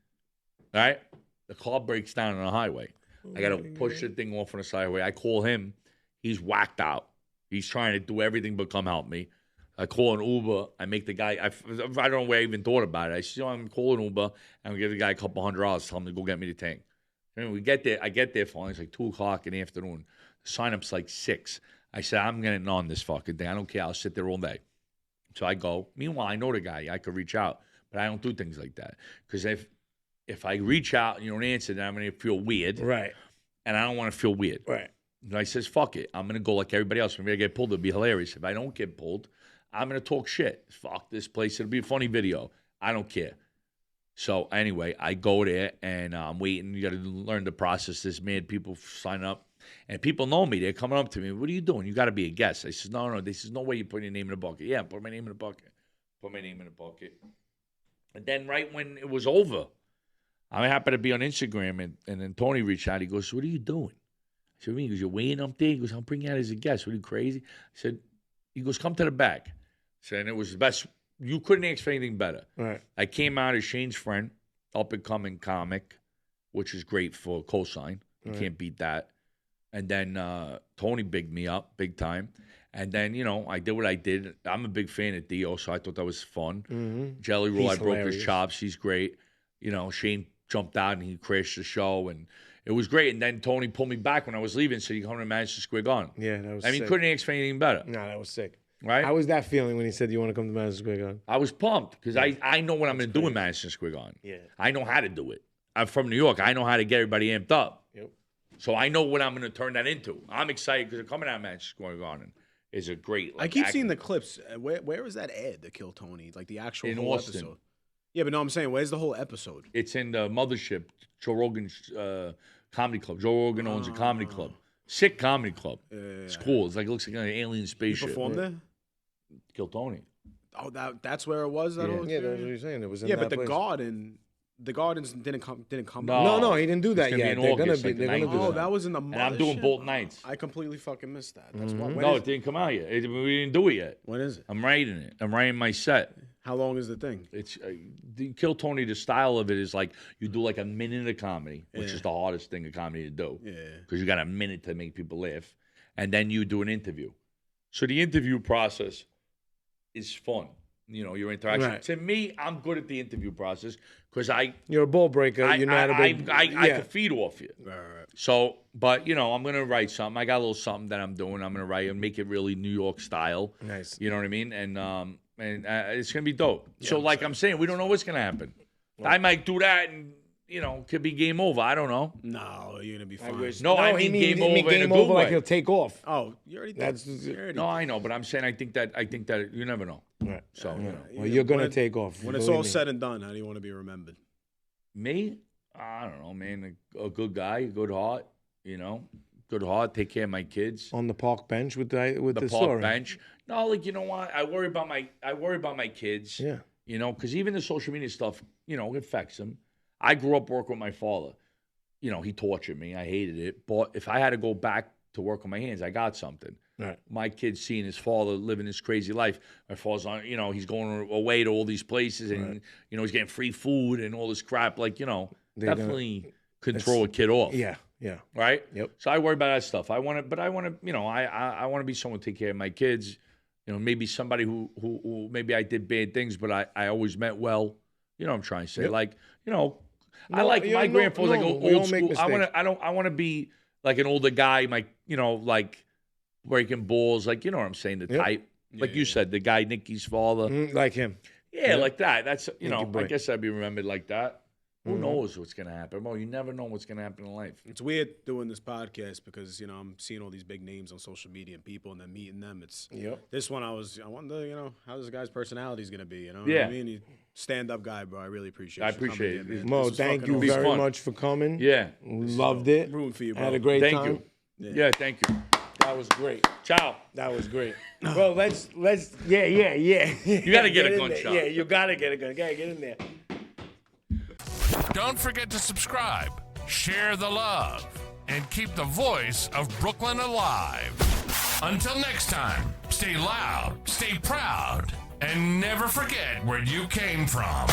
All right? The car breaks down on the highway. I got to push the thing off on the sideway. I call him. He's whacked out. He's trying to do everything but come help me. I call an Uber. I make the guy, I don't know where I even thought about it. I said, I'm calling Uber. I'm going to give the guy a couple $100, tell him to go get me the tank. And we get there. I get there finally. It's like 2 o'clock in the afternoon. The sign-up's like 6. I said, I'm getting on this fucking thing. I don't care. I'll sit there all day. So I go. Meanwhile, I know the guy. I could reach out. But I don't do things like that. Because if I reach out and you don't answer, then I'm going to feel weird. Right. And I don't want to feel weird. Right. And I says, fuck it. I'm going to go like everybody else. Maybe I get pulled. It'll be hilarious. If I don't get pulled, I'm going to talk shit. Fuck this place. It'll be a funny video. I don't care. So anyway, I go there and I'm waiting. You got to learn to process this, man. People sign up. And people know me. They're coming up to me. What are you doing? You got to be a guest. I says, no. They says, no way you put your name in the bucket. Yeah, put my name in the bucket. Put my name in the bucket. And then right when it was over, I happened to be on Instagram, and then Tony reached out. He goes, what are you doing? I said, what do you mean? He goes, you're waiting up there? He goes, I'll bring you out as a guest. What are you, crazy? I said, he goes, come to the back. I said, and it was the best. You couldn't ask for anything better. Right. I came out as Shane's friend, up-and-coming comic, which is great for cosign. You can't beat that. And then Tony bigged me up big time. And then, I did what I did. I'm a big fan of Dio, so I thought that was fun. Jelly Roll, I broke his chops. He's great. Shane jumped out and he crashed the show, and it was great. And then Tony pulled me back when I was leaving, so you come to Madison Square Garden. Yeah, that was sick. Couldn't ask for anything better. No, that was sick. Right? How was that feeling when he said you want to come to Madison Square Garden? I was pumped because I know what I'm going to do in Madison Square Garden. Yeah. I know how to do it. I'm from New York. I know how to get everybody amped up. Yep. So I know what I'm going to turn that into. I'm excited because coming out of Madison Square Garden is a great. I keep seeing the clips. Where is that ad to Kill Tony? Like the actual in whole Austin. Episode. Yeah, but no, I'm saying, where's the whole episode? It's in the mothership, Joe Rogan's comedy club. Joe Rogan owns a comedy club. Sick comedy club. It's cool. It's like, it looks like an alien spaceship. You performed there? Kill Tony. Oh, that's where it was? That whole Yeah, that's what you're saying. It was in yeah, that but place. the Gardens didn't come. No. He didn't do that It's gonna be yet. in They're August, gonna like be. the They're gonna do 19th. Oh, that. that was in the And I'm doing mothership? both nights. I completely fucking missed that. That's why. No, it didn't come out yet. We didn't do it yet. When is it? I'm writing it. I'm writing my set. How long is the thing? It's the Kill Tony. The style of it is like you do like a minute of comedy, which is the hardest thing of comedy to do. Yeah. Because you got a minute to make people laugh, and then you do an interview. So the interview process is fun. Your interaction. Right. To me, I'm good at the interview process because You're a ball breaker. You're not a big. I can feed off you. Right. So, but I'm gonna write something. I got a little something that I'm doing. I'm gonna write and make it really New York style. Nice. You know what I mean? And it's gonna be dope. So, like I'm saying, we don't know what's gonna happen. I might do that, and could be game over. I don't know. No, you're gonna be fine. I mean game over in a Game good over way. like he'll take off. Oh, you already. No, I know, but I'm saying I think that you never know. Right. So Well, you're gonna take off. When it's all said and done, how do you want to be remembered? Me, I don't know, man. A good guy, good heart. Good heart. Take care of my kids. On the park bench with the The park story. bench. No, like what? I worry about my kids. Yeah. Because even the social media stuff, it affects them. I grew up working with my father. He tortured me. I hated it. But if I had to go back to work with my hands, I got something. Right. My kid's seeing his father living this crazy life. My father's on, he's going away to all these places and, he's getting free food and all this crap. Like, definitely control a kid off. Yeah. Yeah. Right? Yep. So I worry about that stuff. I want to be someone to take care of my kids. Maybe somebody who maybe I did bad things, but I always meant well. You know what I'm trying to say? Yep. Like, I like my grandfather's like we old all make school. mistakes. I want to be like an older guy, like breaking balls, like what I'm saying, the type. Like you said, the guy Nicky's father. Like him. Yeah, like that. That's I boy. guess I'd be remembered like that. Who knows what's gonna happen? Well, you never know what's gonna happen in life. It's weird doing this podcast because I'm seeing all these big names on social media and people, and then meeting them. It's this one. I wonder, how this guy's personality is gonna be. You know what I mean? Stand-up guy, bro. I really appreciate. I you coming appreciate in, it. man. Mo, This was thank fucking you awesome. very much for coming. Yeah. Loved it. Rooting for you, bro. Had a great Thank time. you. Yeah, thank you. That was great. Ciao. That was great. Well, let's yeah. You gotta get a in gunshot. there. Yeah, you gotta get a gun. Gotta get in there. Don't forget to subscribe, share the love, and keep the voice of Brooklyn alive. Until next time, stay loud, stay proud, and never forget where you came from.